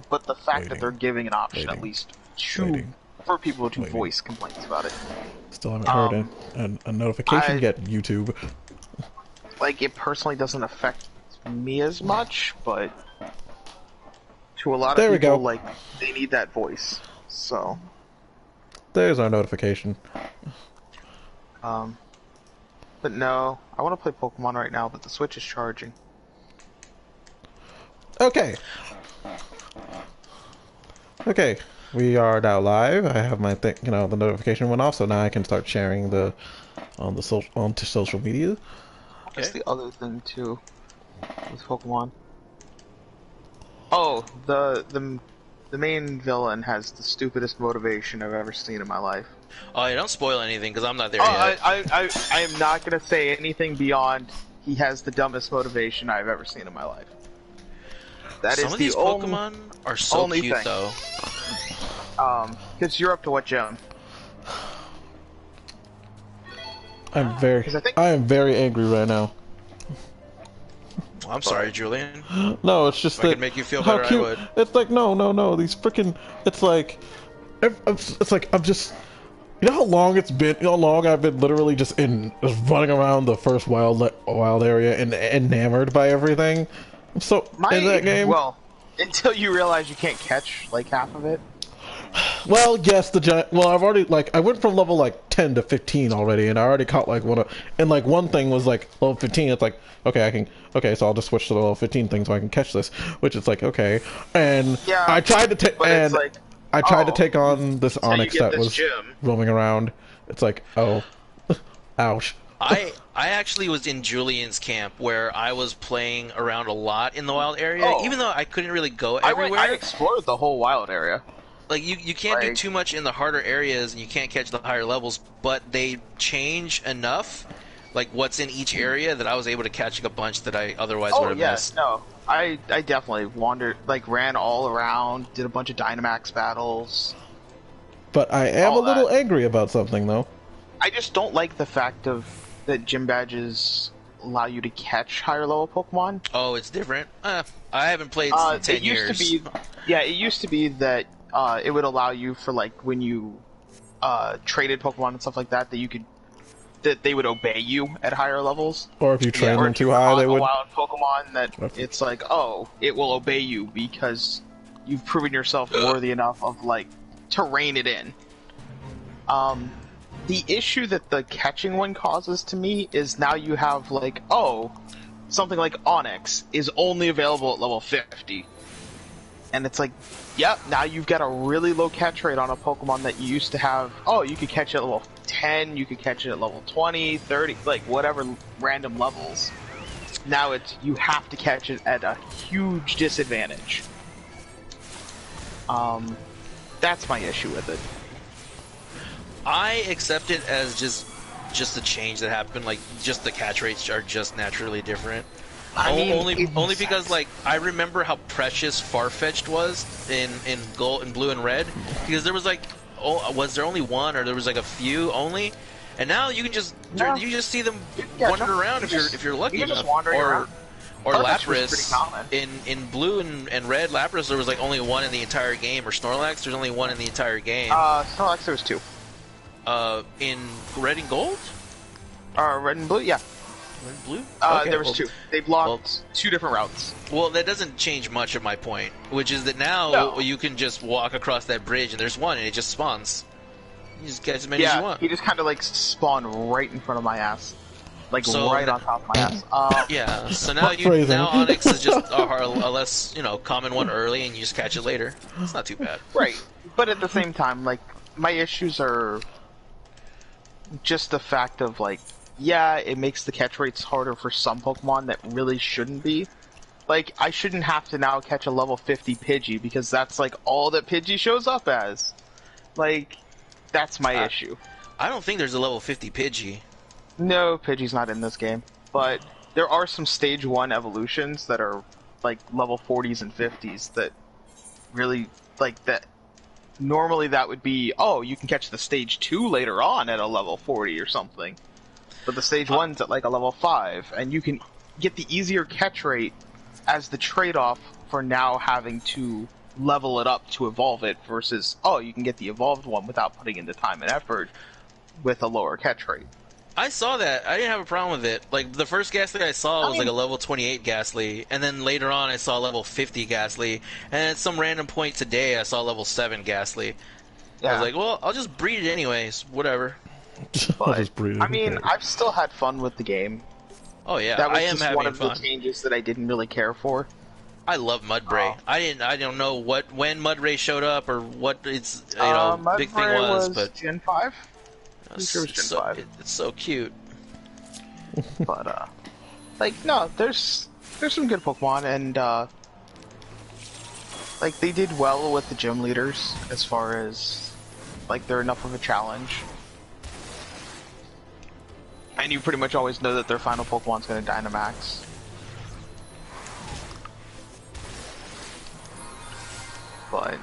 but the fact that they're giving an option at least to for people to voice complaints about it. Still haven't heard a notification yet, YouTube. Like, it personally doesn't affect me as much, but to a lot of people, like, they need that voice, so. There's our notification. But no, I want to play Pokemon right now, but the Switch is charging. Okay. Okay, we are now live. I have my thing, the notification went off, so now I can start sharing onto social media. Okay. That's the other thing too with Pokemon. Oh, the main villain has the stupidest motivation I've ever seen in my life. Oh, yeah, don't spoil anything because I'm not there yet. I am not gonna say anything beyond he has the dumbest motivation I've ever seen in my life. That Some is of these Pokemon are so cute, thing. though. Because you're up to what gym? I am very angry right now. I'm sorry, Julian. No, it's just if I could make you feel better, I would. It's like no. These freaking. It's like I'm just. You know how long it's been? You know how long I've been literally just running around the first wild area and enamored by everything. So in that game. Well, until you realize you can't catch like half of it. Well, yes, well, I've already I went from level 10 to 15 already, and I already caught one thing was level 15. It's like, okay, so I'll just switch to the level 15 thing so I can catch this, which is okay. And yeah, I tried to take to take on this Onyx that was roaming around. It's like, oh, ouch. I actually was in Julian's camp where I was playing around a lot in the wild area, even though I couldn't really go everywhere. I explored the whole wild area. Like, you can't do too much in the harder areas, and you can't catch the higher levels, but they change enough, what's in each area, that I was able to catch a bunch that I otherwise would have missed. No. I definitely wandered, ran all around, did a bunch of Dynamax battles. But I am a little angry about something, though. I just don't like the fact that gym badges allow you to catch higher level Pokemon. Oh, it's different? I haven't played in 10 years. It used to be that it would allow you for when you traded Pokemon and stuff like that that they would obey you at higher levels. Or if you train them too high, they would. Wild Pokemon that it's it will obey you because you've proven yourself worthy enough of to rein it in. The issue that the catching one causes to me is now you have something like Onyx is only available at level 50. And it's yep, now you've got a really low catch rate on a Pokemon that you used to have. Oh, you could catch it at level 10, you could catch it at level 20, 30, whatever random levels. Now you have to catch it at a huge disadvantage. That's my issue with it. I accept it as just a change that happened. Just the catch rates are just naturally different. Only because I remember how precious Farfetch'd was in gold and blue and red, because there was was there only one, or there was a few only, and now you can just see them wandering around if you're lucky enough. Or Lapras in blue and red. Lapras, there was like only one in the entire game, or Snorlax, there's only one in the entire game. Snorlax, there was two. In red and gold? Red and blue, yeah. Red and blue? Okay, there was two. They blocked two different routes. Well, that doesn't change much of my point, which is that now you can just walk across that bridge and there's one and it just spawns. You just catch as many as you want. He just kind of like spawned right in front of my ass. Like right on top of my ass. Yeah, so now now Onyx is just a less, common one early, and you just catch it later. It's not too bad. Right, but at the same time, like, my issues are just the fact of, like, yeah, it makes the catch rates harder for some Pokemon that really shouldn't be. Like, I shouldn't have to now catch a level 50 Pidgey, because that's, like, all that Pidgey shows up as. Like, that's my issue. I don't think there's a level 50 Pidgey. No, Pidgey's not in this game, but there are some stage 1 evolutions that are like level 40s and 50s that really, like, that normally that would be, oh, you can catch the stage 2 later on at a level 40 or something, but the stage 1's at like a level 5, and you can get the easier catch rate as the trade-off for now having to level it up to evolve it versus, oh, you can get the evolved one without putting in the time and effort with a lower catch rate. I saw that. I didn't have a problem with it. Like, the first Ghastly I saw was like a level 28 Ghastly, and then later on I saw level 50 Ghastly, and at some random point today I saw level 7 Ghastly. Yeah. I was like, well, I'll just breed it anyways. Whatever. I'll just breed it. I mean, I've still had fun with the game. Oh yeah, that was I am just having one of fun. the changes that I didn't really care for. I love Mudbray. I don't know when Mudbray showed up or what its big thing was, but Gen 5. Sure it was Gen 5. It's so cute. But like no, there's some good Pokemon, and like they did well with the gym leaders as far as like they're enough of a challenge. And you pretty much always know that their final Pokemon's going to Dynamax. But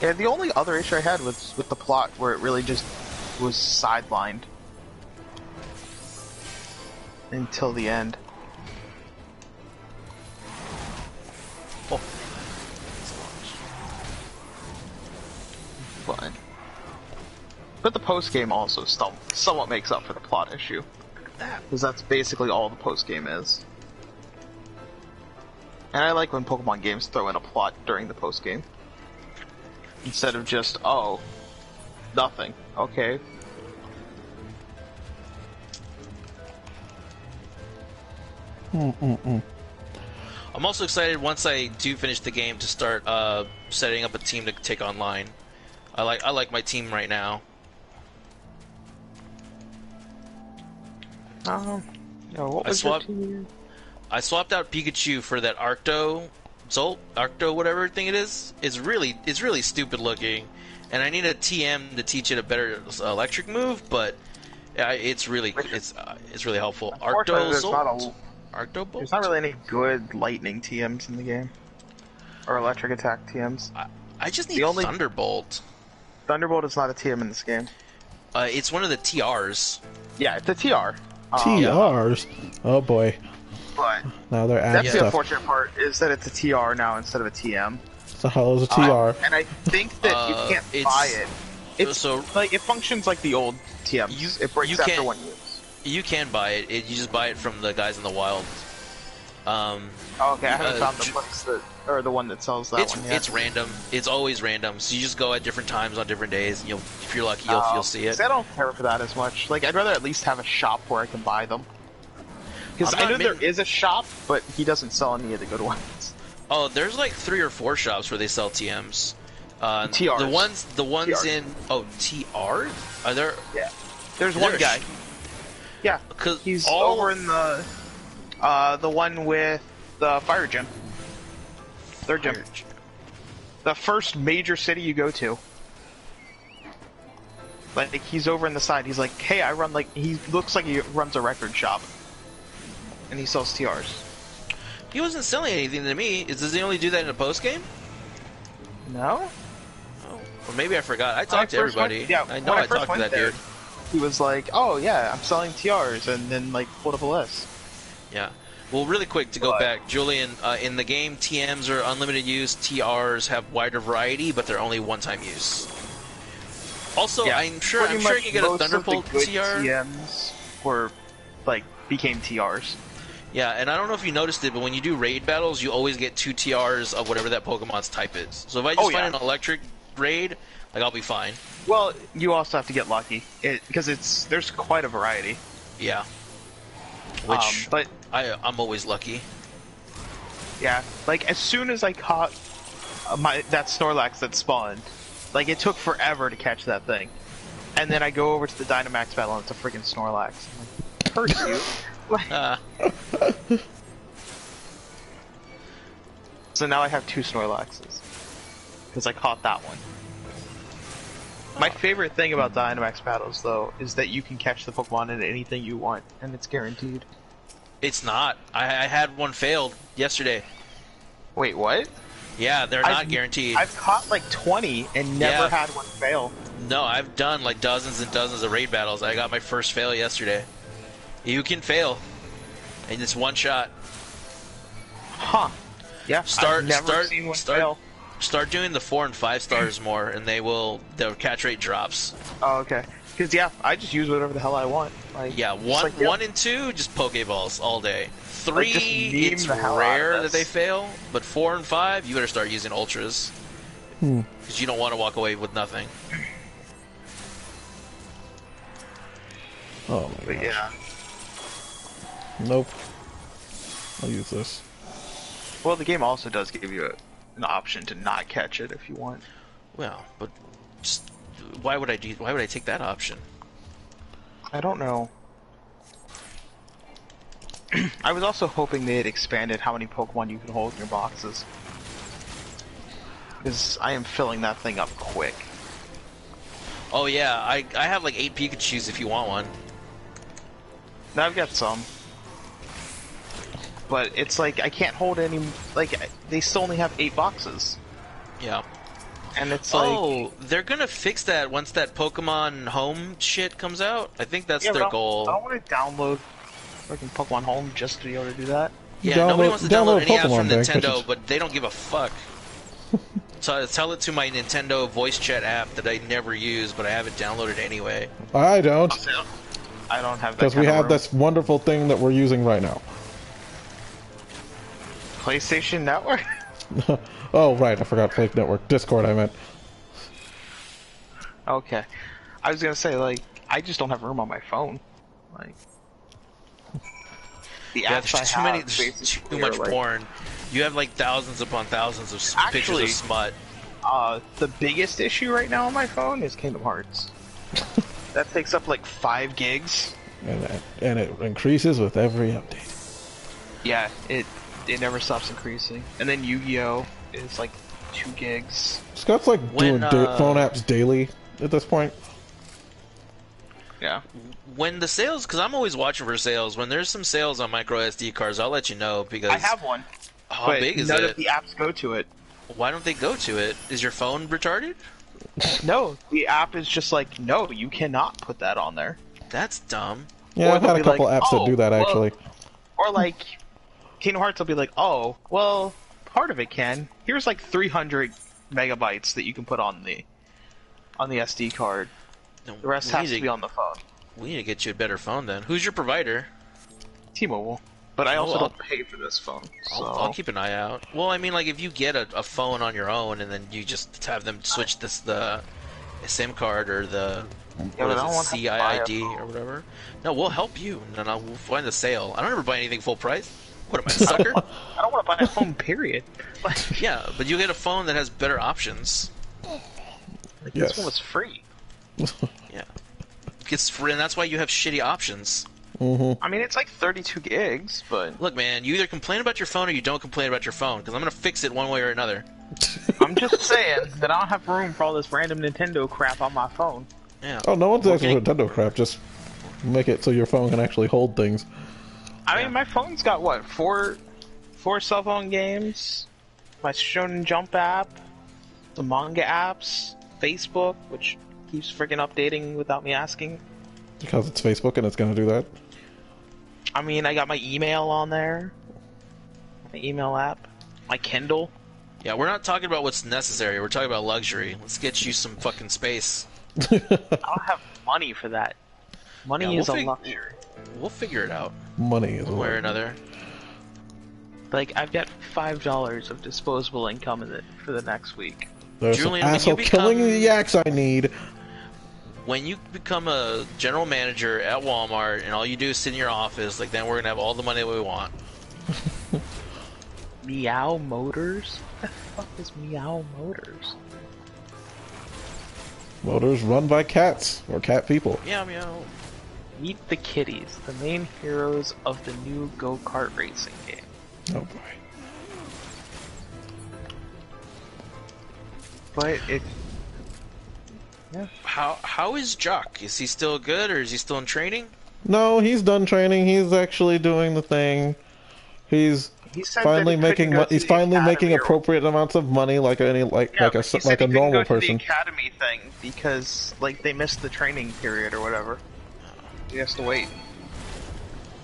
yeah, the only other issue I had was with the plot, where it really just was sidelined until the end. Oh. But the post game also somewhat makes up for the plot issue, because that's basically all the post game is. And I like when Pokemon games throw in a plot during the post game, instead of just, oh, nothing. Okay. I'm also excited once I do finish the game to start setting up a team to take online. I like my team right now. What was your team? I swapped out Pikachu for that Arcto, whatever thing it is. It's really stupid looking, and I need a TM to teach it a better electric move. But it's really helpful. Arcto Zolt. Arcto Bolt. There's not really any good lightning TMs in the game, or electric attack TMs. I just need Thunderbolt. Thunderbolt is not a TM in this game. It's one of the TRs. Yeah, it's a TR. TRs? Oh boy. But now they're adding that's stuff. The unfortunate part, is that it's a TR now instead of a TM. So how is a TR? And I think that you can't buy it. It's like, it functions like the old TMs. It breaks after one use. You can buy it. You just buy it from the guys in the wild. Okay, I haven't found the place or the one that sells that one yet. It's random. It's always random. So you just go at different times on different days. And if you're lucky, you'll see it. I don't care for that as much. Like, I'd rather at least have a shop where I can buy them. Because I know there is a shop, but he doesn't sell any of the good ones. Oh, there's like 3 or 4 shops where they sell TMs. TRs. The ones TRs. in TR? Are there? Yeah. There's one guy. Yeah, because he's over in the one with the fire gym. Third gym. The first major city you go to. Like, he's over in the side. He's like, hey, I run, like, he looks like he runs a record shop. And he sells TRs. He wasn't selling anything to me. Does he only do that in a post game? No. Oh, or maybe I forgot. I talked to everybody. I know I talked to that dude. He was like, oh yeah, I'm selling TRs, and then like pulled up a list. Yeah. Well, really quick to go back, Julian. In the game, TMs are unlimited use. TRs have wider variety, but they're only one-time use. Also, yeah, I'm sure you can get a Thunderbolt TR. TMs were like became TRs. Yeah, and I don't know if you noticed it, but when you do raid battles, you always get 2 TRs of whatever that Pokemon's type is. So if I just find an electric raid, like, I'll be fine. Well, you also have to get lucky, because there's quite a variety. Yeah. Which, but I'm always lucky. Yeah, like, as soon as I caught that Snorlax that spawned, like, it took forever to catch that thing. And then I go over to the Dynamax battle, and it's a freaking Snorlax. I'm like, curse you. So now I have 2 Snorlaxes. Because I caught that one. My favorite thing about Dynamax battles, though, is that you can catch the Pokemon in anything you want, and it's guaranteed. It's not. I had one failed yesterday. Wait, what? Yeah, they're not guaranteed. I've caught like 20 and never had one fail. No, I've done like dozens and dozens of raid battles. I got my first fail yesterday. You can fail, and it's one shot. Huh. Yeah, I've never seen one fail. Start doing the 4 and 5 stars more, and their catch rate drops. Oh, okay. Because yeah, I just use whatever the hell I want. Like, yeah, 1 and 2, just Pokeballs all day. 3, it's rare that they fail, but 4 and 5, you better start using ultras. Because you don't want to walk away with nothing. Oh my gosh. Yeah. Nope. I'll use this. Well, the game also does give you an option to not catch it if you want. Well, but just why would I take that option? I don't know. I was also hoping they had expanded how many Pokemon you can hold in your boxes. Because I am filling that thing up quick. Oh yeah, I have like 8 Pikachus if you want one. Now I've got some. But it's like, I can't hold any, like, they still only have 8 boxes. Yeah. And it's like... Oh, they're gonna fix that once that Pokemon Home shit comes out? I think that's their goal. I don't want to download freaking Pokemon Home just to be able to do that. Yeah, nobody wants to download any apps from Nintendo, but they don't give a fuck. So tell it to my Nintendo voice chat app that I never use, but I have it downloaded anyway. I don't. I don't have that. Because we have this wonderful thing that we're using right now. PlayStation Network? Oh, right, I forgot Fake Network. Discord, I meant. Okay. I was gonna say, like, I just don't have room on my phone. Like, the apps there's too much porn. You have, like, thousands upon thousands of pictures of smut. The biggest issue right now on my phone is Kingdom Hearts. That takes up, like, 5 gigs. And it increases with every update. Yeah, it never stops increasing. And then Yu-Gi-Oh! Is like 2 gigs. Scott's like doing phone apps daily at this point. Yeah. When the sales, because I'm always watching for sales. When there's some sales on micro SD cards, I'll let you know because I have one. How big is it? None of the apps go to it. Why don't they go to it? Is your phone retarded? No, the app is just like, no, you cannot put that on there. That's dumb. Yeah, I've had a couple apps that do that actually. Or like, Kingdom Hearts will be like, oh, well, part of it can. Here's like 300 megabytes that you can put on the SD card. No, the rest has to be on the phone. We need to get you a better phone then. Who's your provider? T-Mobile. But I also don't pay for this phone. So. I'll keep an eye out. Well, I mean, like, if you get a phone on your own and then you just have them switch the SIM card or the CIID or whatever. No, we'll help you. No, we'll find the sale. I don't ever buy anything full price. What am I, a sucker? I don't want to buy a phone, period. Yeah, but you get a phone that has better options. Like, this one was free. Yeah. It's free, and that's why you have shitty options. Mm-hmm. I mean, it's like 32 gigs, but... Look, man, you either complain about your phone or you don't complain about your phone, because I'm going to fix it one way or another. I'm just saying that I don't have room for all this random Nintendo crap on my phone. Yeah. Oh, no one's asking for Nintendo crap, just make it so your phone can actually hold things. I mean, my phone's got, what, four cell phone games, my Shonen Jump app, the manga apps, Facebook, which keeps freaking updating without me asking. Because it's Facebook and it's going to do that? I mean, I got my email on there, my email app, my Kindle. Yeah, we're not talking about what's necessary, we're talking about luxury. Let's get you some fucking space. I don't have money for that. Money is a luxury. We'll figure it out. Money is one way or another. Like, I've got $5 of disposable income for the next week. There's Julian, some asshole killing the yaks I need. When you become a general manager at Walmart and all you do is sit in your office, like, then we're gonna have all the money that we want. Meow Motors? What the fuck is Meow Motors? Motors run by cats or cat people. Meow meow. Meet the Kitties, the main heroes of the new go-kart racing game. Oh boy. But it... Yeah. How is Jock? Is he still good or is he still in training? No, he's done training. He's actually doing the thing. He's finally making appropriate amounts of money like a normal person. To the academy thing because like they missed the training period or whatever. He has to wait.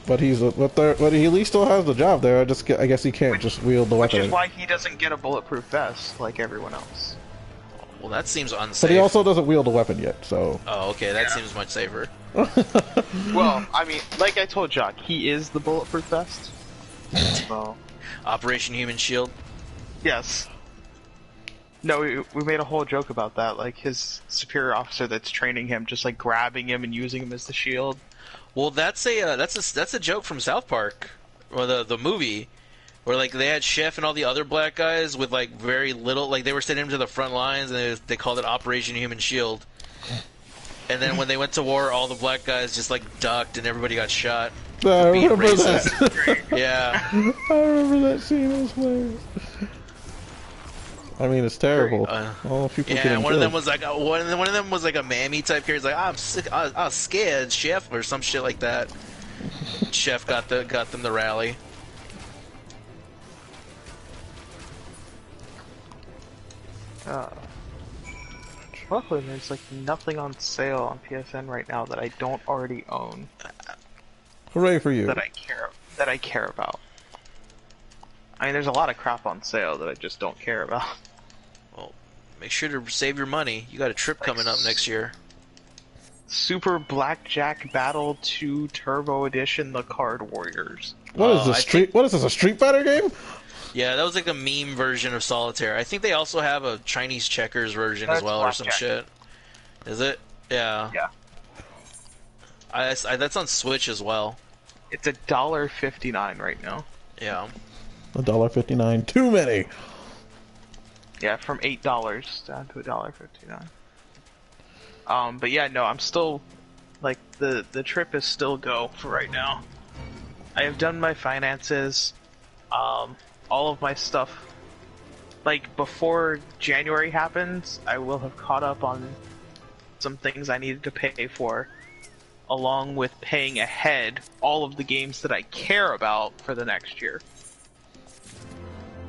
But he at least still has the job there. I guess he can't just wield the weapon. Which is why he doesn't get a bulletproof vest like everyone else. Well, that seems unsafe. But he also doesn't wield a weapon yet, so... Oh, okay, that seems much safer. Well, I mean, like I told Jock, he is the bulletproof vest. So... Operation Human Shield? Yes. No, we made a whole joke about that, like his superior officer that's training him, just like grabbing him and using him as the shield. Well, that's a joke from South Park, or the movie, where like they had Chef and all the other black guys with like very little, like they were sending him to the front lines, and they called it Operation Human Shield. And then when they went to war, all the black guys just like ducked, and everybody got shot. I remember that. Yeah. I remember that scene. It was hilarious. I mean, it's terrible. All people yeah, one of them was like one of them was like a mammy type character. He's like, I'm sick, I was scared, Chef, or some shit like that. Chef got them to rally. Luckily, there's like nothing on sale on PSN right now that I don't already own. Hooray for you! That I care about. I mean, there's a lot of crap on sale that I just don't care about. Well, make sure to save your money. You got a trip coming up next year. Super Blackjack Battle 2 Turbo Edition: The Card Warriors. What is this What is this? A Street Fighter game? Yeah, that was like a meme version of Solitaire. I think they also have a Chinese checkers version as well, or some shit. Is it? Yeah. Yeah. That's on Switch as well. It's $1.59 right now. Yeah. $1.59. Too many. Yeah, from $8 down to $1.59. But yeah, no, I'm still like the trip is still go for right now. I have done my finances, all of my stuff. Like before January happens, I will have caught up on some things I needed to pay for, along with paying ahead all of the games that I care about for the next year.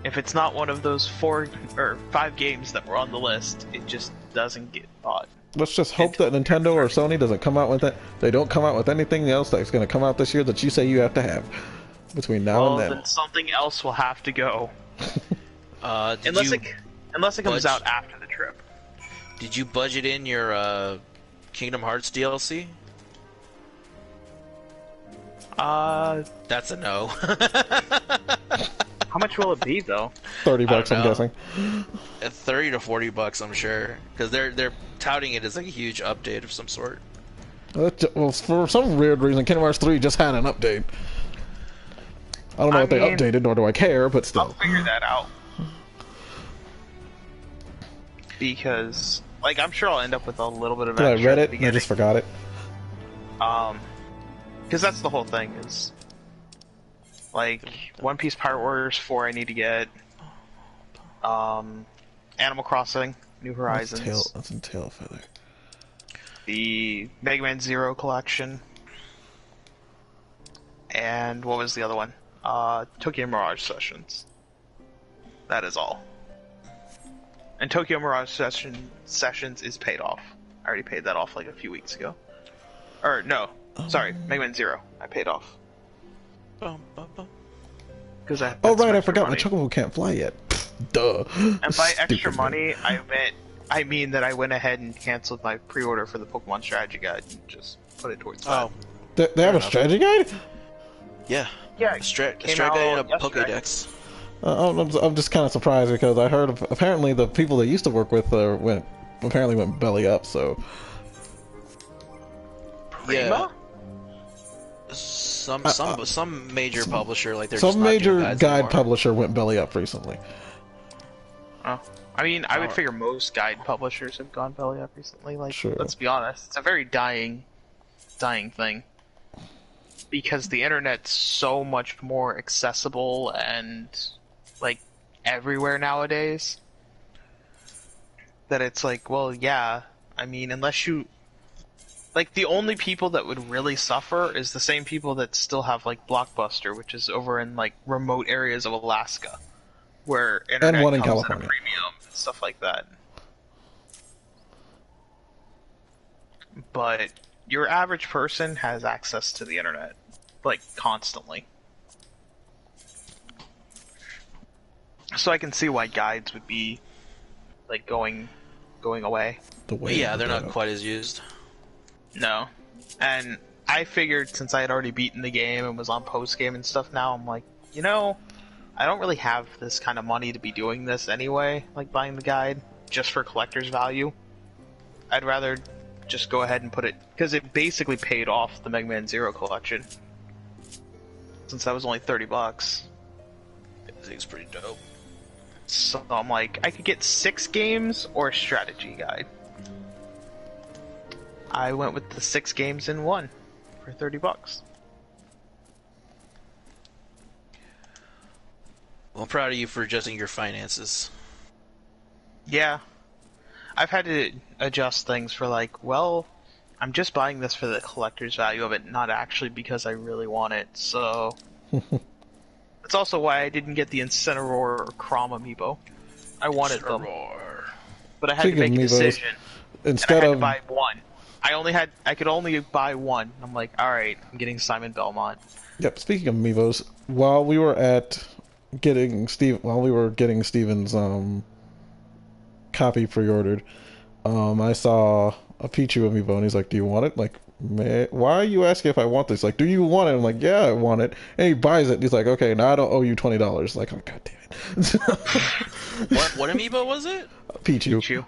If it's not one of those 4 or 5 games that were on the list, it just doesn't get bought. Let's just hope that Nintendo or Sony doesn't come out with it. They don't come out with anything else that's going to come out this year that you say you have to have between now and then. Something else will have to go. Unless it comes out after the trip. Did you budget in your Kingdom Hearts DLC? That's a no. How much will it be though? $30, I'm guessing. $30 to $40, I'm sure, because they're touting it as like a huge update of some sort. Well, for some weird reason, Kingdom Hearts 3 just had an update. I don't know what they updated, nor do I care, but still. I'll figure that out. Because, like, I'm sure I'll end up with a little bit of extra. I read it and I just forgot it. Because that's the whole thing is, like, One Piece Pirate Warriors 4 I need to get. Animal Crossing, New Horizons. That's in Tail Feather. The Mega Man Zero collection. And what was the other one? Tokyo Mirage Sessions. That is all. And Tokyo Mirage Sessions is paid off. I already paid that off like a few weeks ago. Or, no. Sorry, Mega Man Zero. I paid off. Because I forgot my Chocobo can't fly yet. Duh. And by extra money, I mean that I went ahead and canceled my pre-order for the Pokemon Strategy Guide and just put it towards that. They have a strategy guide? Yeah. Yeah, a strategy guide and a Pokédex. I'm just kind of surprised because I heard apparently the people they used to work with went belly up. So yeah, some major publisher like they're some major guide publisher went belly up recently. Oh, I mean, I would figure most guide publishers have gone belly up recently. Like, sure. Let's be honest, it's a very dying thing. Because the internet's so much more accessible and, like, everywhere nowadays, that it's like, well, yeah, I mean, unless you... Like, the only people that would really suffer is the same people that still have, like, Blockbuster, which is over in, like, remote areas of Alaska, where internet comes at a premium and stuff like that. But your average person has access to the internet. like, constantly. So I can see why guides would be, like, going away. Yeah, they're not quite as used. No. And I figured since I had already beaten the game and was on post-game and stuff now, I'm like, you know, I don't really have this kind of money to be doing this anyway, like buying the guide, just for collector's value. I'd rather just go ahead and put it, because it basically paid off the Mega Man Zero collection. Since that was only $30. I think it's pretty dope. So I'm like, I could get 6 games or a strategy guide. I went with the 6 games in one for $30. Well, I'm proud of you for adjusting your finances. Yeah. I've had to adjust things for like, well, I'm just buying this for the collector's value of it, not actually because I really want it, so... That's also why I didn't get the Incineroar or Crom amiibo. I wanted them. But I had to make a decision. Instead of... I had to buy one. I could only buy one. I'm like, alright, I'm getting Simon Belmont. Yep, speaking of amiibos, while we were getting Steven's copy pre-ordered, I saw a Pichu amiibo and he's like, do you want it? Like, why are you asking if I want this? Like, do you want it? I'm like, yeah, I want it. And he buys it and he's like, okay, now I don't owe you $20. Like, oh, god damn it. What amiibo was it? Pichu.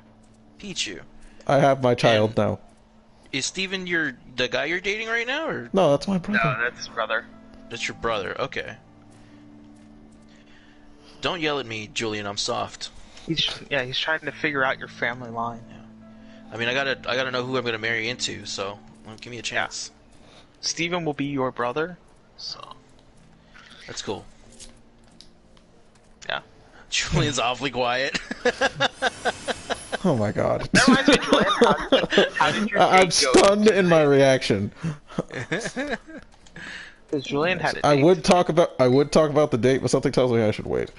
I have my child now. Is Steven the guy you're dating right now, or? No, that's my brother. No, that's his brother. That's your brother, okay. Don't yell at me, Julian, I'm soft. He's trying to figure out your family line. Yeah. I mean, I gotta know who I'm gonna marry into, so give me a chance. Yeah. Steven will be your brother, so... That's cool. Yeah. Julian's awfully quiet. Oh my god. That reminds me, Julian, how did your date I'm stunned in my reaction. Because Julian had a date. I would talk about the date, but something tells me I should wait.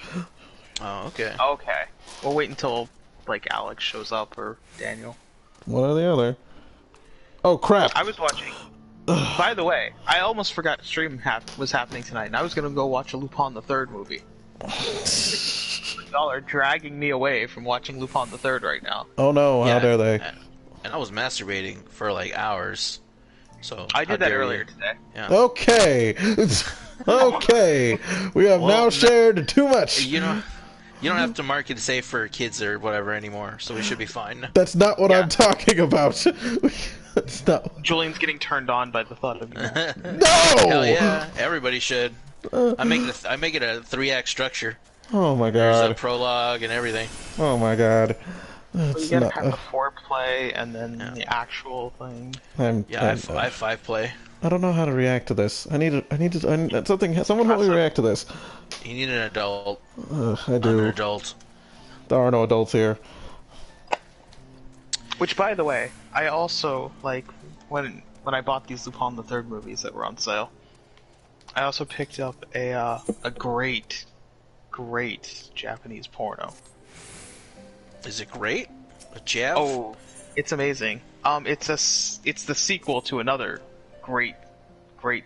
Oh, okay. Okay. We'll wait until, like, Alex shows up, or Daniel. One or the other. Oh, crap. I was watching... By the way, I almost forgot stream was happening tonight, and I was gonna go watch a Lupin the Third movie. Y'all are dragging me away from watching Lupin the Third right now. Oh no, how dare they. And I was masturbating for, like, hours. So I did that earlier today. Yeah. Okay. Okay. We have now shared too much. You don't have to mark it safe for kids or whatever anymore, so we should be fine. That's not what I'm talking about. That's not. Julian's getting turned on by the thought of you. No! Hell yeah, everybody should. I make it a 3-act structure. Oh my There's a god. prologue and everything. Oh my god. So you gotta have the foreplay and then the actual thing. I have 5-play. I don't know how to react to this. I need someone help me react to this. You need an adult. I do. An adult. There are no adults here. Which, by the way, I also, like, when I bought these Lupin the Third movies that were on sale, I also picked up a great Japanese porno. Is it great? A Jav? Oh, it's amazing. It's the sequel to another great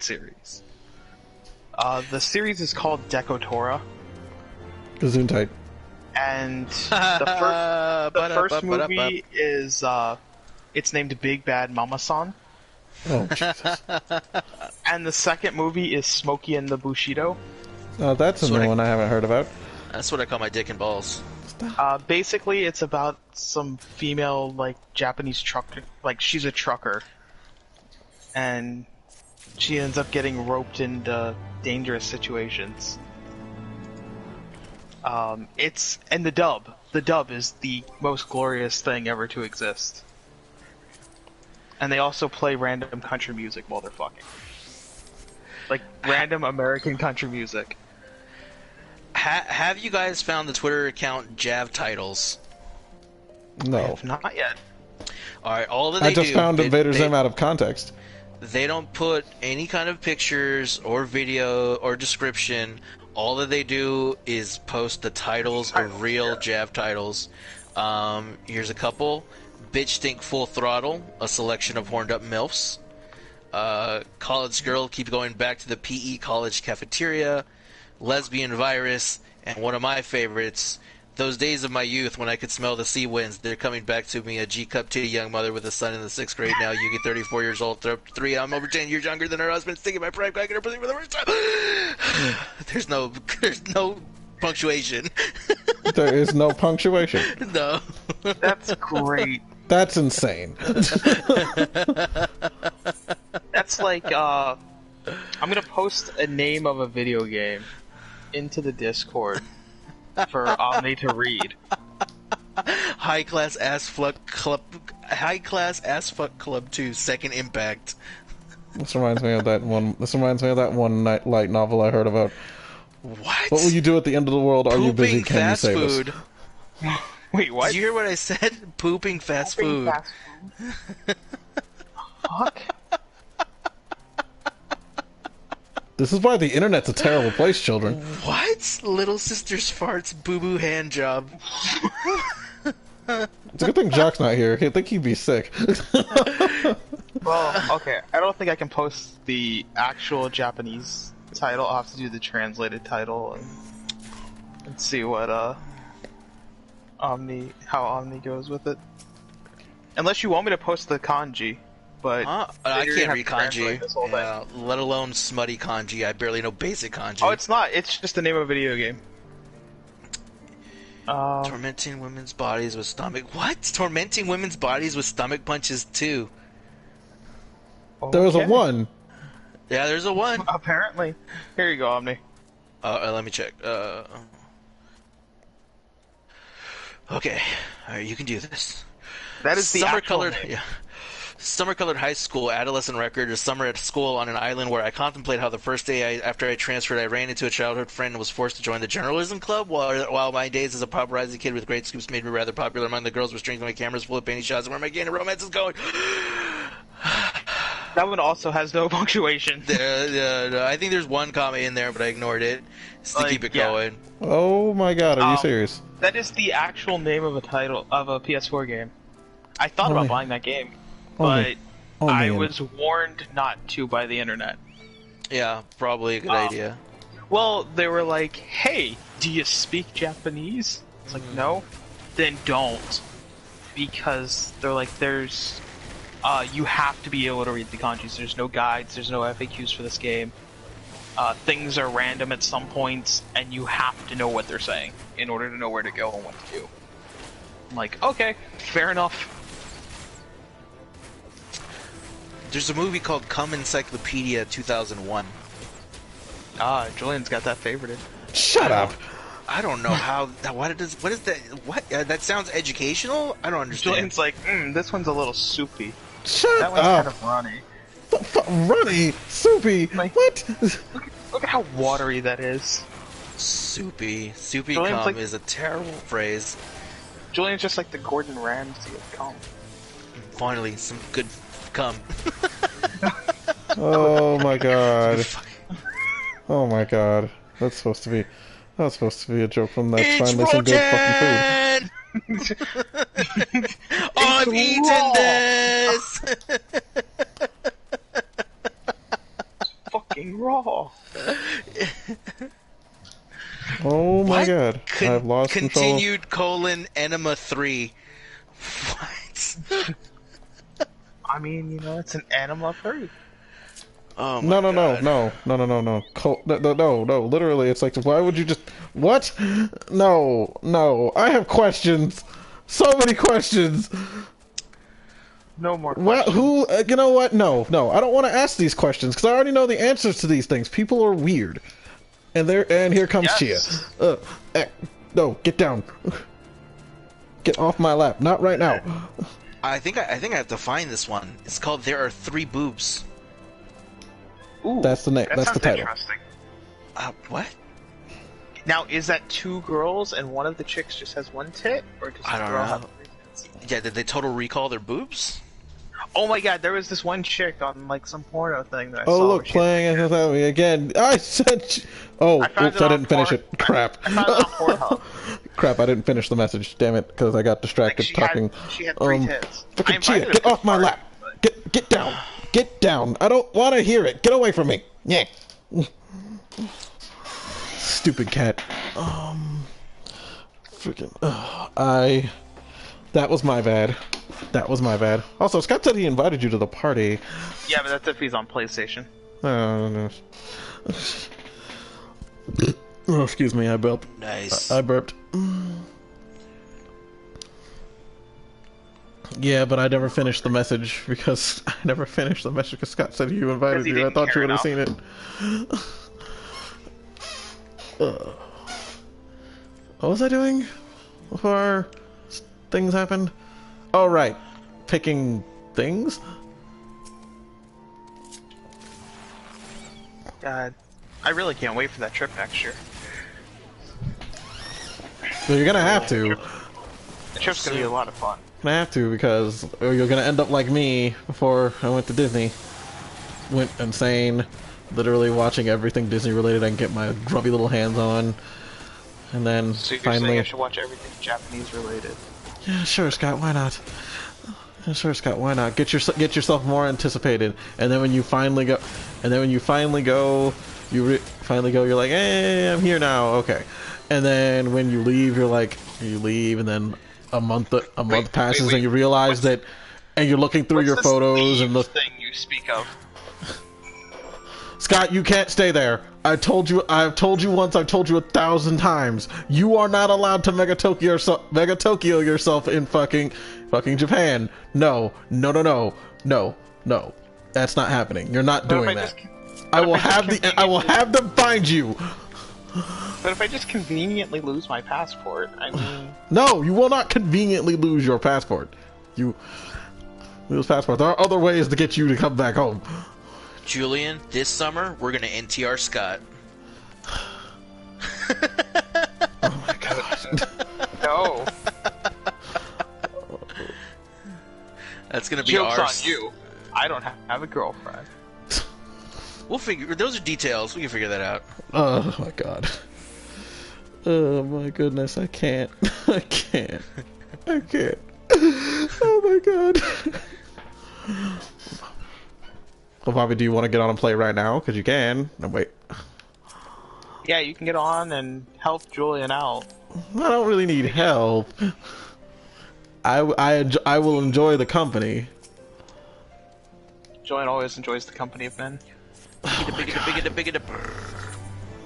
series. The series is called Dekotora. Gesundheit. And the first movie is it's named Big Bad Mama-san. Oh, Jesus. And the second movie is Smokey and the Bushido. Oh, that's a new one I haven't heard about. That's what I call my dick and balls. Basically, it's about some female, like, Japanese trucker. Like, she's a trucker. And she ends up getting roped into dangerous situations. And the dub is the most glorious thing ever to exist. And they also play random country music while they're fucking. Like, random American country music. Have you guys found the Twitter account Jav Titles? No. Not yet. Alright, all that they do... I just found Invader Zim out of context. They don't put any kind of pictures or video or description. All that they do is post the titles of real Jav titles. Here's a couple. Bitch Think Full Throttle, a selection of horned up MILFs. College girl, keep going back to the PE college cafeteria, lesbian virus, and one of my favorites, those days of my youth when I could smell the sea winds. They're coming back to me, a G-cup titty young mother with a son in the 6th grade now. You get 34 years old, 3, I'm over 10 years younger than her husband, sticking my prime crack in her pussy for the first time. There's no punctuation. There is no punctuation. No. That's great. That's insane. That's like, I'm gonna post a name of a video game into the Discord for Omni to read. High class ass fuck club 2, Second Impact. This reminds me of that one light novel I heard about. What will you do at the end of the world? Are you busy? Can you save food. Us? Wait, what? Did you hear what I said? Pooping fast food. Fast food? Fuck. This is why the internet's a terrible place, children. What? Little sister's farts, boo-boo hand job. It's a good thing Jock's not here. I think he'd be sick. Well, okay. I don't think I can post the actual Japanese title. I'll have to do the translated title and see what how Omni goes with it. Unless you want me to post the kanji, but I can't read kanji. Yeah, let alone smutty kanji. I barely know basic kanji. Oh, it's not. It's just the name of a video game. Tormenting women's bodies with stomach. What? Tormenting women's bodies with stomach punches too. Okay. There was a 1. Yeah, there's a 1. Apparently. Here you go, Omni. Let me check. Okay, alright, you can do this. That is the Summer-colored, yeah. Summer-colored high school adolescent record is summer at school on an island where I contemplate how the first day after I transferred, I ran into a childhood friend and was forced to join the journalism club. While my days as a paparazzi kid with great scoops made me rather popular among the girls with strings on my cameras full of painty shots and where my game of romance is going. That one also has no punctuation. I think there's one comma in there, but I ignored it just to keep it going. Oh my god, are you serious? That is the actual name of a title of a PS4 game. I thought about buying that game, but I was warned not to by the internet. Yeah, probably a good idea. Well, they were like, hey, do you speak Japanese? It's like, no. Then don't. Because they're like, there's... you have to be able to read the kanjis. There's no guides, there's no FAQs for this game. Things are random at some points, and you have to know what they're saying in order to know where to go and what to do. I'm like, okay, fair enough. There's a movie called Come Encyclopedia 2001. Julian's got that favorited. Shut up! I don't know how. What is that? What? That sounds educational? I don't understand. Julian's like, this one's a little soupy. Shut that one's up! Kind of runny. Runny? Soupy? Like, what? Look at how watery that is. Soupy. Soupy Julian's cum like, is a terrible phrase. Julian's just like the Gordon Ramsay of cum. Finally, some good cum. Oh my god. Oh my god. That's supposed to be a joke from that. It's finally some good fucking food. I'm eating this! Fucking raw. Oh my god. I've lost Continued enema 3. What? I mean, it's an enema fruit. Oh my no. God. No. Literally, it's like, why would you just... What? No. I have questions. So many questions. No more questions. You know what? No. I don't want to ask these questions, because I already know the answers to these things. People are weird. And here comes Chia. No, get down. Get off my lap. Not right now. I think I have to find this one. It's called There Are Three Boobs. Ooh, that's the name. That's the title. Interesting. What? Now, is that 2 girls and one of the chicks just has 1 tit, or does I don't know. Yeah, did they total recall their boobs? Oh my god, there was this one chick on like some porno thing that I saw. Oh look, playing it without me again. I said. Oh, I didn't finish it. Crap. I found it on Pornhub. Crap, I didn't finish the message. Damn it, because I got distracted talking. She had 3 tits. Fucking Chia, get off my lap. Get down. Get down. I don't want to hear it. Get away from me. Yeah. Stupid cat. Freaking. That was my bad. That was my bad. Also, Scott said he invited you to the party. Yeah, but that's if he's on PlayStation. Oh, no. Oh, excuse me, I burped. Nice. I burped. Yeah, but I never finished the message because Scott said you invited you. I thought you would have seen it. What was I doing before things happened? Oh, right. Picking things? God, I really can't wait for that trip next year. So you're gonna have to. The trip's gonna be a lot of fun. Gonna have to, because you're gonna end up like me before I went to Disney. Went insane. Literally watching everything Disney related I can get my grubby little hands on. And then so you're finally... saying I should watch everything Japanese related? Yeah, sure, Scott, why not? Yeah, sure, Scott, why not? Get yourself more anticipated, and then when you finally go, you're like, hey, I'm here now, okay. And then when you leave, you leave, and then a month passes, and you realize and you're looking through your photos and look. Thing you speak of. Scott, you can't stay there. I've told you once, I've told you 1,000 times. You are not allowed to Mega Tokyo yourself in fucking Japan. No. That's not happening. You're not doing that. I will have them find you. But if I just conveniently lose my passport, I mean... No, you will not conveniently lose your passport. You lose passport. There are other ways to get you to come back home. Julian, this summer, we're gonna NTR Scott. Oh my god. No. That's gonna be Joke's ours. on you. I don't have a girlfriend. We'll figure. Those are details. We can figure that out. Oh my god. Oh my goodness, I can't. I can't. Oh my god. Well, Bobby, do you want to get on and play right now? Because you can. No, wait. Yeah, you can get on and help Julian out. I don't really need help. I will enjoy the company. Julian always enjoys the company of men. Oh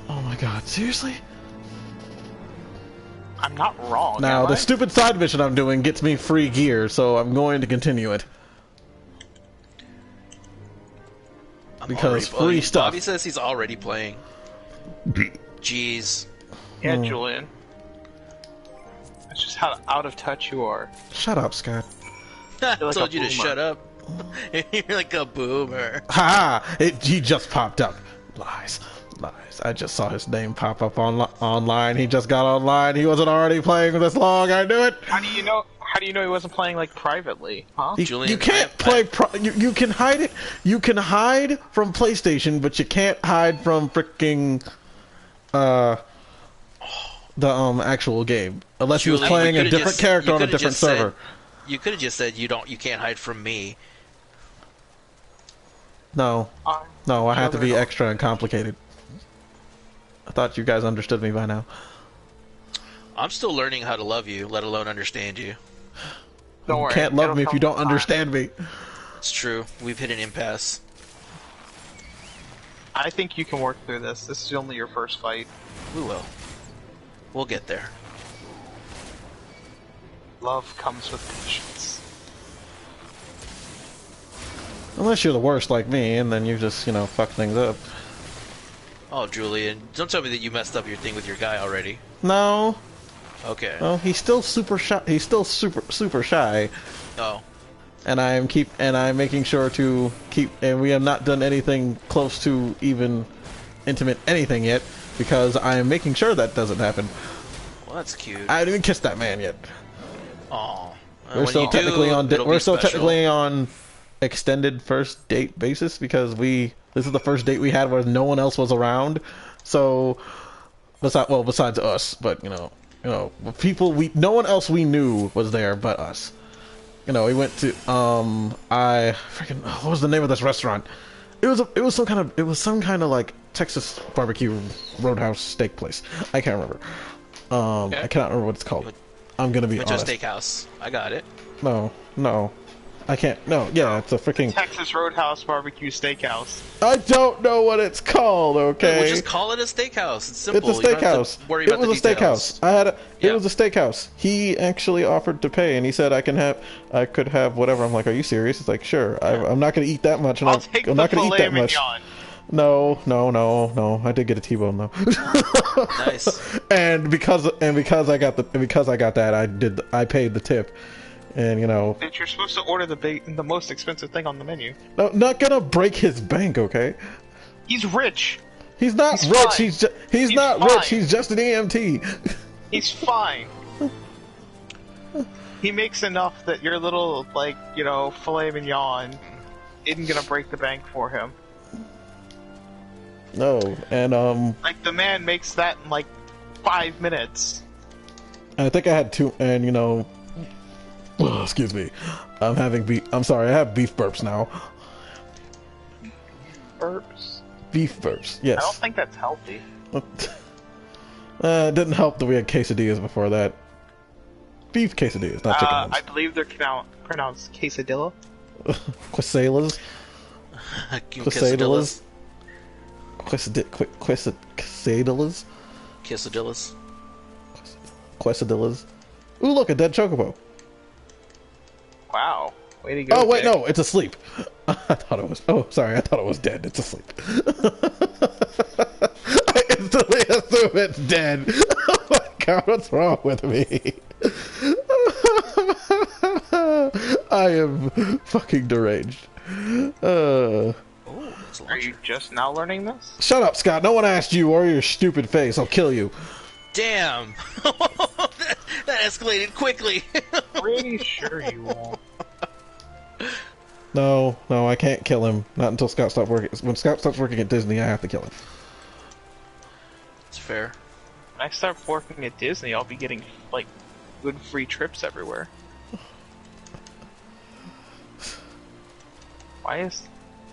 my god, seriously? I'm not wrong. Now, the stupid side mission I'm doing gets me free gear, so I'm going to continue it. Because free stuff. Bobby says he's already playing. Jeez. Yeah, Julian. That's just how out of touch you are. Shut up, Scott. I told you to shut up. You're like a boomer. Ha! He just popped up. Lies. I just saw his name pop up online. He just got online. He wasn't already playing this long. I knew it. How do you know he wasn't playing like privately? Huh? Julian, you can't play. You can hide it. You can hide from PlayStation, but you can't hide from freaking the actual game unless he was playing a different character on a different server. You could have just said you can't hide from me. No, I have to be extra and complicated. I thought you guys understood me by now. I'm still learning how to love you, let alone understand you. Don't worry. You can't love me if you don't understand me. It's true. We've hit an impasse. I think you can work through this. This is only your first fight. We will. We'll get there. Love comes with patience. Unless you're the worst like me, and then you just, fuck things up. Oh, Julian, don't tell me that you messed up your thing with your guy already. No. Okay. Well, he's still super shy. He's still super shy. Oh. And I'm making sure to keep. And we have not done anything close to even intimate anything yet, because I am making sure that doesn't happen. Well, that's cute. I haven't even kissed that man yet. Oh. We're still technically on extended first date basis, because this is the first date we had where no one else was around. So besides us, but no one else we knew was there but us. you know, we went to I freaking what was the name of this restaurant? It was some kind of like Texas barbecue roadhouse steak place. I can't remember. Okay. I cannot remember what it's called. I'm gonna be Went to a honest. steakhouse. I got it. No, I can't. No, yeah, it's a freaking Texas Roadhouse Barbecue Steakhouse. I don't know what it's called. Okay, We'll just call it a steakhouse. It's simple. it's a You don't have steakhouse. to worry It about was the a details. steakhouse. It Yeah. was a steakhouse. He actually offered to pay, and he said I could have whatever. I'm like, are you serious? It's like, sure. I'm not gonna eat that much, and I'll take I'm the not gonna eat filet that much. mignon. No. I did get a T-bone though. Nice. and because I got that, I paid the tip, and you know, Bitch, you're supposed to order the most expensive thing on the menu. no, not gonna break his bank, okay? He's rich. He's not He's rich. fine. He's not fine. rich. He's just an EMT. He's fine. He makes enough that your little, like, you know, filet mignon isn't gonna break the bank for him. No, and Like, the man makes that in, like, 5 minutes. I think I had two, and you know, excuse me, I'm having beef. I'm sorry, I have beef burps now. Burps. Beef burps. I don't Yes. think that's healthy. It didn't help that we had quesadillas before that. Beef quesadillas, not chicken ones. I believe they're pronounced quesadilla. Quesadillas. Quesadillas. Quesadillas. Quesadillas. Quesadillas. Ooh, look, a dead chocobo. Wow. Way to go. Oh wait, Dick. no, it's asleep. I thought it was. Oh, sorry, I thought it was dead. It's asleep. I instantly assume it's dead. Oh my god, what's wrong with me? I am fucking deranged. Oh, it's a Are launcher. you just now learning this? Shut up, Scott. No one asked you or your stupid face. I'll kill you. Damn! that escalated quickly. Pretty sure you won't. No, I can't kill him. Not until Scott stops working. When Scott stops working at Disney, I have to kill him. It's fair. When I start working at Disney, I'll be getting, like, good free trips everywhere. Why is...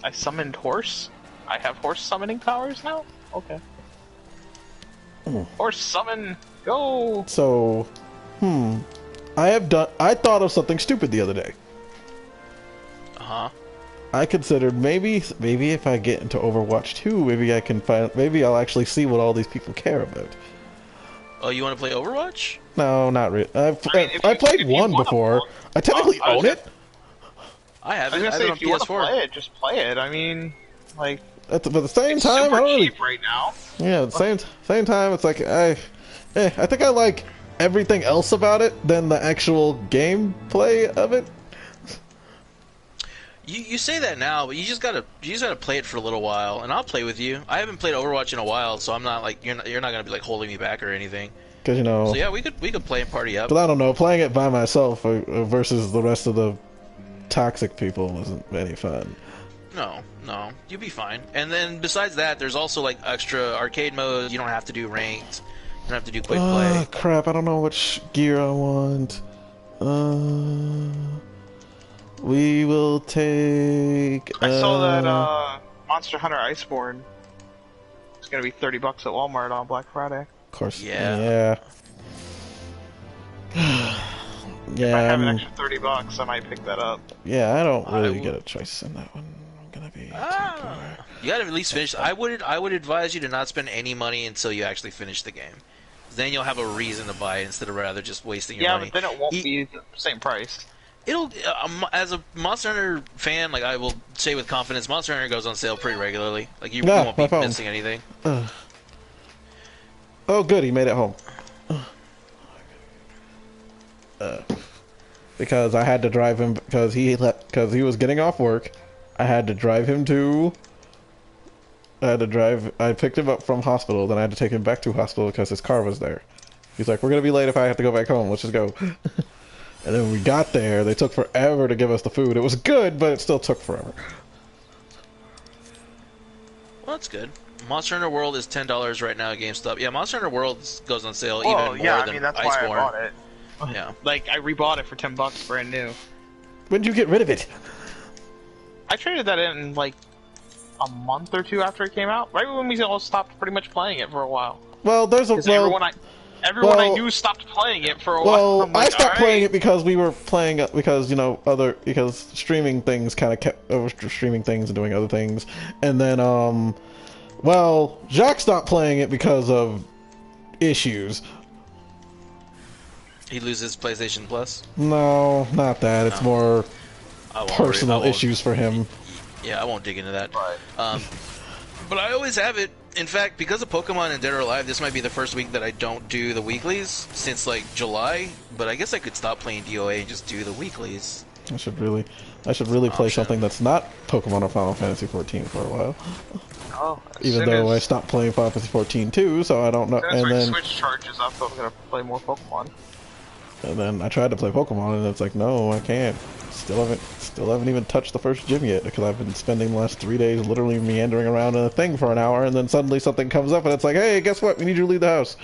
I summoned horse? I have horse summoning powers now? Okay. Horse summon, go! So, I thought of something stupid the other day. Uh-huh. I considered maybe if I get into Overwatch 2, maybe I'll actually see what all these people care about. Oh, you want to play Overwatch? No, not really. mean, if I you- played if you one wanna before. play- I technically I was own it. I have I it. was I gonna have say, it on if you want to PS4. play it, just play it. I mean, like, But at the same time, super I don't really. cheap right now. Yeah, at the same time, it's like I think I like everything else about it than the actual gameplay of it. You say that now, but you just gotta play it for a little while, and I'll play with you. I haven't played Overwatch in a while, so I'm not like you're not gonna be like holding me back or anything. Because you know, So yeah, we could play and party up. but I don't know, playing it by myself versus the rest of the toxic people wasn't any fun. No, you'll be fine. And then besides that, there's also like extra arcade modes. You don't have to do ranked. You don't have to do quick play. Crap! I don't know which gear I want. We will take. I saw that Monster Hunter Iceborne. It's gonna be $30 at Walmart on Black Friday. Of course. Yeah. If I have an extra $30, I might pick that up. Yeah, I don't I really will- get a choice in that one. I'm gonna be. You gotta at least finish. I would advise you to not spend any money until you actually finish the game. Then you'll have a reason to buy it instead of rather just wasting your Yeah, money. but then it won't be the same price. It'll as a Monster Hunter fan, like I will say with confidence, Monster Hunter goes on sale pretty regularly. Like you Yeah, won't my be phone. missing anything. Oh, good, he made it home. Because I had to drive him because he was getting off work. I had to drive him to. I picked him up from hospital, then I had to take him back to hospital because his car was there. He's like, "We're gonna be late if I have to go back home. Let's just go." And then when we got there, they took forever to give us the food. It was good, but it still took forever. Well, that's good. Monster Hunter World is $10 right now at GameStop. Yeah, Monster Hunter World goes on sale Oh, even yeah, more I than mean, that's Iceborne. why I bought it. Yeah. Like, I rebought it for $10 brand new. When'd you get rid of it? I traded that in like a month or two after it came out, right when we all stopped pretty much playing it for a while. Well, there's a everyone I knew stopped playing it for a while. Well, I stopped playing it because we were playing it because, you know, because streaming things kind of kept over streaming things and doing other things. And then, well, Jacques stopped playing it because of issues. He loses PlayStation Plus? No, not that. It's more personal issues for him. Yeah, I won't dig into that. Right. But I always have it. In fact, because of Pokemon and Dead or Alive, this might be the first week that I don't do the weeklies since like July. But I guess I could stop playing DOA and just do the weeklies. I should really play something that's not Pokemon or Final Fantasy 14 for a while. Oh, even though I stopped playing Final Fantasy 14 too, so I don't know. And then Switch charges up, I'm gonna play more Pokemon. And then I tried to play Pokemon, and it's like, no, I can't. Still haven't even touched the first gym yet because I've been spending the last 3 days literally meandering around in a thing for an hour, and then suddenly something comes up, and it's like, hey, guess what? We need you to leave the house.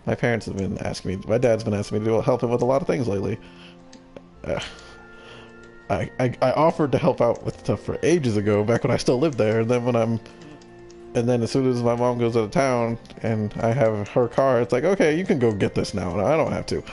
My parents have been asking me. My dad's been asking me to help him with a lot of things lately. I offered to help out with stuff for ages ago, back when I still lived there, and then as soon as my mom goes out of town and I have her car, it's like, okay, you can go get this now, and I don't have to.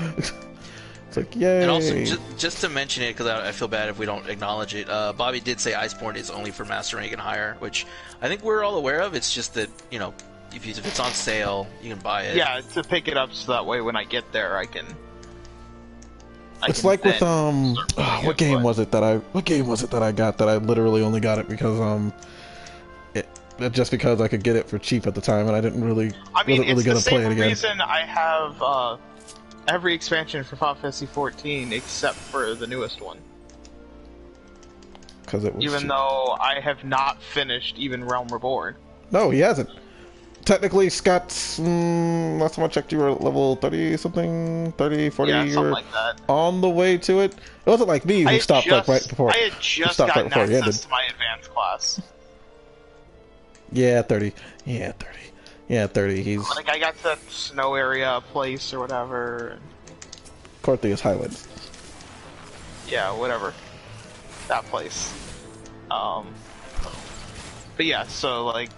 It's like, yay. And also, just to mention it, because I feel bad if we don't acknowledge it, Bobby did say Iceborne is only for Master Rank and higher, which I think we're all aware of. It's just that, you know, if it's on sale, you can buy it. Yeah, to pick it up so that way when I get there, I can... It's like with what game was it that I got that I literally only got it because just because I could get it for cheap at the time and I didn't really wasn't really gonna play it again. It's the same reason I have every expansion for Final Fantasy 14 except for the newest one. Because it was even though I have not finished even Realm Reborn. No, he hasn't. Technically, Scott's, last time I checked, you were level 30 something, 30, 40, yeah, you something were like that. On the way to it. It wasn't like me who stopped like right before. I had just gotten access to my advanced class. Yeah, 30. Yeah, 30. Yeah, 30. He's like, I got to that snow area place or whatever. Corthia's Highlands. Yeah, whatever. That place. But yeah, so like,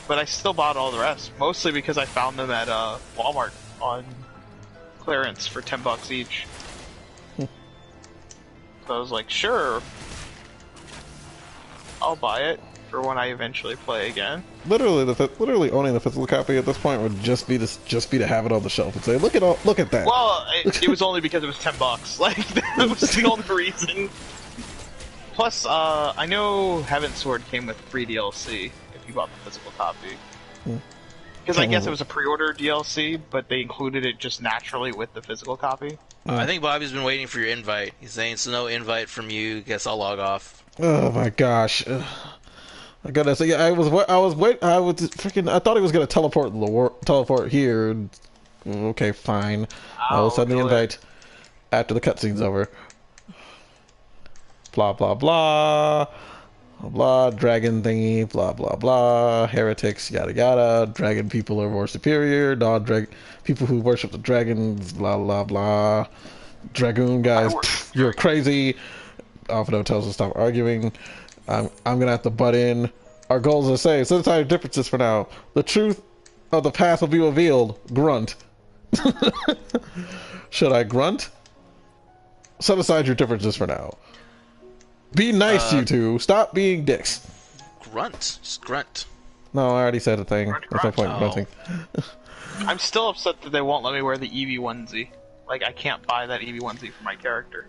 but I still bought all the rest, mostly because I found them at Walmart on clearance for $10 each. So I was like, sure, I'll buy it for when I eventually play again. Literally owning the physical copy at this point would just be to have it on the shelf and say, look at that. Well, it was only because it was $10. Like, that was the only reason. Plus, I know Heaven's Sword came with free DLC if you bought the physical copy. Because I guess it was a pre-order DLC, but they included it just naturally with the physical copy. I think Bobby's been waiting for your invite. He's saying, so no invite from you. Guess I'll log off. Oh my gosh. I gotta say, I thought he was gonna teleport here. Okay, fine. I will send an invite after the cutscene's over. Blah blah blah, blah dragon thingy, blah blah blah. Heretics, yada yada. Dragon people are more superior. People who worship the dragons, blah blah blah. Dragoon guys, you're crazy. Alphado tells us to stop arguing. I'm gonna have to butt in. Our goals are the same. Set aside differences for now. The truth of the past will be revealed. Grunt. Should I grunt? Set aside your differences for now. Be nice, you two. Stop being dicks. Grunt. Just grunt. No, I already said a thing. There's no point in grunting. I'm still upset that they won't let me wear the Eevee onesie. Like, I can't buy that Eevee onesie for my character.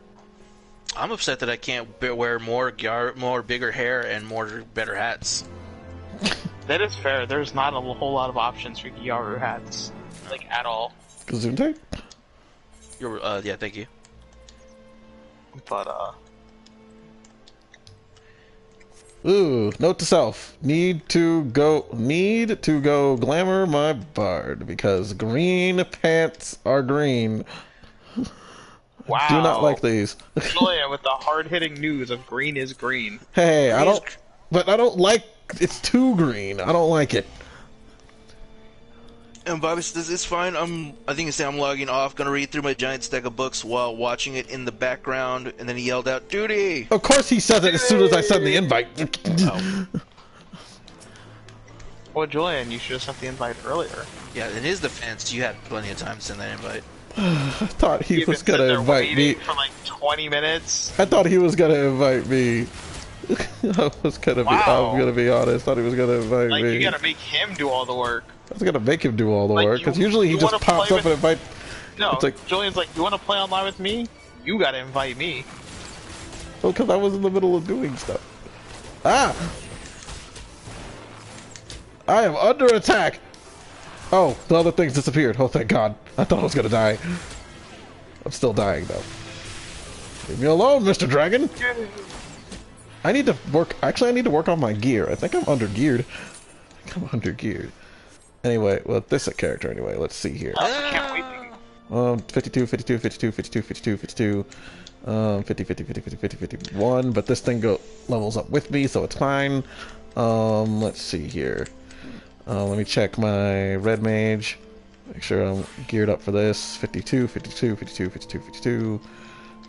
I'm upset that I can't wear more bigger hair and better hats. That is fair. There's not a whole lot of options for Gyaru hats, like, at all. Gesundheit? Yeah, thank you. But ooh, note to self: need to go glamour my bard because green pants are green. Wow. Do not like these. Julian with the hard-hitting news of green is green. Hey, I don't like, it's too green. I don't like it. And Bobby says, it's fine, I think it's I'm logging off, gonna read through my giant stack of books while watching it in the background, and then he yelled out, duty! Of course he says it as soon as I send the invite. Oh. Well, Julian, you should have sent the invite earlier. Yeah, in his defense, you had plenty of time to send that invite. I thought he You've was been gonna sitting there invite me. waiting for like 20 minutes. I thought he was gonna invite me. I was gonna be honest. I thought he was gonna invite Like, me. you gotta make him do all the work. I was gonna make him do all the Like, work, because usually he just wanna pops play up and invite. No, It's like, Julian's like, you wanna play online with me? You gotta invite me. oh, because I was in the middle of doing stuff. Ah! I am under attack! Oh, the other things disappeared. Oh, thank God. I thought I was gonna die. I'm still dying, though. Leave me alone, Mr. Dragon! I need to work... Actually, I need to work on my gear. I think I'm under-geared. Anyway, well, this is a character anyway. Let's see here. I can't wait to 52, 52, 52, 52, 52, 52, 50, 50, 50, 50, 50, 51, but this thing levels up with me, so it's fine. Let's see here. Let me check my red mage. Make sure I'm geared up for this. 52, 52, 52, 52, 52.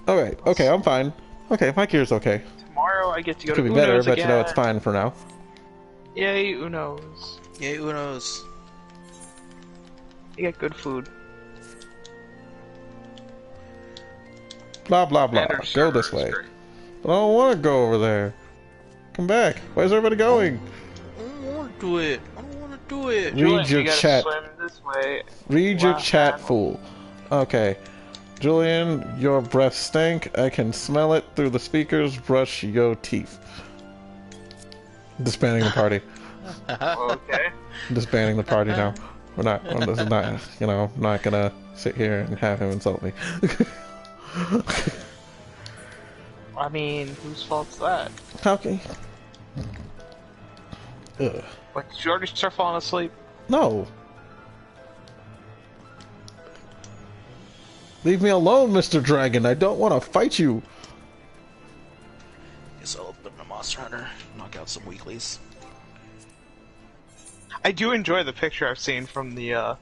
Alright, okay, I'm fine. Okay, my gear's okay. Tomorrow I get to go Could to be better, Uno's but again. you know, it's fine for now. Yay, Uno's. Yay, Uno's. You get good food. Blah, blah, blah. Better Go this way. But I don't want to go over there. Come back. Where's everybody going? I don't want to do it. I don't want to do it. Read Julian, your you gotta chat. swim this way. Read your Wow. chat, fool. Okay. Julian, your breath stink. I can smell it through the speakers. Brush your teeth. Disbanding the party. Okay. Disbanding the party now. This is not, you know, I'm not gonna sit here and have him insult me. I mean, whose fault's that? Okay. Ugh. What, did you already start falling asleep? No. Leave me alone, Mr. Dragon. I don't want to fight you. Guess I'll open a Monster Hunter, knock out some weeklies. I do enjoy the picture I've seen from the,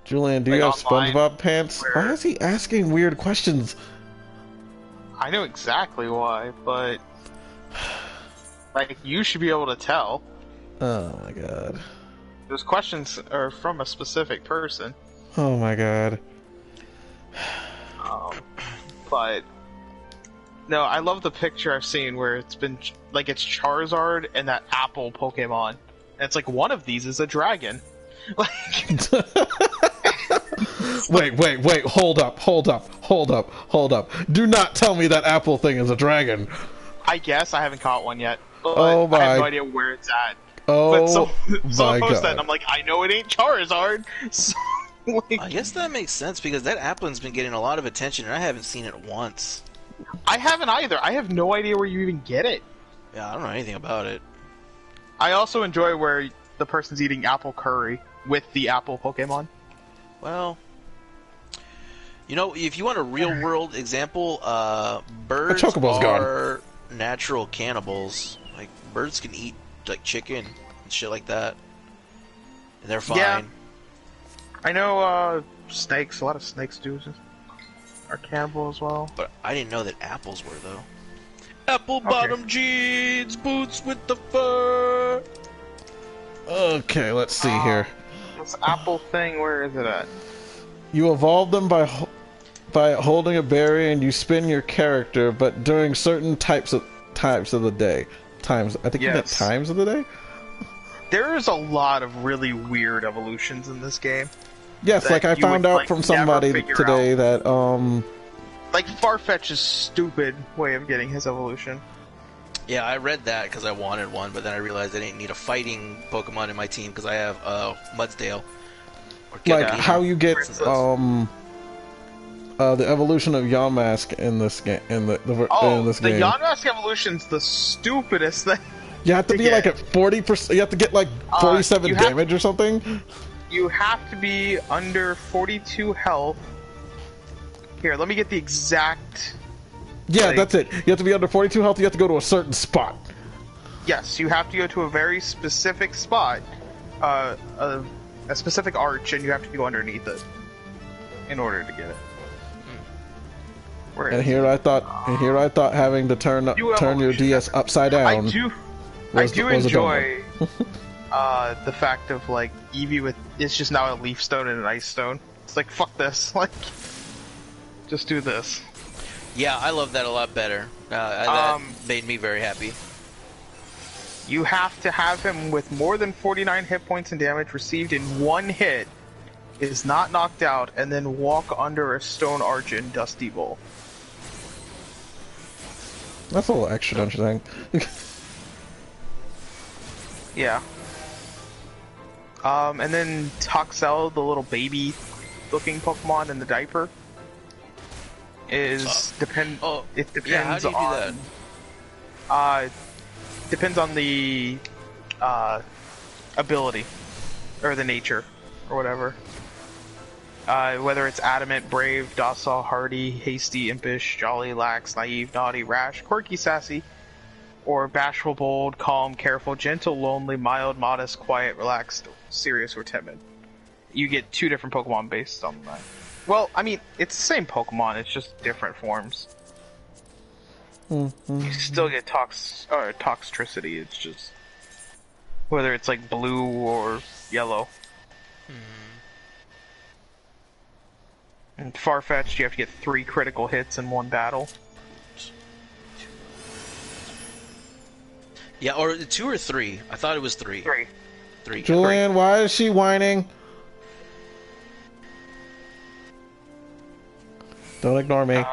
Julian, do you Like have online, SpongeBob pants? where- Why is he asking weird questions? I know exactly why, but... Like, you should be able to tell. Oh my god. Those questions are from a specific person. Oh my god. But... No, I love the picture I've seen where it's been, like, it's Charizard and that apple Pokemon. And it's like, one of these is a dragon. Like... Wait, hold up. Do not tell me that apple thing is a dragon. I guess I haven't caught one yet. But Oh my- I have no idea where it's at. Oh But someone my posted that, god. and I'm like, I know it ain't Charizard. So, like, I guess that makes sense because that Applin's been getting a lot of attention and I haven't seen it once. I haven't either. I have no idea where you even get it. Yeah, I don't know anything about it. I also enjoy where the person's eating apple curry with the apple Pokemon. Well, you know, if you want a real-world example, birds chocobo's are natural cannibals. Like, birds can eat, like, chicken and shit like that. And they're fine. Yeah. I know, snakes, a lot of snakes do are cannibal as well. But I didn't know that apples were, though. Apple-bottom jeans, boots with the fur. Okay, let's see here. This apple thing, where is it at? You evolve them by holding a berry, and you spin your character, but during certain types of the day. Times, I think you meant Yes. times of the day? There is a lot of really weird evolutions in this game. Yes, That like I you found would, out like, from never somebody figure today that, Like, Farfetch's stupid way of getting his evolution. Yeah, I read that because I wanted one, but then I realized I didn't need a fighting Pokemon in my team because I have Mudsdale. Or like Kevin. how you get, Princess. the evolution of Yamask in this game, in this The game. Yamask evolution's the stupidest thing. You have to be like at 40%. You have to get like 47 you have- damage or something. You have to be under 42 health. Here, let me get the exact... Yeah, Like- that's it. You have to be under 42 health. You have to go to a certain spot. Yes, you have to go to a very specific spot. a specific arch, and you have to go underneath it in order to get it. And here I thought having to turn your DS upside down. I do enjoy the fact of like Eevee with it's just now a leaf stone and an ice stone. It's like fuck this, like just do this. Yeah, I love that a lot better. That made me very happy. You have to have him with more than 49 hit points and damage received in one hit, is not knocked out, and then walk under a stone arch in Dusty Bowl. That's a little extra, don't you think? Yeah. And then Toxel, the little baby-looking Pokemon in the diaper, is it depends yeah, how do you on do that? Depends on the ability or the nature or whatever. Whether it's adamant, brave, docile, hardy, hasty, impish, jolly, lax, naive, naughty, rash, quirky, sassy, or bashful, bold, calm, careful, gentle, lonely, mild, modest, quiet, relaxed, serious, or timid. You get 2 different Pokemon based on that. Well, I mean, it's the same Pokemon, it's just different forms. You still get toxicity, it's just whether it's like blue or yellow. And Farfetch'd, you have to get 3 critical hits in one battle. Yeah, or 2 or 3. I thought it was 3. 3. Julian, why is she whining? Don't ignore me.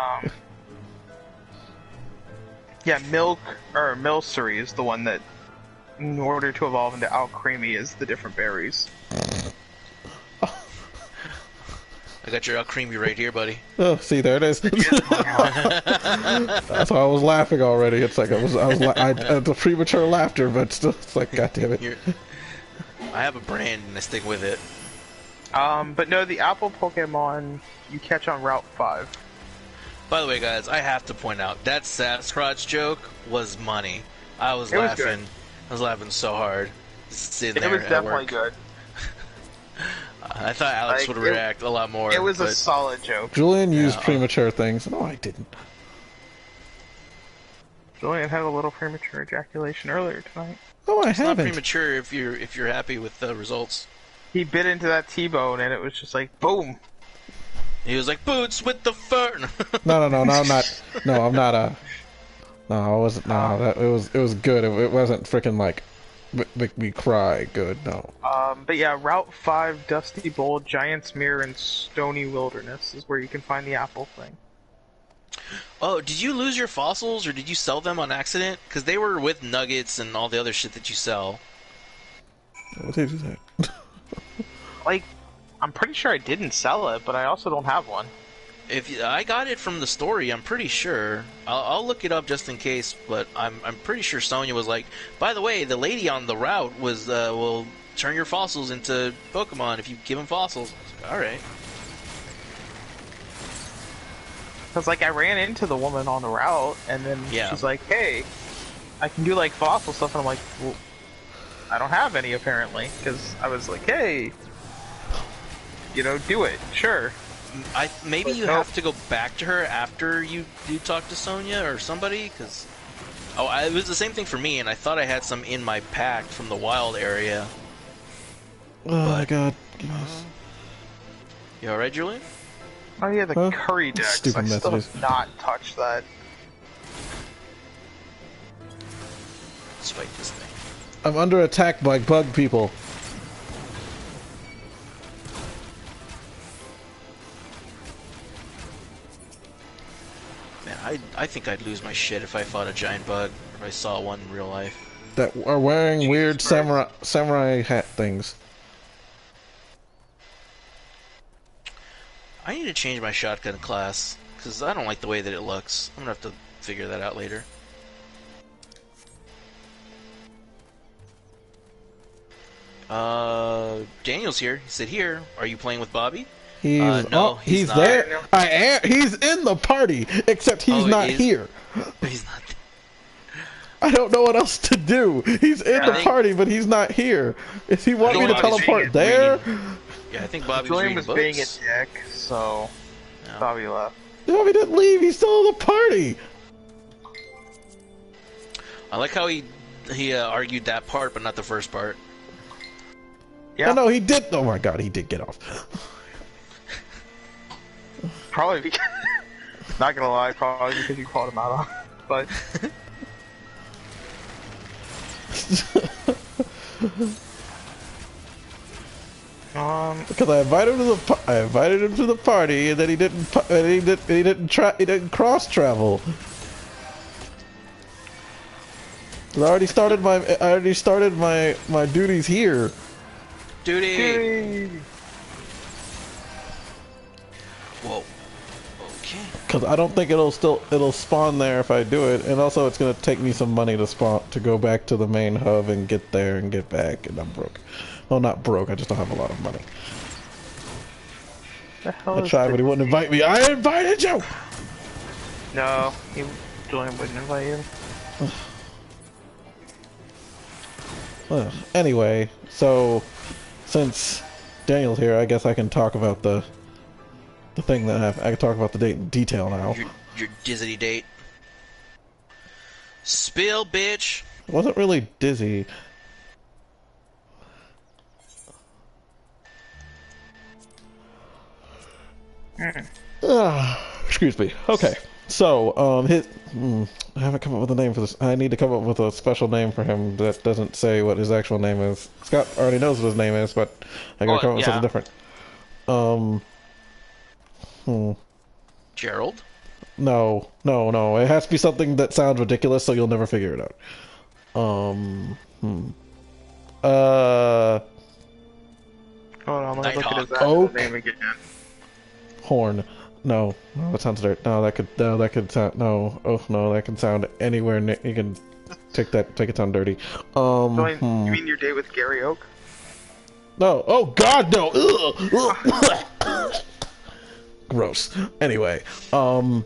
Yeah, Milcery is the one that, in order to evolve into Alcremie, is the different berries. I got your Alcremie right here, buddy. Oh, see, there it is. That's why I was laughing already. It's like it's a premature laughter, but still, it's like, God damn it. I have a brand and I stick with it. But no, the Apple Pokemon you catch on Route 5. By the way, guys, I have to point out that Sasquatch joke was money. I was laughing. I was laughing so hard. Sitting there it was definitely good. I thought Alex would react a lot more. It was a solid joke. Julian used premature things. No, I didn't. Julian had a little premature ejaculation earlier tonight. Oh, I it's haven't. Not premature if you're happy with the results. He bit into that T-bone and it was just like boom. He was like boots with the fur. No, I'm not. No, I'm not. No, I wasn't. No, it was good. It wasn't freaking like make me cry. Good. No. But yeah, Route 5, Dusty Bowl, Giant's Mirror, and Stony Wilderness is where you can find the apple thing. Oh, did you lose your fossils or did you sell them on accident? Because they were with nuggets and all the other shit that you sell. What did you say? Like, I'm pretty sure I didn't sell it, but I also don't have one. If I got it from the story, I'm pretty sure. I'll look it up just in case, but I'm pretty sure Sonya was like, by the way, the lady on the route was will turn your fossils into Pokemon if you give them fossils. I was like, all right. Because like I ran into the woman on the route, and then she's like, "Hey, I can do like fossil stuff," and I'm like, "Well, I don't have any apparently," because I was like, "Hey, do it, sure." Maybe you have to go back to her after you talk to Sonya or somebody, because it was the same thing for me, and I thought I had some in my pack from the wild area. Oh my God! You all right, Julian? Oh yeah, the curry decks. Stupid I still messages. have not touched that. Let's fight this thing. I'm under attack by bug people. Man, I think I'd lose my shit if I fought a giant bug, or if I saw one in real life. That are wearing weird samurai hat things. I need to change my shotgun class, because I don't like the way that it looks. I'm going to have to figure that out later. Daniel's here. He said, "Here, are you playing with Bobby?" No, he's not. There. I am. He's in the party, except he's not here. He's not. I don't know what else to do. He's in the party, but he's not here. If he want me to teleport there? Yeah, I think Bobby's Julian was reading being a dick, so Bobby left. No, he didn't leave. He's still in the party. I like how he argued that part, but not the first part. Yeah. No, he did. Oh my god, he did get off. Probably because, not gonna lie, probably because you called him out on it, but. Because I invited him to the party, and then he didn't cross travel. I already started my duties here. Duty. Whoa. Okay. Because I don't think it'll spawn there if I do it, and also it's gonna take me some money to go back to the main hub and get there and get back, and I'm broke. Well, not broke. I just don't have a lot of money. I tried, but he wouldn't invite me. I invited you. No, Julian wouldn't invite you. Anyway, so since Daniel's here, I guess I can talk about the thing that happened. I can talk about the date in detail now. Your Disney date. Spill, bitch. It wasn't really dizzy. Excuse me. Okay, so I haven't come up with a name for this. I need to come up with a special name for him that doesn't say what his actual name is. Scott already knows what his name is, but I gotta come up with something different. Gerald? No. It has to be something that sounds ridiculous, so you'll never figure it out. Hold on, let me look at his actual name again. Horn. No, that sounds dirt. No, that could sound. No, oh no, that can sound anywhere. You can take it sound dirty. You mean your date with Gary Oak? No. Oh God, no. Ugh. Gross. Anyway, my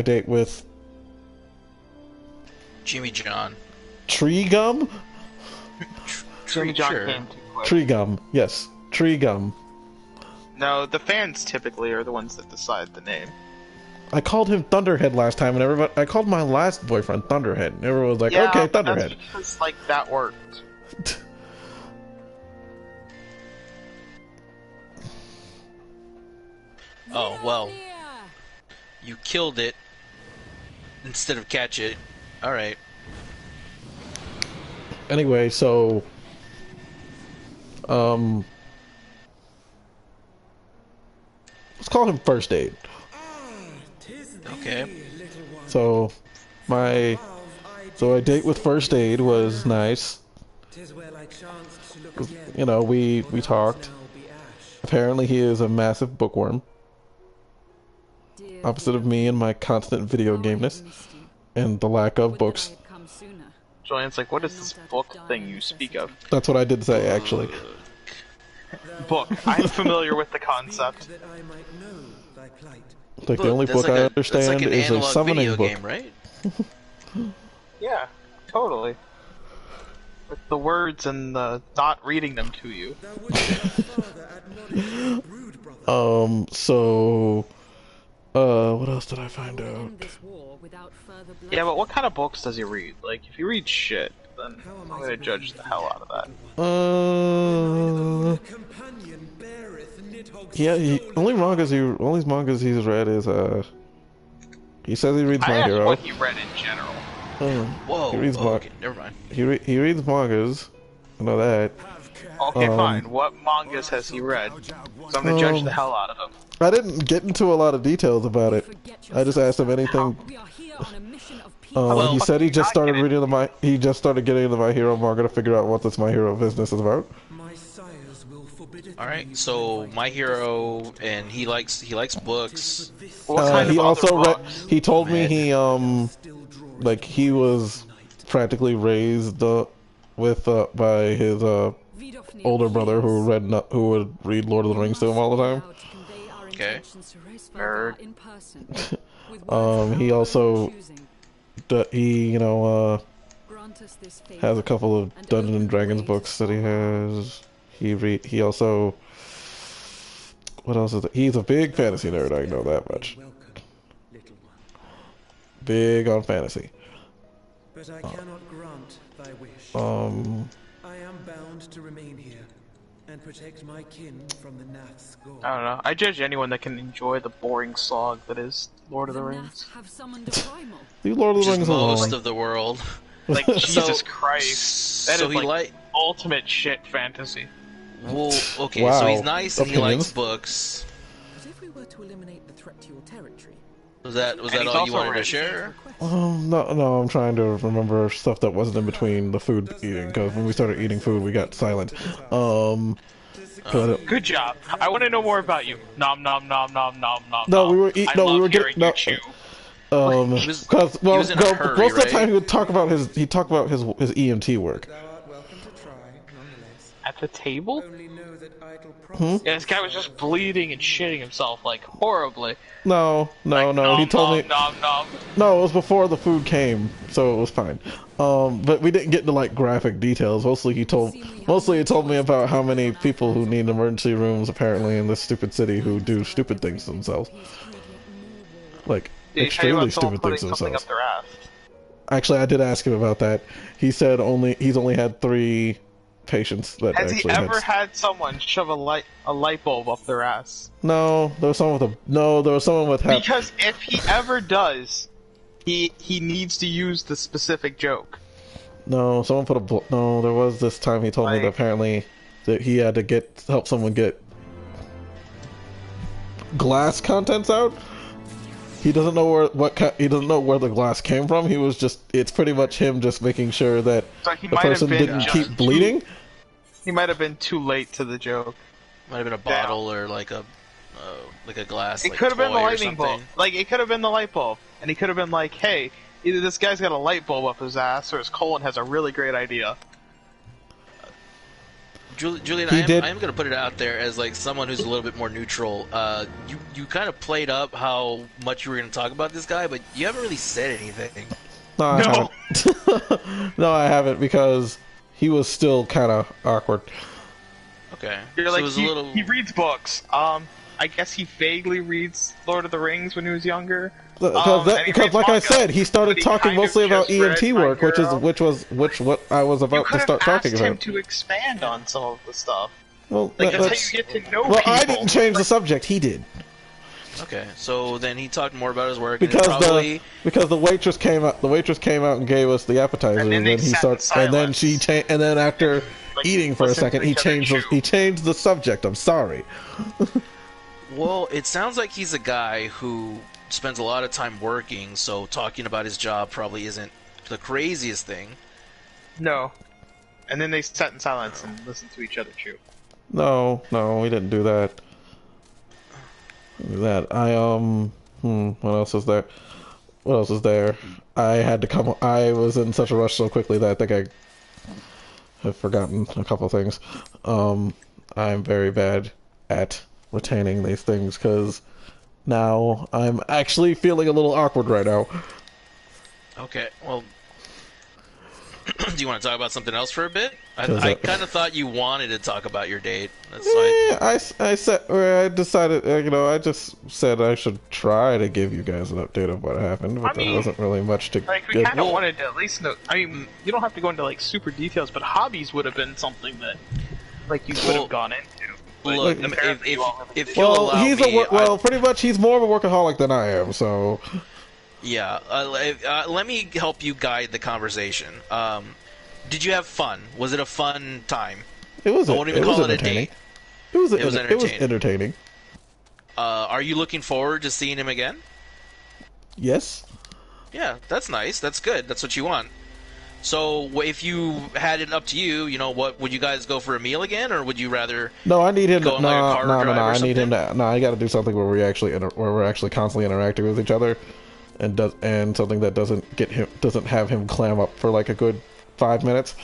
date with Jimmy John. Tree Gum. Jimmy John came too quick. Tree Gum. Yes, Tree Gum. No, the fans typically are the ones that decide the name. I called him Thunderhead last time, and I called my last boyfriend Thunderhead, and everyone was like, yeah, "Okay, Thunderhead." That's because, like, that worked. Oh well, you killed it instead of catch it. All right. Anyway, so let's call him First Aid. Okay. So my date with First Aid was nice. You know, we talked. Apparently he is a massive bookworm. Opposite of me and my constant video gameness and the lack of books. Julian's like, what is this book thing you speak of? That's what I did say, actually. Book. I'm familiar with the concept. Like, the only book I understand is a summoning book. Game, right? Yeah, totally. With the words and the not reading them to you. So what else did I find out? Yeah, but what kind of books does he read? Like, if he reads shit, then I'm gonna judge the hell out of that. Yeah, only mangas he's read is he says he reads My Hero. What he read in general. Whoa. He reads okay, never mind. He reads mangas. I know that. Okay, fine. What mangas has he read? So I'm gonna judge the hell out of him. I didn't get into a lot of details about it. I just asked him anything. He said he just started getting into My Hero manga to figure out what this My Hero business is about. All right, so My Hero, and he likes books. What kind he of also other read. books? He told me he he was practically raised with by his older brother who would read Lord of the Rings to him all the time. Okay. Nerd. He also he, you know, Grant us this favor, has a couple of and Dungeons open and the Dragons way to books that he Sparta. has. He also, what else is it? He's a big fantasy nerd, I know that much. Welcome, little one. Big on fantasy. But I cannot grant thy wish. I am bound to remain here and protect my kin from the Nath's gore. I don't know. I judge anyone that can enjoy the boring slog that is Lord of the Rings. Naths have summoned a primal. Leave Lord of the Just Rings most alone. of the world. Like, Jesus Christ. That so is he like ultimate shit fantasy. Well, okay, Wow. so he's nice and he likes Opinions? books. But if we were to eliminate the threat to your territory, Was that he's all you also wanted to rich. share? No, I'm trying to remember stuff that wasn't in between the food eating, because when we started eating food, we got silent. But, Good job. I want to know more about you. Nom nom nom nom nom nom. no, we nom. were eating. I No, love we were hearing getting. No, you chew. because he was in a hurry, most of the right? time he would talk about his his EMT work. thou art welcome to try, nonetheless. At the table? Only know that idle promises. Yeah, this guy was just bleeding and shitting himself like horribly. No, he Nom, told nom, me. nom nom. No, it was before the food came, so it was fine. But we didn't get into like graphic details. Mostly he told me about how many people who need emergency rooms apparently in this stupid city who do stupid things to themselves, like Did he tell you extremely about someone stupid things putting to something themselves. up their ass? Actually, I did ask him about that. He said he's only had 3 patients that Has he actually ever had someone shove a light bulb up their ass? No, there was someone with Because if he ever does, he needs to use the specific joke. No, someone put a no. There was this time he told me that apparently that he had to help someone get glass contents out. He doesn't know he doesn't know where the glass came from. It's pretty much him just making sure that So he the might have person been didn't just keep bleeding. He might have been too late to the joke. Might have been a bottle or like a glass. It like, could have been the toy or lightning bulb. something. Like, it could have been the light bulb. And he could have been like, hey, either this guy's got a light bulb up his ass or his colon has a really great idea. Julian, He I did- am going to put it out there as like someone who's a little bit more neutral. You kind of played up how much you were going to talk about this guy, but you haven't really said anything. No, I No. haven't. No, I haven't because he was still kind of awkward. Okay. You're So like, it was a little. he reads books. I guess he vaguely reads Lord of the Rings when he was younger. Because, And he because reads like I manga, said, he started but he talking kind of mostly about just read EMT My work, which Hero. what I was You about could to have start asked talking him about. to expand on some of the stuff. Well, Like, that's that's how you get to know well, people. I didn't change the subject. He did Okay, so then he talked more about his work. because and probably, because the waitress came out. The waitress came out and gave us the appetizer, And then they he sat in started, and then she silence. and then after Like, eating for a listen second, to he each other changed chew. he changed the subject. I'm sorry. Well, it sounds like he's a guy who spends a lot of time working, so talking about his job probably isn't the craziest thing. No. And then they sat in silence and listened to each other chew. No, we didn't do that. What else is there? What else is there? I had to come. I was in such a rush so quickly that I think I have forgotten a couple things. I'm very bad at retaining these things because now I'm actually feeling a little awkward right now. Okay, well, do you want to talk about something else for a bit? Does I it- kind of thought you wanted to talk about your date. That's why. Yeah, I decided, I just said I should try to give you guys an update of what happened, but I mean, there wasn't really much to Like, we get. kind of wanted to at least know. I mean, you don't have to go into, like, super details, but hobbies would have been something that, like, you could Well, have gone into. But Look, apparently if you all have if to- you'll Well, allow he's me, pretty much he's more of a workaholic than I am. So yeah. Let me help you guide the conversation. Did you have fun? Was it a fun time? it was. I won't even it was call it a entertaining. date. It was. It was It was entertaining. entertaining. Are you looking forward to seeing him again? Yes. Yeah, that's nice. That's good. That's what you want. So, if you had it up to you, what would you guys go for a meal again, or would you rather? No, I need him. Go To, on, no, like, a car no, no, drive no. or I need him something? to. No, I got to do something where we're actually constantly interacting with each other, and something that doesn't have him clam up for like a good 5 minutes.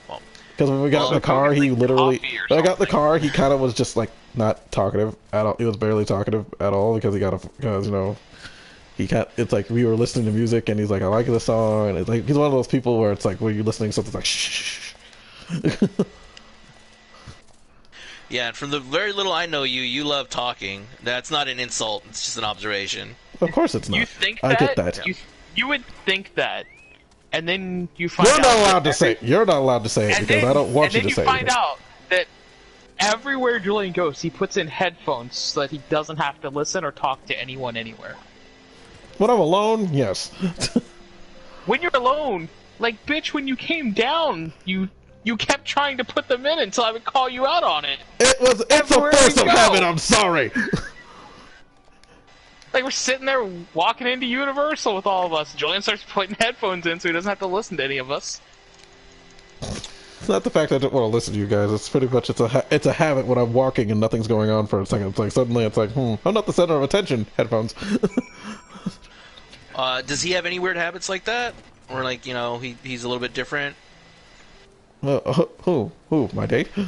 Well, Because when we got in the car, go get, he like, literally. coffee or When I got in the something. car, he kind of was just like not talkative at all. He was barely talkative at all because it's like we were listening to music and he's like, I like the song, and it's like he's one of those people where it's like when you're listening to something, it's like shh. Yeah, and from the very little I know you, you love talking. That's not an insult. It's just an observation. Of course it's not. You think I that? get that. You would think that, and then you find You're out not allowed to say it. You're not allowed to say it and because then, I don't want you and to then say you find it. out that everywhere Julian goes, he puts in headphones so that he doesn't have to listen or talk to anyone anywhere. When I'm alone, yes. When you're alone, like, bitch, when you came down, you kept trying to put them in until I would call you out on it. It's a Everywhere force we of go. habit, I'm sorry. Like, we're sitting there walking into Universal with all of us. Julian starts putting headphones in so he doesn't have to listen to any of us. It's not the fact that I don't want to listen to you guys. It's pretty much it's a habit when I'm walking and nothing's going on for a second. It's like suddenly it's like, I'm not the center of attention. Headphones. Does he have any weird habits like that? Or like, you know, he's a little bit different? Who? My date? Who,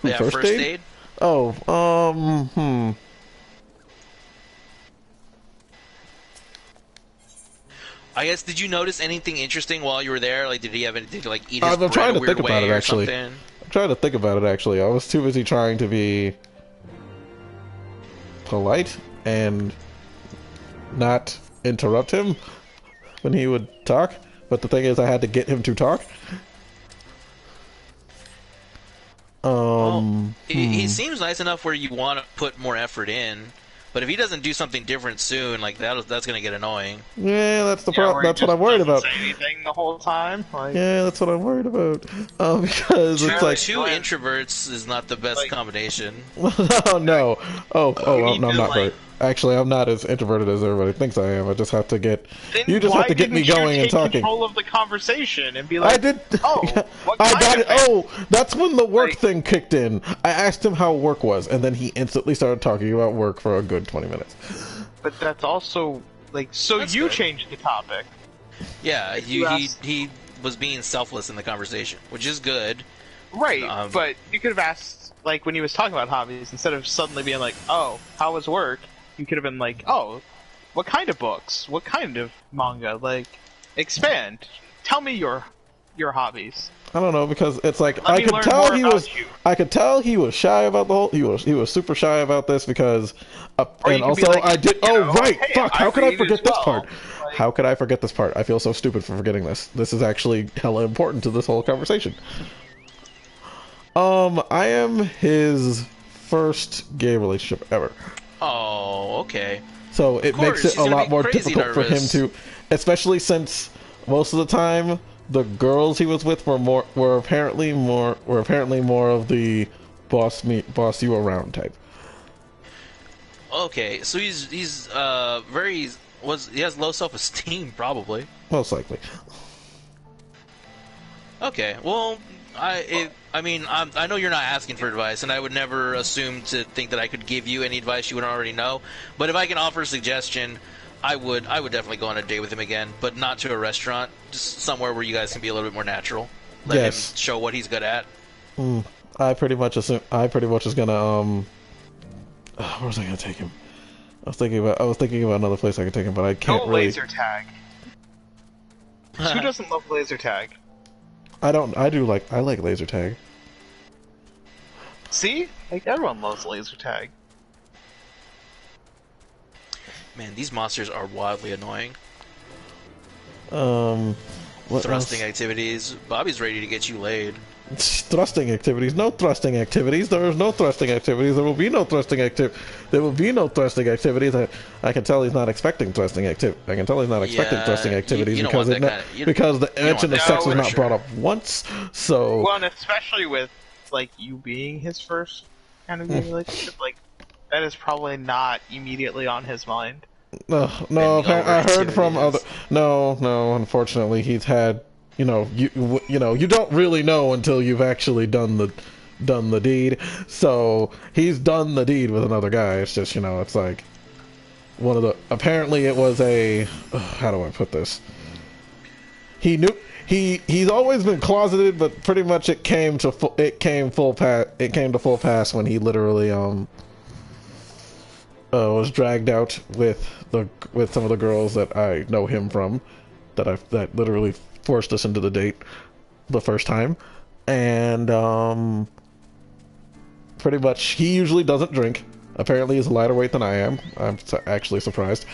Yeah, first date? Oh, I guess, did you notice anything interesting while you were there? Like, did he have anything to, like, eat his I'm bread trying a to weird think about way it, or actually. something? I'm trying to think about it, actually. I was too busy trying to be polite and not interrupt him when he would talk. But the thing is, I had to get him to talk. He seems nice enough where you want to put more effort in, but if he doesn't do something different soon, like that's gonna get annoying. Yeah, that's the problem. That's what I'm worried about. Say anything the whole time. Like, Yeah, that's what I'm worried about. Because it's like Two introverts is not the best combination. oh no. Oh, need no, I'm to, not very. Actually, I'm not as introverted as everybody thinks I am. I just have to get. You just why have to get me didn't you going and take talking. Control of the conversation and be like, I did. Oh, what I kind got of it. thing? Oh, that's when the work Like- thing kicked in. I asked him how work was, and then he instantly started talking about work for a good 20 minutes. But that's also like, so That's you good. changed the topic. Yeah, You asked- he was being selfless in the conversation, which is good. Right, Um, but you could have asked, like, when he was talking about hobbies, instead of suddenly being like, oh, how was work? You could have been like, oh, what kind of books? What kind of manga? Like, expand. Tell me your hobbies. I don't know, because it's like Let I me could learn tell more he about was. you. I could tell he was shy about the whole. He was super shy about this because, Or and you could be also like, I did. you Oh know, right, hey, fuck! How could I read forget as this well. part? Like- How could I forget this part? I feel so stupid for forgetting this. This is actually hella important to this whole conversation. I am his first gay relationship ever. Oh, okay. So it course, makes it he's a gonna lot be more crazy difficult for him nervous. to, especially since most of the time the girls he was with were apparently more of the boss you around type. Okay, so he has low self-esteem probably. Most likely. Okay, well, I know you're not asking for advice, and I would never assume to think that I could give you any advice you wouldn't already know. But if I can offer a suggestion, I would definitely go on a date with him again, but not to a restaurant, just somewhere where you guys can be a little bit more natural. Let him show what he's good at. I pretty much was gonna where was I gonna take him? I was thinking about another place I could take him, but I can't Go really. laser tag. Who doesn't love laser tag? I like laser tag. See? Like, everyone loves laser tag. Man, these monsters are wildly annoying. What Thrusting else? activities. Bobby's ready to get you laid. Thrusting activities. No thrusting activities. There is no thrusting activities. There will be no thrusting There will be no thrusting activities. I can tell he's not expecting thrusting activities. I can tell he's not expecting Yeah, thrusting activities you don't because want that because the want mention of that sex was for not sure. brought up once. So Well, and especially with, like, you being his first kind of gay relationship, like, that is probably not immediately on his mind. no. Any I heard from other. overactivities. No. Unfortunately, he's had. You know, you don't really know until you've actually done the deed. So he's done the deed with another guy. It's just, it's like one of the. Apparently, it was a. How do I put this? He knew he's always been closeted, but pretty much it came to full pass when he literally was dragged out with some of the girls that I know him from, that literally forced us into the date the first time, and pretty much he usually doesn't drink. Apparently, he's a lighter weight than I am. I'm actually surprised.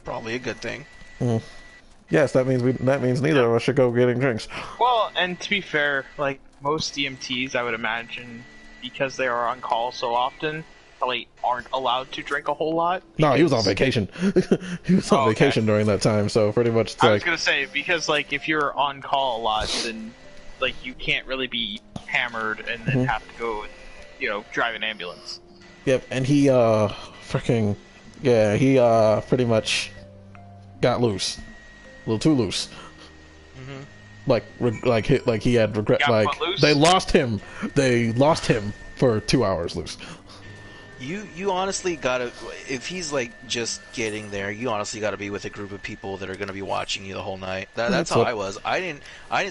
Probably a good thing. Yes, that means neither of us should go getting drinks. Well, and to be fair, like most DMTs, I would imagine, because they are on call so often, probably aren't allowed to drink a whole lot. No, he was on vacation. He was on vacation during that time, so pretty much. I was gonna say, because like if you're on call a lot, then like you can't really be hammered and then have to go, drive an ambulance. Yep, and he pretty much got loose, a little too loose. Like he had regret. Like they lost him for 2 hours loose. You honestly gotta, if he's like just getting there, you honestly gotta be with a group of people that are gonna be watching you the whole night. That's how I was. I didn't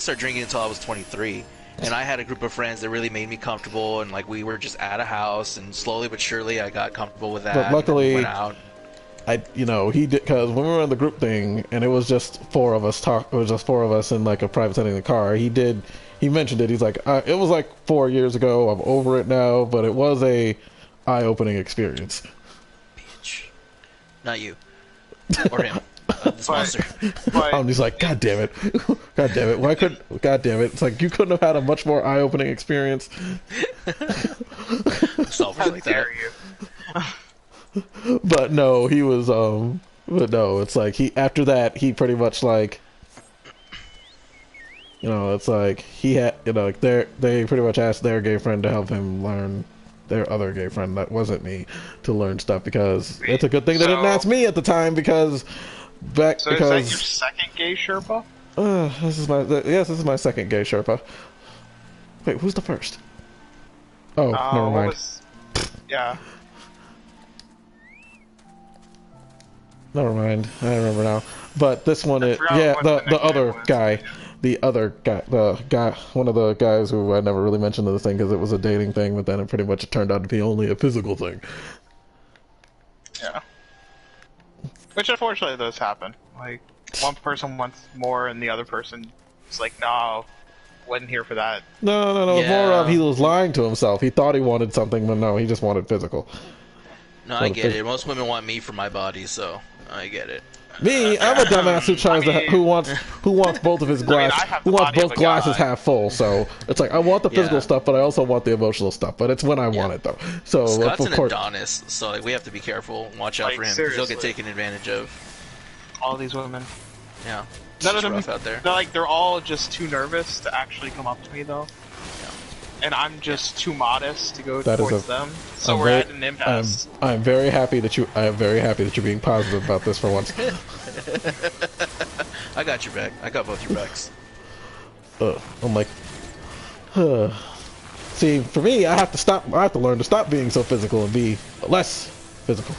start drinking until I was 23, and I had a group of friends that really made me comfortable, and like we were just at a house, and slowly but surely I got comfortable with that. But luckily, went out. He did, because when we were in the group thing and it was just four of us in like a private setting in the car. He mentioned it. He's like, it was like 4 years ago. I'm over it now, but it was a eye-opening experience. Bitch, not you or him. The sponsor. And he's like, God damn it. God damn it. God damn it. It's like, you couldn't have had a much more eye-opening experience. How dare you? But no, he was, but no, it's like, after that, he pretty much like, it's like, he had, they pretty much asked their gay friend to help him learn, their other gay friend, that wasn't me, to learn stuff, because it's a good thing they didn't ask me at the time, because is that your second gay Sherpa? This is my second gay Sherpa. Wait, who's the first? Oh, never mind. Yeah. Never mind. I remember now. But this one is, the other guy, one of the guys who I never really mentioned in the thing because it was a dating thing, but then it pretty much turned out to be only a physical thing. Yeah. Which unfortunately does happen. Like, one person wants more and the other person is like, no, wasn't here for that. No. Yeah. More of he was lying to himself. He thought he wanted something, but no, he just wanted physical. No, I get it. Most women want me for my body, so I get it. Me, I'm a dumbass who tries who wants both of his both glasses half full. So it's like I want the physical stuff, but I also want the emotional stuff. But it's when I want it though. So Scott's an Adonis, so like we have to be careful, watch out for him. He'll get taken advantage of. All these women. Yeah. None of them out there. They're all just too nervous to actually come up to me though. And I'm just too modest to go towards them. So we're at an impasse. I'm very happy that you're being positive about this for once. I got your back. I got both your backs. I'm like, see, for me, I have to learn to stop being so physical and be less physical.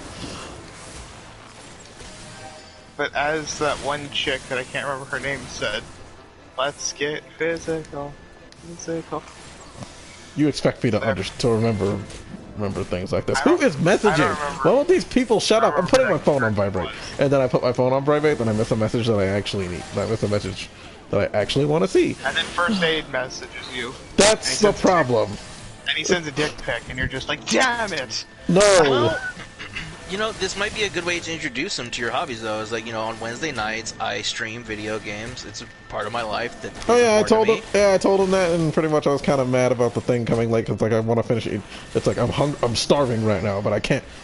But as that one chick that I can't remember her name said, let's get physical. You expect me to remember things like this? Who is messaging? Why won't these people shut up? I'm putting my phone on vibrate, and then I put my phone on vibrate, then I miss a message that I actually need. I miss a message that I actually want to see. And then First Aid messages you. That's the problem. And he sends a dick pic, and you're just like, damn it! No! This might be a good way to introduce him to your hobbies, though. Is like, on Wednesday nights, I stream video games. It's a part of my life. I told him that, and pretty much I was kind of mad about the thing coming late, because like I want to finish it. It's like I'm starving right now, but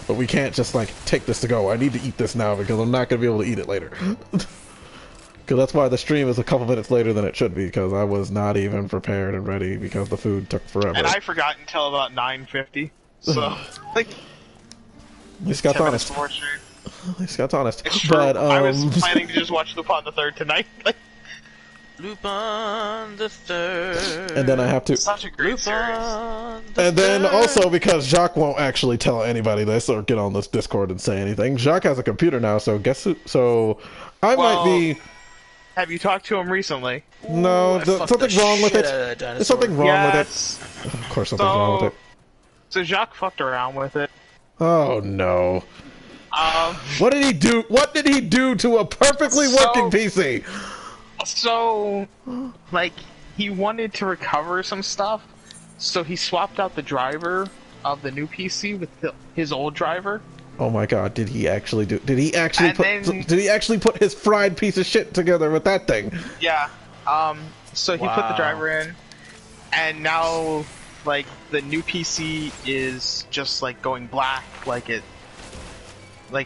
we can't just like take this to go. I need to eat this now because I'm not gonna be able to eat it later. Because that's why the stream is a couple minutes later than it should be, because I was not even prepared and ready because the food took forever. And I forgot until about 9:50. So like. At least Scott's honest. It's true. But I was planning to just watch Lupin the Third tonight. Lupin the Third. And then I have to. Such a great series. And then also because Jacques won't actually tell anybody this or get on this Discord and say anything. Jacques has a computer now, so guess who? So I might be. Have you talked to him recently? No, something wrong with it. There's something wrong with it. Of course, something's wrong with it. So Jacques fucked around with it. Oh no. Um, What did he do? What did he do to a perfectly working PC? So, like, he wanted to recover some stuff, so he swapped out the driver of the new PC with his old driver. Oh my god, did he actually do? Did he actually And did he actually put his fried piece of shit together with that thing? Yeah. So he put the driver in, and now, like, the new PC is just, like, going black, like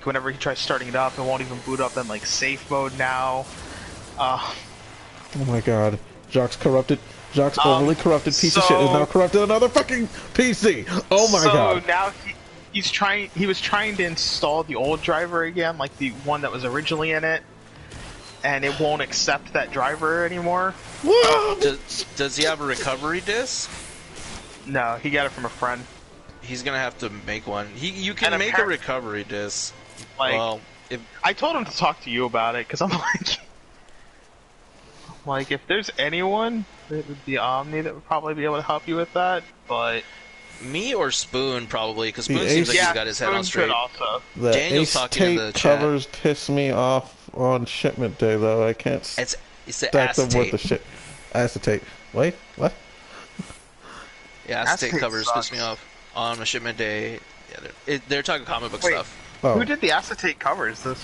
whenever he tries starting it up, it won't even boot up in, like, safe mode now. Oh my god. Jacques corrupted. Jacques overly corrupted piece of shit is now corrupted another fucking PC. Oh my god. So now he was trying to install the old driver again, like the one that was originally in it, and it won't accept that driver anymore. Does he have a recovery disc? No, he got it from a friend. He's gonna have to make one. You can make a recovery disc. Like, well, I told him to talk to you about it, because I'm like, if there's anyone, it would be Omni that would probably be able to help you with that, but... Me or Spoon, probably, because Spoon seems like he's got his head on straight. Also. The Daniel's Ace talking in the tape chat. covers piss me off on shipment day, though. I can't It's the stack them worth acetate. of shit. Acetate. Wait, what? Yeah, acetate Acetate covers sucks. piss me off on a shipment day. Yeah, they're talking comic book Wait. stuff. Oh. Who did the acetate covers? This?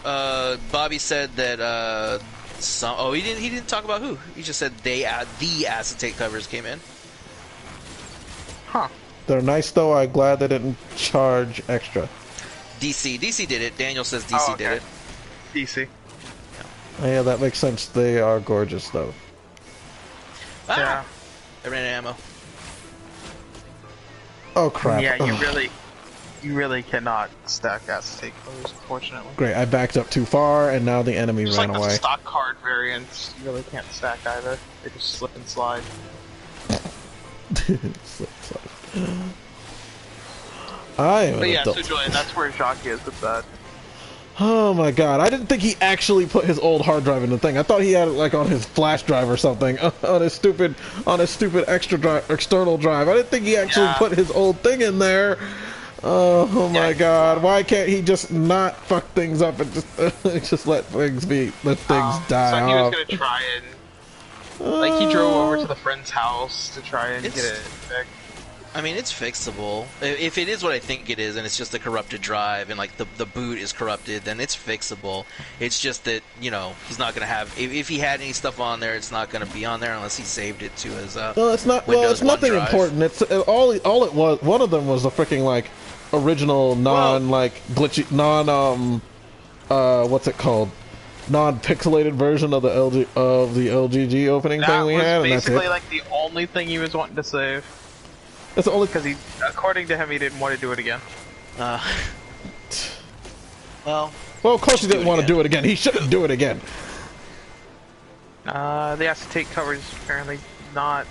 Bobby said that he didn't talk about who. He just said the acetate covers came in. Huh. They're nice though. I'm glad they didn't charge extra. DC did it. Daniel says DC did it. DC. Oh, yeah, that makes sense. They are gorgeous though. Ah, Yeah. I ran out of ammo. Oh crap. Yeah, Ugh. you really cannot stack acetate covers, unfortunately. Great, I backed up too far and now the enemy Just ran like away. the stock card variants, you really can't stack either. They just slip and slide. I am But an yeah, adult. so Julian, that's where Jacques is with that. Oh my god, I didn't think he actually put his old hard drive in the thing. I thought he had it like on his flash drive or something, on his stupid external drive. I didn't think he actually put his old thing in there. Oh my god, why can't he just not fuck things up and just let things die So he was off? gonna try and like he drove over to the friend's house to try and get it fixed. I mean, it's fixable. If it is what I think it is, and it's just a corrupted drive, and like the boot is corrupted, then it's fixable. It's just that, you know, he's not gonna have. If he had any stuff on there, it's not gonna be on there unless he saved it to his. Well, it's not. Windows Well, it's nothing OneDrive. important. It's all it was. One of them was the freaking like original glitchy what's it called? Non-pixelated version of the LGG opening thing we had, and that's basically it. like the only thing he was wanting to save. That's the only. Because he, according to him, he didn't want to do it again. Well, Well, of course he didn't want to do it again. He shouldn't do it again. The acetate cover is apparently not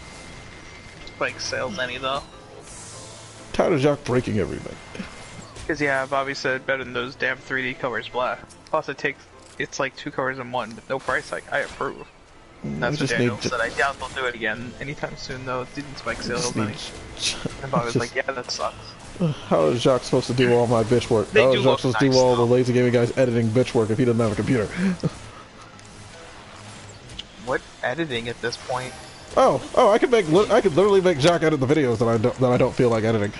like sales any though. Tired of Jacques breaking everything. Because yeah, Bobby said better than those damn 3D covers black. Plus it's like 2 covers in one, but no price. Like I approve. That's what just Daniel need said. I doubt they'll do it again anytime soon though. It didn't spike sales any. And Bobby was like, yeah, that sucks. How is Jacques supposed to do all my bitch work? They How do is look Jacques supposed to nice, do all though. the lazy gaming guys editing bitch work if he doesn't have a computer? What editing at this point? I could literally make Jacques edit the videos that I don't feel like editing.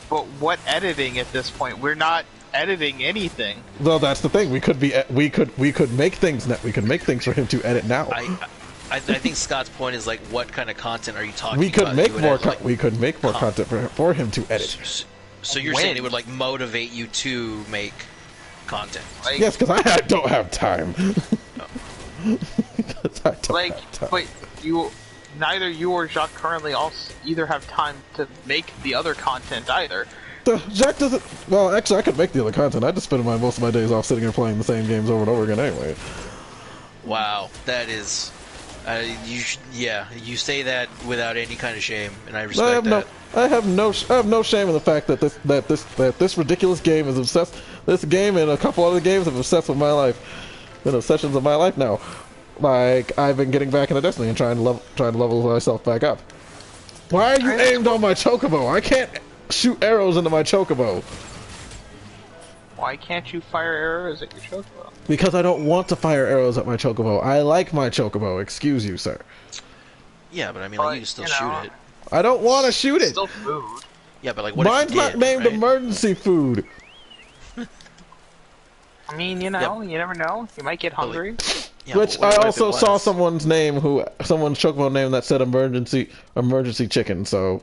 But what editing at this point? We're not editing anything. Well, that's the thing. We could make things we could make things for him to edit now. I think Scott's point is like, what kind of content are you talking We about? could make You would more. have, like, We could make more content for him to edit. So you're saying it would like motivate you to make content? Like, Yes, because I don't have time. but neither you or Jacques currently also either have time to make the other content either. Jacques doesn't. Well, actually, I could make the other content. I just spend most of my days off sitting here playing the same games over and over again anyway. Wow, that is. You say that without any kind of shame, and I respect that. I have no shame in the fact that this ridiculous game is obsessed. This game and a couple other games have obsessed with my life. Been obsessions of my life now. Like I've been getting back into Destiny and trying to level myself back up. Why are you aimed on my chocobo? I can't shoot arrows into my chocobo. Why can't you fire arrows at your chocobo? Because I don't want to fire arrows at my chocobo. I like my chocobo. Excuse you, sir. Yeah, but I mean, like, you can still shoot it. I don't want to shoot it. Still food. Yeah, but like, what Mine's if you not did, named right? emergency food. I mean, you know, you never know. You might get hungry. Yeah, Which but what I if also it saw was? someone's chocobo name that said emergency chicken. So,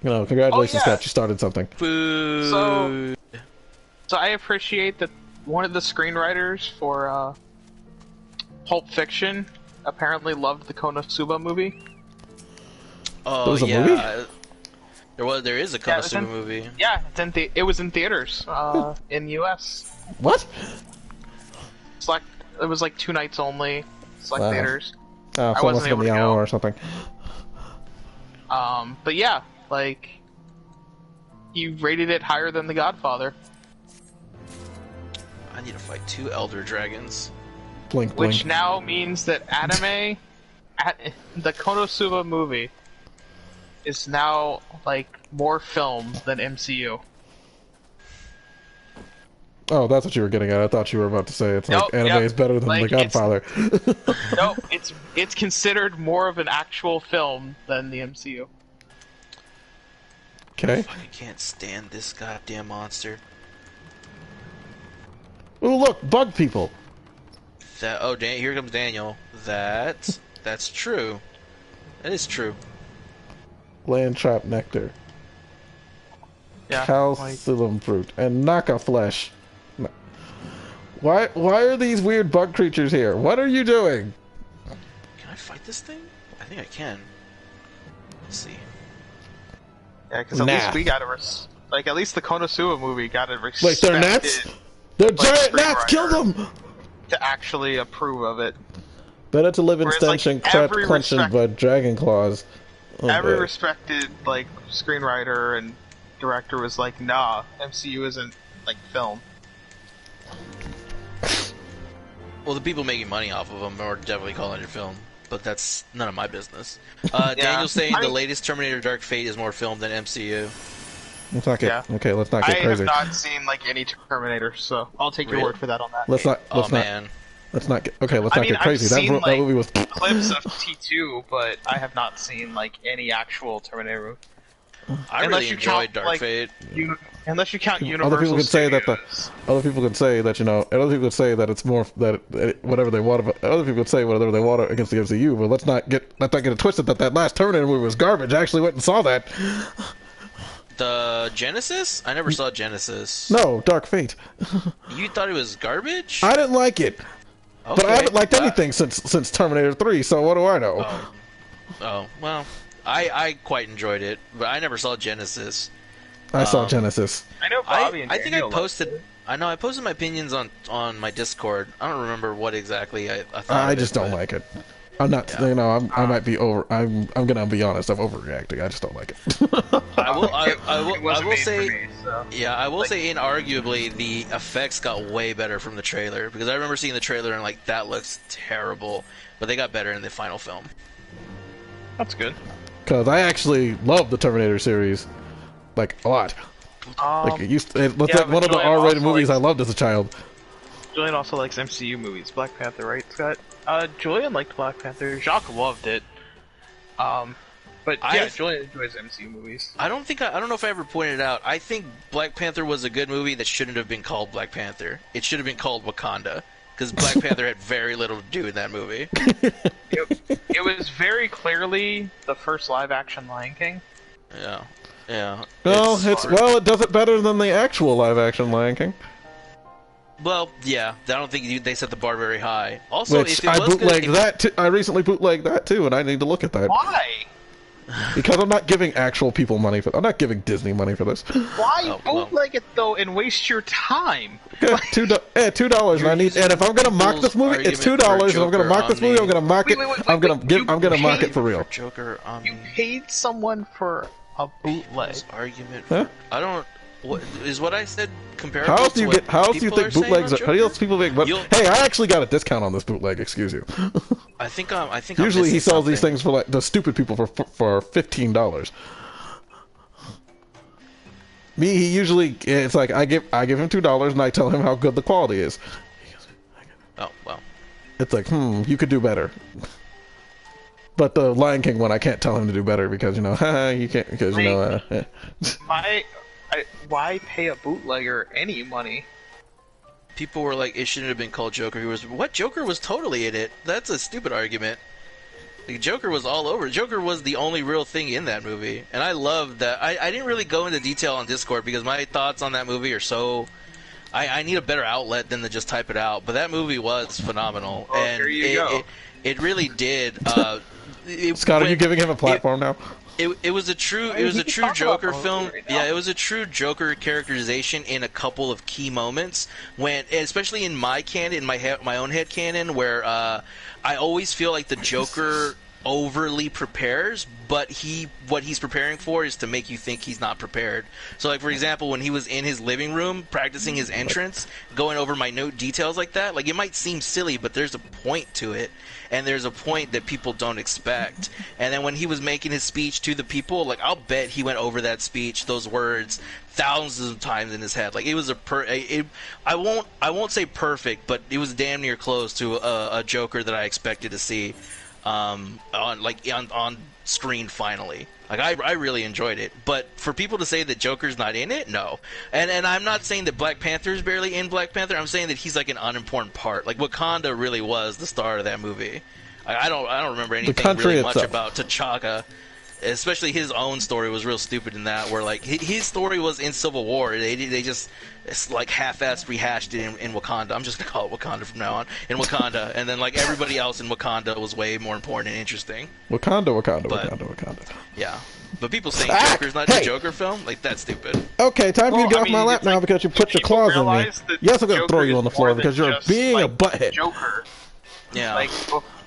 you know, congratulations, Oh, yeah. Scott. You started something. Food. So I appreciate that one of the screenwriters for Pulp Fiction apparently loved the Konosuba movie. Oh, There was a yeah. movie? There is a Yeah, it was Konosuba movie. Yeah, it was in theaters in US. What? It was like 2 nights only. Select Wow. theaters. Oh, I so it wasn't must have been able the to hour go. or something. But yeah, like you rated it higher than The Godfather, I need to fight 2 Elder Dragons. Blink, blink. which now means that the Konosuba movie is now like more film than MCU. Oh, that's what you were getting at. I thought you were about to say it's like Nope, anime yep. is better than Like, The Godfather. No, it's considered more of an actual film than the MCU. Okay. I can't stand this goddamn monster. Oh, look, bug people. Here comes Daniel. That's true. That is true. Land trap nectar. Yeah, Calcium fruit and naka flesh. Why are these weird bug creatures here? What are you doing? Can I fight this thing? I think I can. Let's see. yeah, because at least we got a at least the Konosuba movie got a respect. Wait, they're gnats? They're giant gnats! Kill them! To actually approve of it. Better to live in Whereas, stench like, and crap every clenching by dragon claws. Oh, Every boy. respected like screenwriter and director was like, nah, MCU isn't like film. Well, the people making money off of them are definitely calling it a film, but that's none of my business. Daniel's saying the latest Terminator Dark Fate is more film than MCU. Let's not get okay. Let's not I get crazy. have not seen like any Terminator, so I'll take your Really? word for that on that. Let's not. Let's not. Man. Let's not get. Okay, let's not get I've crazy. seen, That movie was. clips of T2, but I have not seen like any actual Terminator movie. I Unless really you enjoyed count, Dark like, Fate. Unless you count Universal Other people could say that Studios. other people could say that other people could say that it's more whatever they want. Other people could say whatever they want against the MCU. But let's not get it twisted that last Terminator movie was garbage. I actually went and saw that. The Genesis? I never saw Genesis. No, Dark Fate. You thought it was garbage? I didn't like it, but I haven't liked anything since Terminator 3. So what do I know? Oh, well, I quite enjoyed it, but I never saw Genesis. I saw Genesis. I know Bobby and I think I Daniel posted. liked it. I know I posted my opinions on my Discord. I don't remember what exactly I thought. I just don't like it. I'm not. Yeah. You know, I might be over. I'm gonna be honest. I'm overreacting. I just don't like it. I It will wasn't made say. for me, so. Yeah, I will say inarguably the effects got way better from the trailer, because I remember seeing the trailer and like that looks terrible, but they got better in the final film. That's good. Because I actually love the Terminator series, like a lot. Like it used. It was yeah, like but one of the Julian R-rated also movies likes- I loved as a child. Julian also likes MCU movies. Black Panther, right, Scott? Julian liked Black Panther. Jacques loved it. But yeah, Julian enjoys MCU movies. I don't know if I ever pointed it out. I think Black Panther was a good movie that shouldn't have been called Black Panther. It should have been called Wakanda, because Black Panther had very little to do in that movie. It was very clearly the first live-action Lion King. Yeah. Well, it does it better than the actual live-action Lion King. Well, yeah. I don't think they set the bar very high. Also, Which if it I was bootlegged that too. I recently bootlegged that too, and I need to look at that. Why? Because I'm not giving actual people money for. I'm not giving Disney money for this. Why bootleg it though and waste your time? Yeah, $2, and I need. And if I'm gonna mock this movie, it's $2. If I'm gonna mock this movie, I'm gonna mock it. I'm gonna mock it for real. Joker, You paid someone for a bootleg. argument. Huh? I don't. what I said comparable? How else do you get? How else do you think bootlegs? How else people make? But You'll, hey, I actually got a discount on this bootleg. Excuse you. I think I'm Usually he sells something. these things for like the stupid people for $15. Me, he usually it's like I give him $2 and I tell him how good the quality is. Oh well. It's like you could do better. But the Lion King one, I can't tell him to do better because you can't because why pay a bootlegger any money? People were like, it shouldn't have been called Joker. Joker was totally in it. That's a stupid argument. Like, Joker was all over. Joker was the only real thing in that movie. And I loved that. I didn't really go into detail on Discord because my thoughts on that movie are so... I need a better outlet than to just type it out. But that movie was phenomenal. Oh, and here you go. It really did. Scott, are you giving him a platform now? It was a true Joker film. Right, yeah, it was a true Joker characterization in a couple of key moments when, especially in my canon, my own head canon, where I always feel like the Joker overly prepares, but what he's preparing for is to make you think he's not prepared. So, like, for example, when he was in his living room practicing his entrance, going over minute details like that, like, it might seem silly, but there's a point to it. And there's a point that people don't expect. And then when he was making his speech to the people, like, I'll bet he went over that speech, those words, thousands of times in his head. Like, it was I won't say perfect, but it was damn near close to a Joker that I expected to see on screen finally. Like, I really enjoyed it. But for people to say that Joker's not in it, no. And I'm not saying that Black Panther's barely in Black Panther. I'm saying that he's like an unimportant part. Like, Wakanda really was the star of that movie. I don't remember anything really much about T'Chaka. Especially his own story was real stupid in that, where like his story was in Civil War. They just it's like half-assed rehashed it in Wakanda. I'm just gonna call it Wakanda from now on. In Wakanda, and then like everybody else in Wakanda was way more important and interesting. Wakanda. Yeah, but people saying Joker's not a Joker film, like that's stupid. Okay, time for you to get off my lap now because you put your claws in me. Yes, I'm gonna throw you on the floor because you're being a butthead. Joker. Yeah. Like,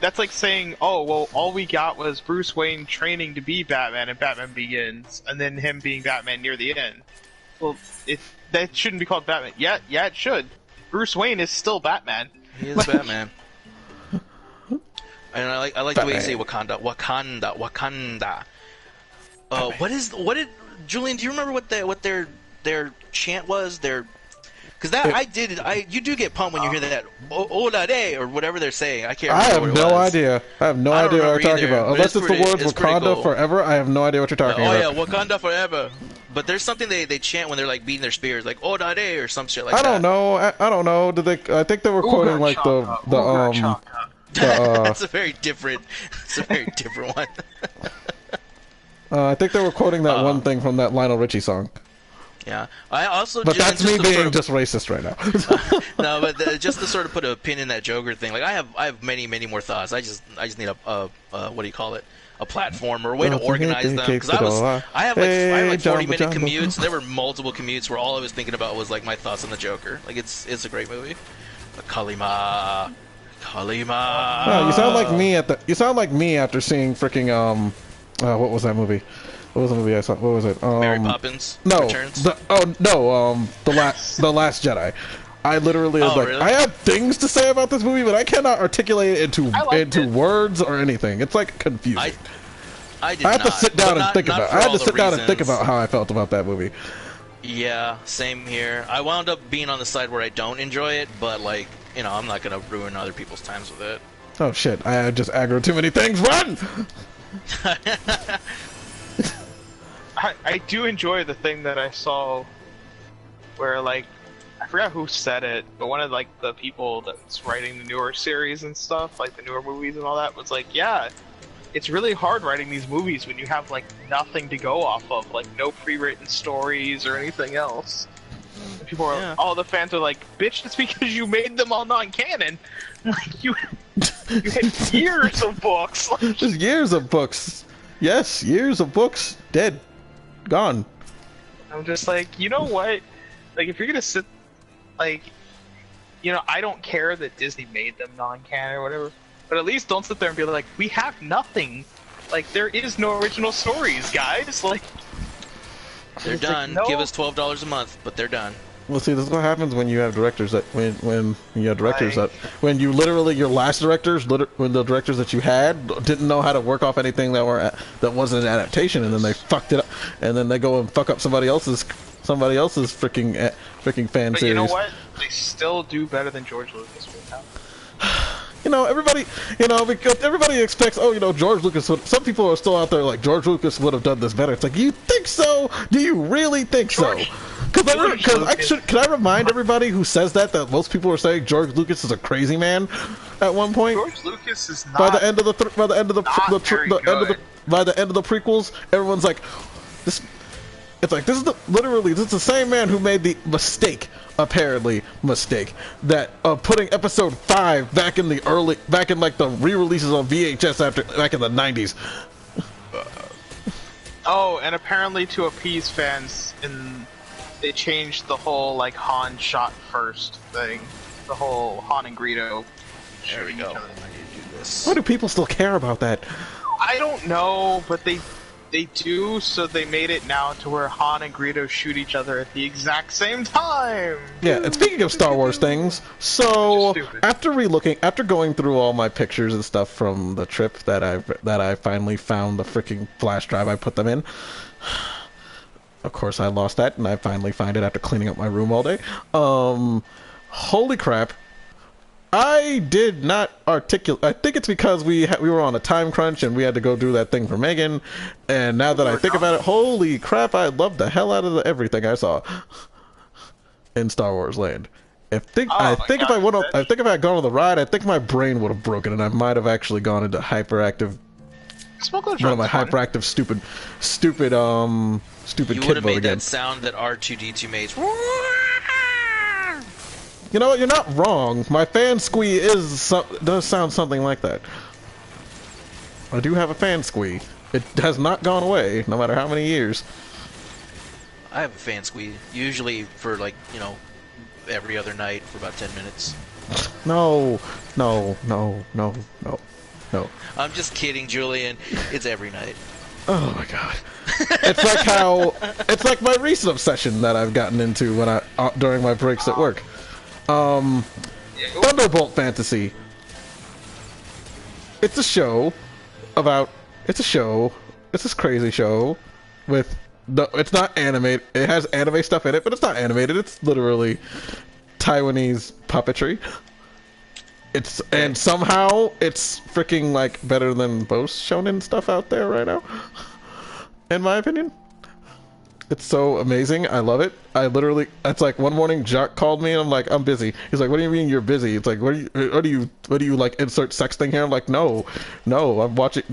that's like saying, oh, well, all we got was Bruce Wayne training to be Batman in Batman Begins, and then him being Batman near the end. Well, that shouldn't be called Batman. Yeah, it should. Bruce Wayne is still Batman. He is Batman. And I like the way you say Wakanda. What did Julian? Do you remember what their chant was? You do get pumped when you hear that "Ola de" or whatever they're saying. I can't remember. I have no idea what you're talking about. Unless it's the words Wakanda forever, I have no idea what you're talking about. Oh yeah, Wakanda forever. But there's something they chant when they're like beating their spears, like "Ola de" or some shit like that. I don't know. Did they? I think they were quoting like the That's a very different. It's a very different one. I think they were quoting that one thing from that Lionel Richie song. Yeah, I also. But that's me being just racist right now. No, but just to sort of put a pin in that Joker thing, like I have many more thoughts. I just need a what do you call it? A platform or a way to organize them. Because I have like 40-minute commutes. There were multiple commutes where all I was thinking about was like my thoughts on the Joker. Like it's a great movie. Kalima. No, you sound like me after seeing freaking what was that movie? What was the movie I saw? What was it? Mary Poppins. No. Returns? The Last Jedi. I literally was like, really? I have things to say about this movie, but I cannot articulate it into words or anything. It's like confusing. I have to sit down and think about. I had to sit down and think about how I felt about that movie. Yeah, same here. I wound up being on the side where I don't enjoy it, but like, you know, I'm not gonna ruin other people's times with it. Oh shit! I just aggroed too many things. Run! I do enjoy the thing that I saw where, like, I forgot who said it, but one of, like, the people that's writing the newer series and stuff, like the newer movies and all that, was like, yeah, it's really hard writing these movies when you have, like, nothing to go off of, like, no pre-written stories or anything else. And people are, all the fans are like, bitch, it's because you made them all non-canon. Like, you had years of books. Just years of books. Yes, years of books. Dead. Gone. I'm just like, you know what? Like, if you're gonna sit, like, you know, I don't care that Disney made them non-canon or whatever, but at least don't sit there and be like, we have nothing. Like, there is no original stories, guys. Like, They're It's like, done. no. Give us $12 a month, but they're done. Well, see, this is what happens when you have directors that when you have directors Like- that when you literally your last directors when the directors that you had didn't know how to work off anything that wasn't an adaptation, and then they fucked it up, and then they go and fuck up somebody else's freaking fan But series. you know what? They still do better than George Lucas right now. You know, everybody, because everybody expects, George Lucas would, some people are still out there like, George Lucas would have done this better. It's like, you think so? Do you really think so? Can I remind everybody who says that most people are saying George Lucas is a crazy man at one point? George Lucas is not. By the end of the prequels, everyone's like, this. It's like this is the same man who made the mistake that putting episode 5 back in like the re-releases on VHS back in the 90s. Oh, and apparently to appease fans, they changed the whole like Han shot first thing, the whole Han and Greedo. There we go. each other. I need to do this. Why do people still care about that? I don't know, but they do, so they made it now to where Han and Greedo shoot each other at the exact same time. Yeah, and speaking of Star Wars things, so Stupid. after going through all my pictures and stuff from the trip that I finally found the freaking flash drive I put them in. Of course, I lost that, and I finally find it after cleaning up my room all day. Holy crap! I did not articulate. I think it's because we were on a time crunch and we had to go do that thing for Megan. And now that I think about it, holy crap! I loved the hell out of everything I saw in Star Wars Land. I think if I had gone on the ride, I think my brain would have broken, and I might have actually gone into hyperactive. One of my hyperactive, stupid You kid would have mode made again. that sound that R2D2 makes. You know what? You're not wrong. My fan squee does sound something like that. I do have a fan squee. It has not gone away, no matter how many years. I have a fan squeeze, usually for like, every other night for about 10 minutes. No. I'm just kidding, Julian. It's every night. Oh my god. It's like my recent obsession that I've gotten into during my breaks at work. Thunderbolt Fantasy. It's this crazy show it's not animated. It has anime stuff in it, but it's not animated. It's literally Taiwanese puppetry. And somehow it's freaking like better than most shonen stuff out there right now. In my opinion. It's so amazing. I love it. It's like one morning Jacques called me and I'm like, I'm busy. He's like, what do you mean you're busy? It's like, what do you like insert sex thing here? I'm like, no, I'm watching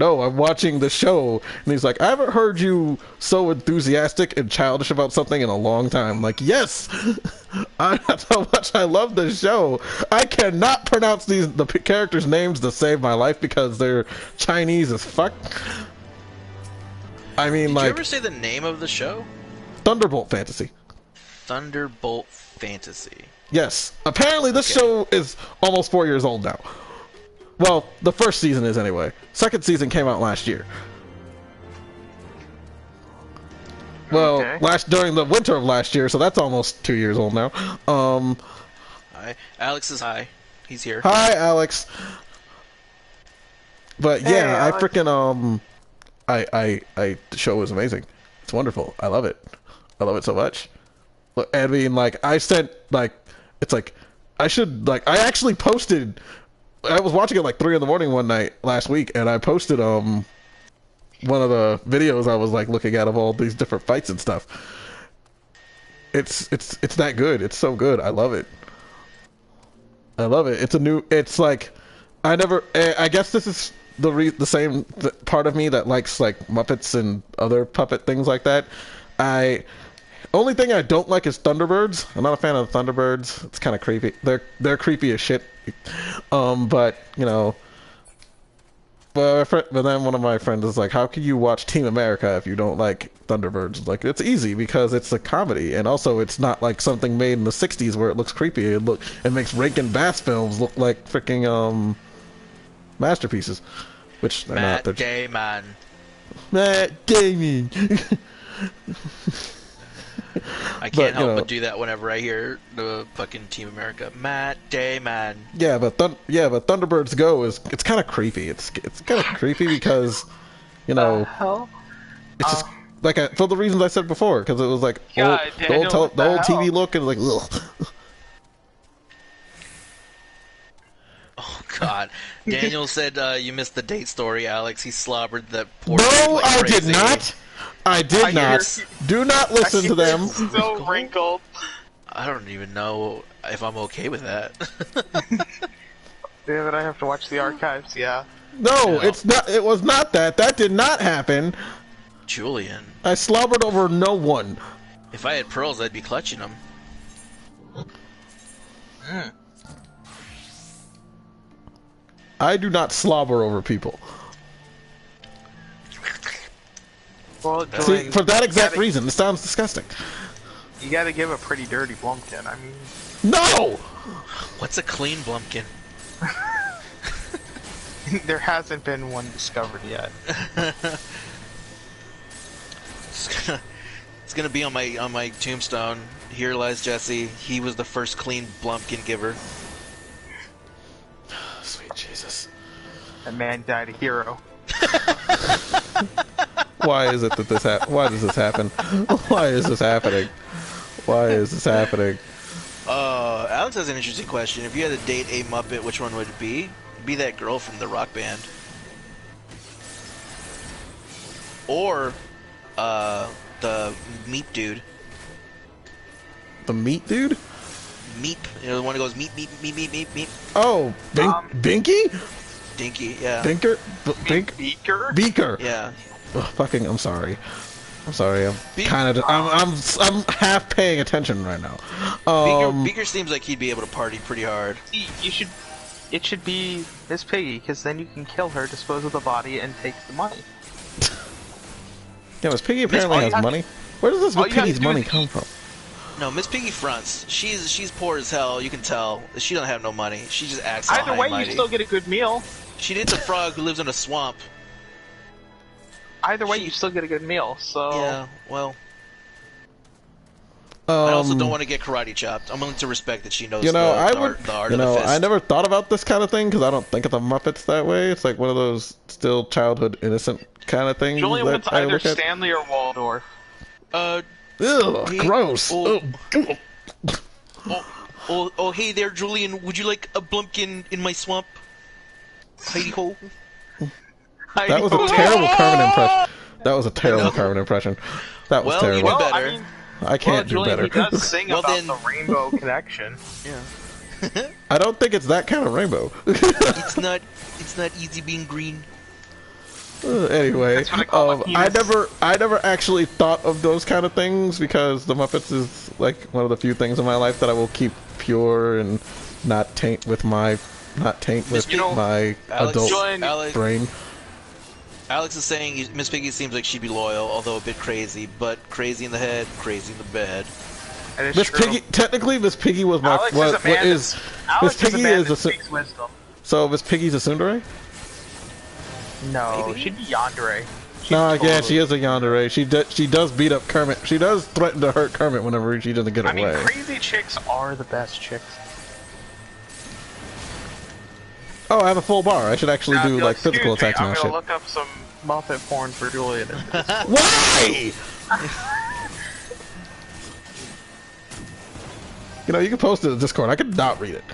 the show. And he's like, I haven't heard you so enthusiastic and childish about something in a long time. I'm like, yes, that's how much I love the show. I cannot pronounce the characters' names to save my life because they're Chinese as fuck. I mean, Did you ever say the name of the show? Thunderbolt Fantasy. Thunderbolt Fantasy. Yes. Apparently this show is almost 4 years old now. Well, the first season is anyway. Second season came out last year. Well, during the winter of last year, so that's almost 2 years old now. Hi. Alex is hi. He's here. Hi, Alex. But yeah, Hey, I Alex. freaking the show is amazing. It's wonderful. I love it. I love it so much. I mean, like, I actually posted, I was watching it like 3 in the morning one night last week, and I posted, one of the videos I was like looking at of all these different fights and stuff. It's that good. It's so good. I love it. I love it. I guess this is the same part of me that likes like Muppets and other puppet things like that. Only thing I don't like is Thunderbirds. I'm not a fan of the Thunderbirds. It's kind of creepy. They're creepy as shit. But then one of my friends is like, "How can you watch Team America if you don't like Thunderbirds?" Like, it's easy because it's a comedy, and also it's not like something made in the '60s where it looks creepy. It makes Rankin Bass films look like freaking masterpieces, which they're not. Matt Damon. Matt Damon. I can't help you know, but do that whenever I hear the fucking Team America. Matt Damon. yeah, but Thunderbirds Go it's kind of creepy. It's kind of creepy because you know hell? it's just like for the reasons I said before, because it was like God, the old Daniel, the old what the TV hell? look and like ugh. Oh God, Daniel said you missed the date story, Alex. He slobbered that poor. No, dude like I did crazy. not. I did not. Do not listen to them. So wrinkled. I don't even know if I'm okay with that. Yeah, but I have to watch the archives. Yeah. No, it's not. It was not that. That did not happen. Julian, I slobbered over no one. if I had pearls, I'd be clutching them. I do not slobber over people. Well, See, Julian, for that exact gotta- reason, it sounds disgusting. you gotta give a pretty dirty Blumpkin. I mean, No! What's a clean Blumpkin? there hasn't been one discovered yet. It's gonna be on my tombstone. Here lies Jesse. He was the first clean Blumpkin giver. Sweet Jesus. That man died a hero. Why is it that this Why does this happen? Why is this happening? Why is this happening? Alex has an interesting question. If you had to date a Muppet, which one would it be? It'd be that girl from the rock band. Or, the Meep dude. The meat dude? Meep. You know, the one who goes meep, meep, meep, meep, meep, meep. Oh, Binky? Dinky, yeah. Binker? Beaker? Beaker. Yeah. Ugh, fucking, I'm sorry. I'm sorry. I'm Be- kind of. I'm half paying attention right now. Beaker seems like he'd be able to party pretty hard. You should. It should be Miss Piggy, because then you can kill her, dispose of the body, and take the money. Yeah, Miss Piggy apparently all you has have to- money. Where does this all you have to Piggy's do money is come eat. from? No, Miss Piggy fronts. She's poor as hell. You can tell. She doesn't have no money. She just acts all Either high way, and you mighty. still get a good meal. She dates a frog who lives in a swamp. Either way, you still get a good meal. So Yeah, well. I also don't want to get karate chopped. I'm willing to respect that she knows You know, the I art, would. the art You of the know, fist. I never thought about this kind of thing because I don't think of the Muppets that way. It's like one of those still childhood innocent kind of things. Julian that wants I either look at. Stanley or Waldorf. Ugh, Hey, gross. oh. Ugh. Oh, hey there, Julian. Would you like a Blumpkin in my swamp? Heidi ho. That was a terrible Carmen impression. That was a terrible Carmen impression. That was Well, terrible. you Well, did better. I mean, I can't do Julian, better. he does sing Well, about then- the rainbow connection. Yeah. I don't think it's that kind of rainbow. It's not easy being green. Anyway, That's what I call my penis. I never actually thought of those kind of things because the Muppets is like one of the few things in my life that I will keep pure and not taint with my You know, my Alex, adult Alex, brain. Alex is saying Miss Piggy seems like she'd be loyal, although a bit crazy. But crazy in the head, crazy in the bed. That is Miss true. Piggy, technically, Miss Piggy was my Alex is a what man is that- Alex Miss is a Piggy man is that a speaks wisdom. so Miss Piggy's a tsundere? No, Maybe. she'd be yandere. No, yeah, she is a yandere. She does beat up Kermit. She does threaten to hurt Kermit whenever she doesn't get I away. mean, crazy chicks are the best chicks. Oh, I have a full bar. I should actually Now, do you'll like physical excuse me, attacks and I'm that gonna shit. look up some Muppet porn for Julian. Why? You know, you can post it in Discord. I could not read it.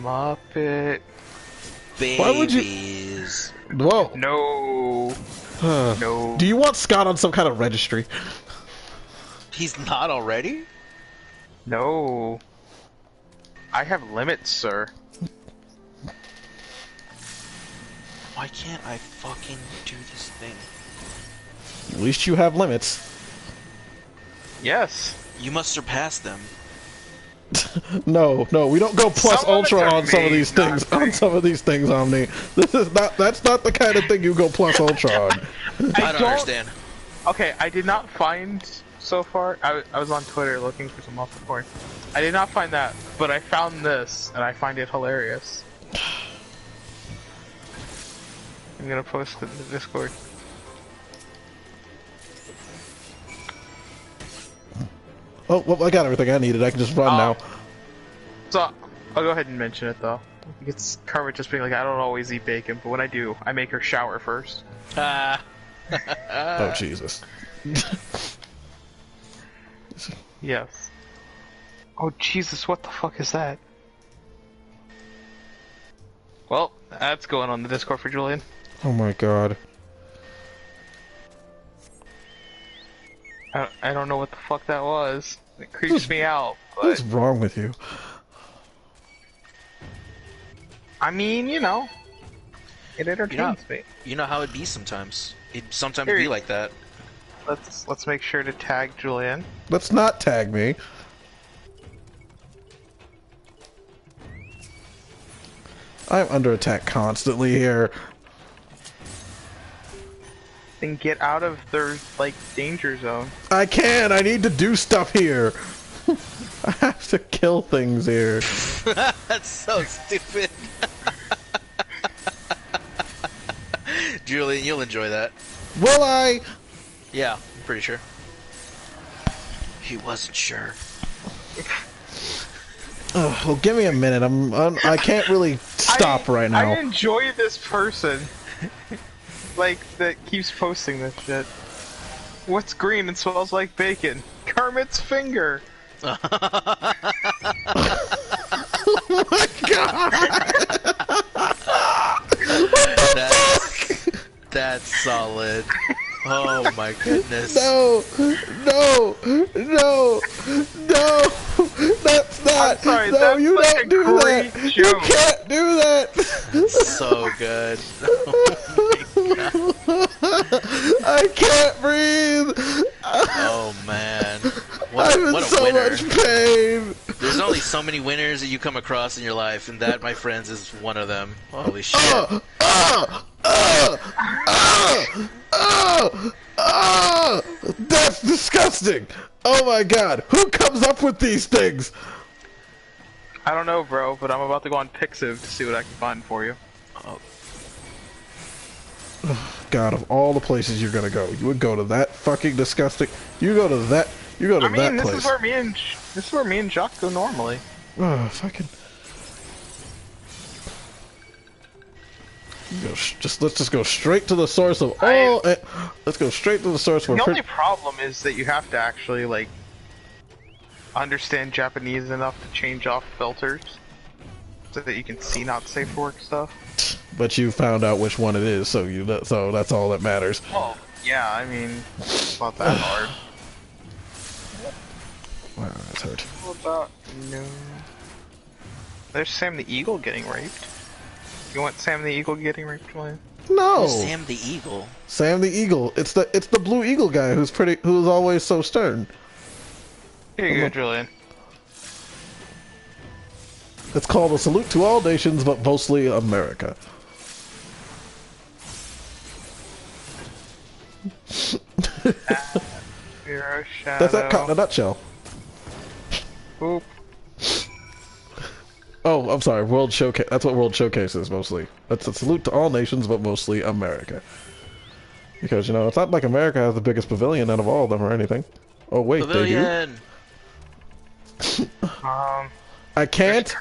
Muppet. Why would you- Babies. Whoa. No. No. Do you want Scott on some kind of registry? He's not already? No. I have limits, sir. Why can't I fucking do this thing? At least you have limits. Yes. You must surpass them. No, we don't go plus Some limits ultra are on some of made, these things. not On some of these things, Omni. That's not the kind of thing you go plus ultra on. I don't understand. Okay, I did not find so far. I was on Twitter looking for some Muppet porn. I did not find that, but I found this, and I find it hilarious. I'm gonna post it in the Discord. Oh, well, I got everything I needed. I can just run now. So, I'll go ahead and mention it though. It's Carver just being like, I don't always eat bacon, but when I do, I make her shower first. Ah. Oh, Jesus. Yes. Oh, Jesus, what the fuck is that? Well, that's going on the Discord for Julian. Oh my god. I don't know what the fuck that was. It creeps me out. But... What's wrong with you? I mean, you know, it entertains me. You know how it be sometimes. It sometimes Here, be like that. Let's make sure to tag Julian. Let's not tag me. I'm under attack constantly here. Then get out of their, like, danger zone. I can! I need to do stuff here! I have to kill things here. That's so stupid. Julian, you'll enjoy that. Will I? Yeah, I'm pretty sure. He wasn't sure. Oh, well, give me a minute. I can't really stop right now. I enjoy this person. Like, that keeps posting this shit. What's green and smells like bacon? Kermit's finger! Oh my god! That's solid. Oh my goodness. No! No! No! No! That's not! I'm sorry, no, that's you like don't a do great that! joke. You can't do that! So good. I can't breathe! Oh man. I'm in What a so winner. much pain! There's only so many winners that you come across in your life, and that, my friends, is one of them. Holy shit. That's disgusting! Oh my god, who comes up with these things? I don't know, bro, but I'm about to go on Pixiv to see what I can find for you. Oh. God, of all the places you're gonna go, you would go to that fucking disgusting. You go to that This place. is where me and Jacques go normally. Oh, fucking. Let's just go straight to the source of all. Let's go straight to the source. The only problem is that you have to actually, like, understand Japanese enough to change off filters so that you can see not safe for work stuff. But you found out which one it is, so so that's all that matters. Well, yeah, I mean, it's not that hard. Wow, that's hurt. What about no? There's Sam the Eagle getting raped. You want Sam the Eagle getting raped, Julian? No, Sam the Eagle. Sam the Eagle. It's the blue eagle guy who's always so stern. Here you go, Julian. It's called a salute to all nations, but mostly America. That's that caught in a nutshell. Boop. Oh, I'm sorry. World Showcase. That's what World Showcase is mostly. That's a salute to all nations, but mostly America. Because, you know, it's not like America has the biggest pavilion out of all of them or anything. Oh, wait, Pavilion. they do? I can't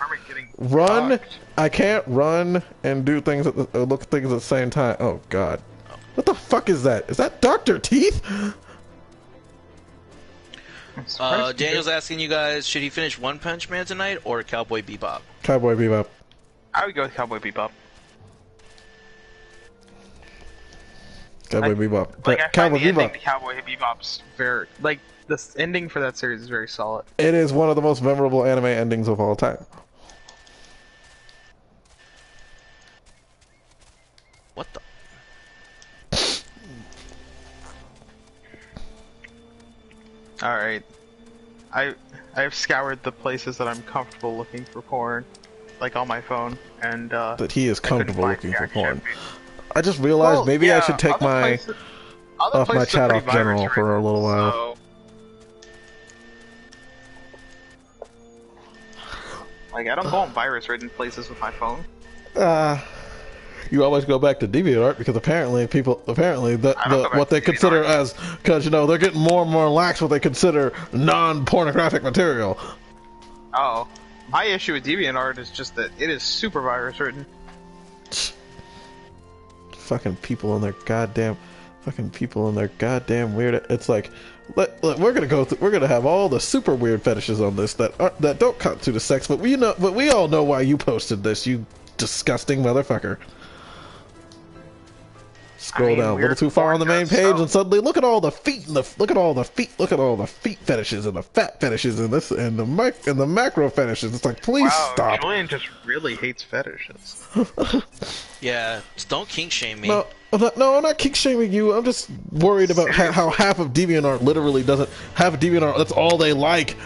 run. Fucked. I can't run and do things look at things at the same time. Oh, God. What the fuck is that? Is that Dr. Teeth? Daniel's asking you guys, should he finish One Punch Man tonight or Cowboy Bebop? Cowboy Bebop. I would go with Cowboy Bebop. Cowboy Bebop. Like, I find Cowboy the ending Bebop. to Cowboy Bebop's very, like, the ending for that series is very solid. It is one of the most memorable anime endings of all time. What the? Alright. I've scoured the places that I'm comfortable looking for porn, like on my phone, and That he is I couldn't comfortable find looking the for action. porn. I just realized Well, maybe I yeah, should take other my places- other off my places are chat pretty off general virus for a little while. so- Like, I don't go on virus-ridden places with my phone. you always go back to DeviantArt because apparently what they consider as, because they're getting more and more lax what they consider non-pornographic material. Oh, my issue with DeviantArt is just that it is super virus ridden. Fucking people and their goddamn weird. It's like, we're gonna have all the super weird fetishes on this that don't constitute to sex, but we all know why you posted this, you disgusting motherfucker. Scroll down a little too far on the main page, and suddenly look at all the feet and look at all the feet fetishes and the fat fetishes and the macro fetishes. It's like, please stop. Julian just really hates fetishes. Yeah, just don't kink shame me. No, I'm not kink shaming you. I'm just worried about how half of DeviantArt literally doesn't have DeviantArt. That's all they like.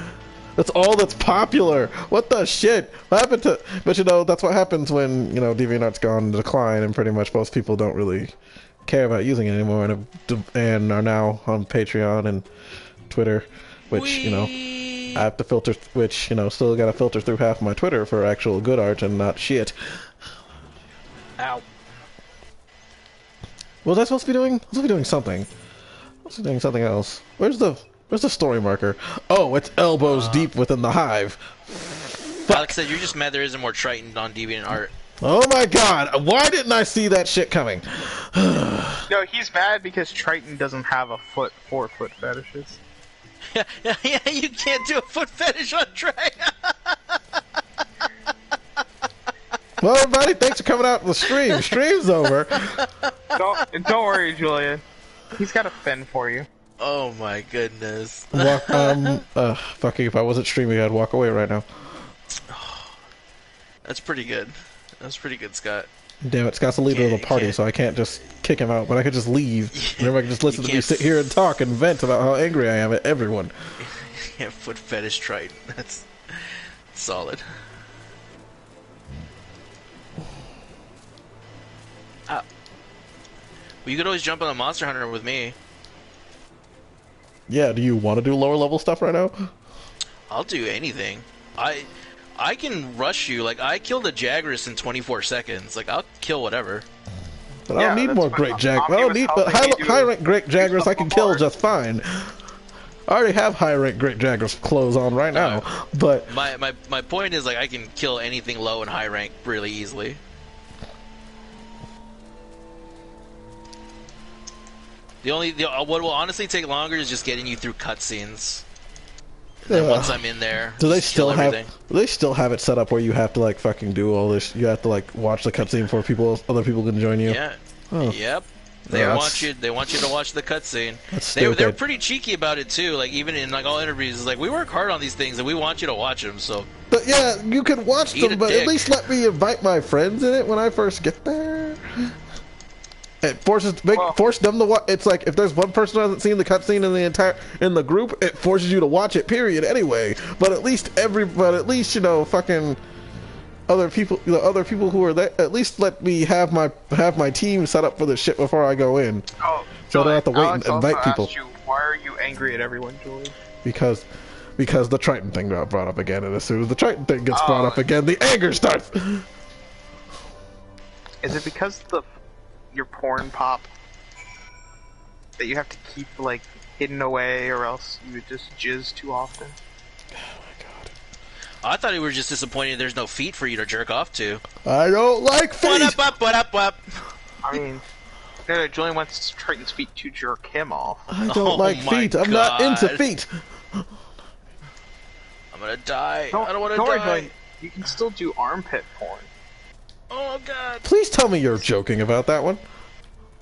That's all that's popular. What the shit? What happened to? But that's what happens when DeviantArt's gone in decline, and pretty much most people don't really care about using it anymore, and are now on Patreon and Twitter, which I have to filter, which still got to filter through half of my Twitter for actual good art and not shit. Ow. What was I supposed to be doing? I was supposed to be doing something. I was doing something else. Where's the story marker? Oh, it's elbows deep within the hive. Alex said you're just mad there isn't more Triton on DeviantArt. Oh my god, why didn't I see that shit coming? No, he's mad because Triton doesn't have a 4-foot fetishes. Yeah, you can't do a foot fetish on Triton. Well, everybody, thanks for coming out to the stream. Stream's over. Don't worry, Julian. He's got a fin for you. Oh my goodness. Fucking, if I wasn't streaming, I'd walk away right now. That's pretty good. That's pretty good, Scott. Damn it, Scott's the leader of the party, so I can't just kick him out, but I could just leave. And everybody can just listen to me sit here and talk and vent about how angry I am at everyone. Yeah, foot fetish Triton. That's solid. Well, you could always jump on the Monster Hunter with me. Yeah, do you want to do lower level stuff right now? I'll do anything. I can rush you. Like, I killed a Jagras in 24 seconds. Like, I'll kill whatever. But I don't need more great Jag. I don't need, but high rank great Jagras I can kill just fine. I already have high rank great Jagras clothes on right now. But my point is, like, I can kill anything low and high rank really easily. What will honestly take longer is just getting you through cutscenes. And then once I'm in there, do they still have it set up where you have to like fucking do all this? You have to like watch the cutscene before other people can join you. Yeah. Oh. Yep. They want you to watch the cutscene. They're pretty cheeky about it too. Like even in like all interviews, it's like we work hard on these things and we want you to watch them. So. But yeah, you can watch them, but at least let me invite my friends in it when I first get there. It forces them to watch. It's like if there's one person who hasn't seen the cutscene in the group, it forces you to watch it. Period. Anyway, but at least fucking other people who are there. At least let me have my team set up for this shit before I go in. Oh, so I don't have to wait and invite people. Asked you, why are you angry at everyone, Julian? Because the Triton thing got brought up again, and as soon as the Triton thing gets brought up again, the anger starts. Is it because your porn pop that you have to keep like hidden away, or else you would just jizz too often? Oh my god! I thought you were just disappointed there's no feet for you to jerk off to. I don't like feet. What up? I mean, no, Julian wants Triton's feet to jerk him off. I don't like feet. I'm not into feet. I'm gonna die. I don't want to die. Worry, die. you can still do armpit porn. Oh god! Please tell me you're joking about that one.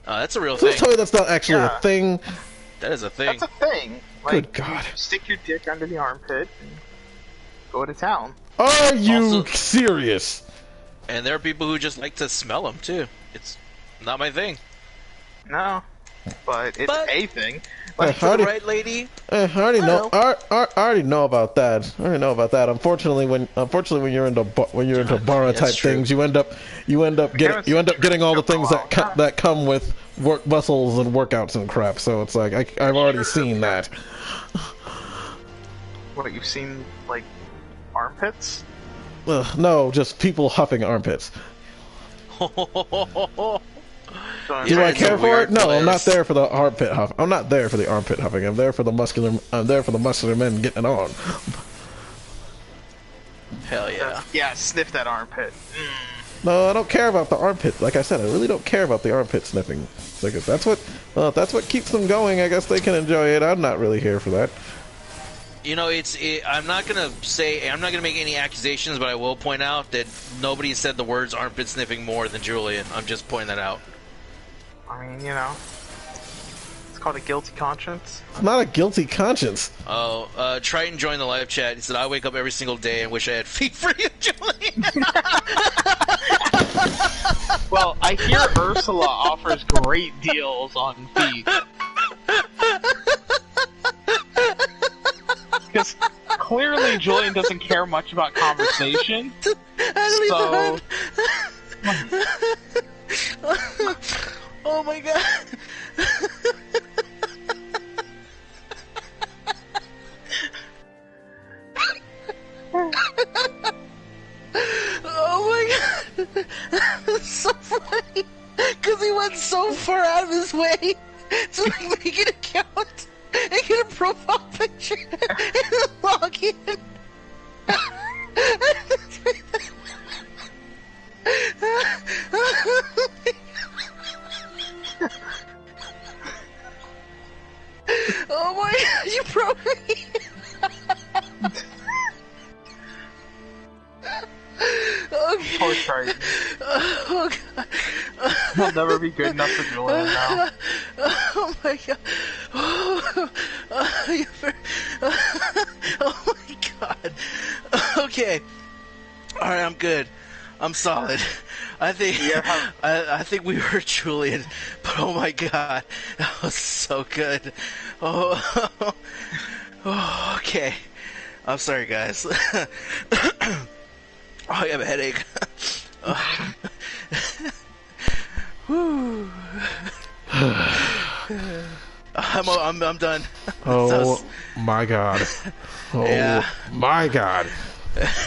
That's a real thing. Please tell me that's not actually a thing. That is a thing. That's a thing. Like, good god! You stick your dick under the armpit and go to town. Are you serious? And there are people who just like to smell them too. It's not my thing. No, but it's a thing. Like for the right lady. I already know. I already know about that. Unfortunately, when you're into bara type things, you end up getting all the things that come with work muscles and workouts and crap. So it's like I've already seen that. What, you've seen like armpits? No, just people huffing armpits. Do I care for it? No, I'm not place. there for the armpit huff. I'm not there for the armpit huffing. I'm there for the muscular. I'm there for the muscular men getting it on. Hell yeah. Yeah, sniff that armpit. No, I don't care about the armpit. Like I said, I really don't care about the armpit sniffing. It's like if that's what keeps them going, I guess they can enjoy it. I'm not really here for that. You know, I'm not gonna make any accusations, but I will point out that nobody said the words armpit sniffing more than Julian. I'm just pointing that out. I mean, you know, it's called a guilty conscience. It's not a guilty conscience. Oh, Triton joined the live chat. He said, "I wake up every single day and wish I had feet for you, Julian." Well, I hear Ursula offers great deals on feet. Because clearly Julian doesn't care much about conversation. So... Oh my god. Oh my god. That's so funny. Because he went so far out of his way to like, make an account and get a profile picture and log in. Oh my god, you broke me! Okay. Poor Triton. Oh god. He'll never be good enough for Julian now. Oh my god. Oh my god. Okay. Alright, I'm good. I'm solid. I think I think we were Julian, but oh my god, that was so good. Oh, oh okay. I'm sorry, guys. Oh, I have a headache. Whew. I'm done. Oh my god. Oh Yeah. my god.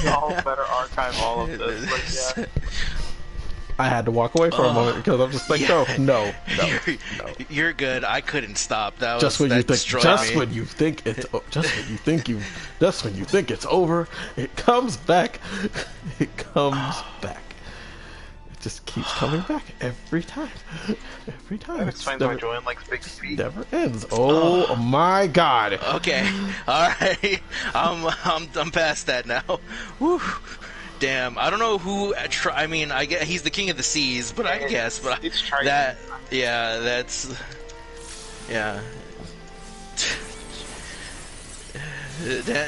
Y'all better archive all of this. Like, yeah. I had to walk away for a moment because I'm just like, Yeah. no. You're good. I couldn't stop. That Just was when you that think, destroyed just me. when you think it's, just when you think it's over, it comes back. It comes back. It just keeps coming back every time. Every time. That It's explains never, why Julian likes big feet. never ends. Oh my god. Okay, all right. I'm past that now. Whew. Damn, I don't know who. I mean, I guess he's the king of the seas, but I guess, but It's Triton. that, yeah, that's, yeah.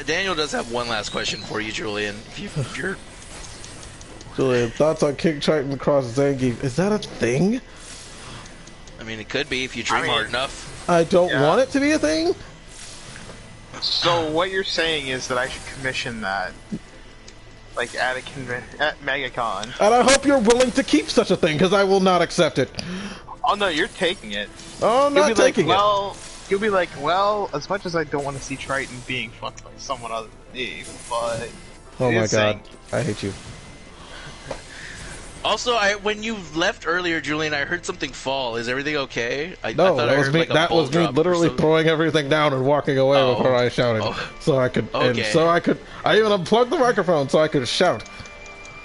Daniel does have one last question for you, Julian. If you're, Julian, thoughts on King Triton across Zangief? Is that a thing? I mean, it could be if you dream hard enough. I don't Yeah. want it to be a thing. So what you're saying is that I should commission that, like at MegaCon. And I hope you're willing to keep such a thing, because I will not accept it. Oh no, you're taking it. Oh, I'm You'll not be like, taking well, you'll be like, well, as much as I don't want to see Triton being fucked by someone other than me, but it. Oh it my is god. Zangief. I hate you. Also, when you left earlier, Julian, I heard something fall. Is everything okay? I No, thought I that was heard, me. like, a That ball was me drop or literally something. throwing everything down and walking away Oh. before I shouted, Oh. so I could. And Okay. so I could. I even unplugged the microphone so I could shout.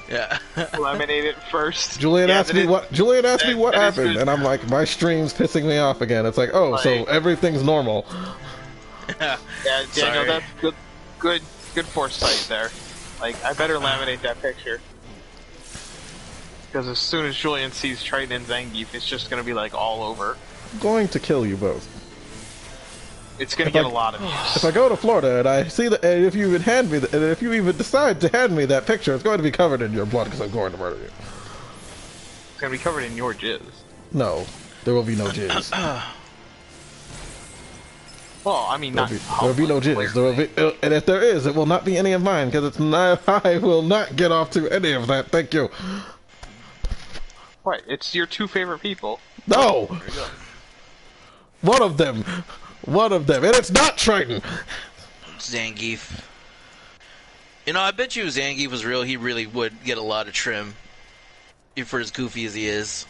Yeah. Eliminate it first. Julian Yeah, asked that me is- what. Julian asked me what that is happened, good. and I'm like, my stream's pissing me off again. It's like, oh, so Like- everything's normal. Yeah, Daniel, Sorry. that's good foresight there. Like, I better laminate that picture. Because as soon as Julian sees Triton and Zangief, it's just gonna be like all over. I'm going to kill you both. It's gonna If get I- a lot of views. If I go to Florida and I see that, and if you even hand me, and if you even decide to hand me that picture, it's going to be covered in your blood because I'm going to murder you. It's gonna be covered in your jizz. No, there will be no jizz. Well, I mean, not. There will be no jizz. There will be, and if there is, it will not be any of mine because it's not. I will not get off to any of that. Thank you. What? It's your two favorite people. No. One of them. One of them, and it's not Triton. Zangief. You know, I bet you if Zangief was real, he really would get a lot of trim. for as goofy as he is.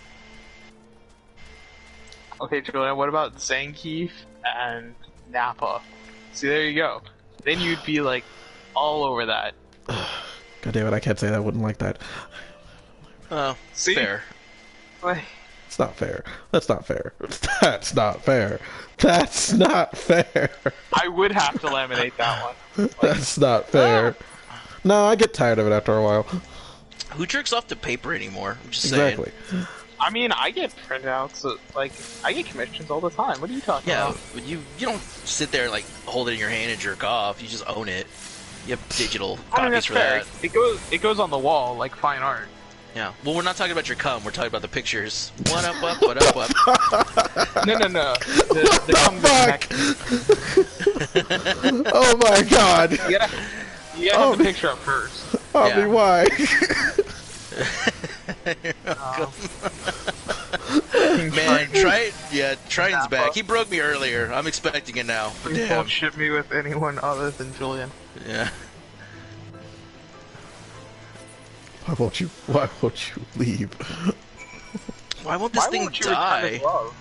Okay, Julian, what about Zangief and Nappa? See, there you go. Then you'd be like all over that. God damn it, I can't say that I wouldn't like that. Oh, See? fair. Like, It's not fair. That's not fair. That's not fair. That's not fair. I would have to laminate that one. That's not fair. No, I get tired of it after a while. Who jerks off to paper anymore? I'm just saying. Exactly. I mean, I get printouts. Like, I get commissions all the time. What are you talking Yeah, about? but you don't sit there and like hold it in your hand and jerk off. You just own it. You have digital I mean, copies that's for fair. that. It goes on the wall like fine art. Yeah. Well, we're not talking about your cum. We're talking about the pictures. What up, what up, what up? No. The Fuck! Oh my god! You gotta have the picture up first. I Yeah. mean, why? Man, Triton's back. He broke me earlier. I'm expecting it now. Please Damn. don't ship me with anyone other than Julian. Yeah. Why won't you leave? Why won't this Why thing won't you return die? his love?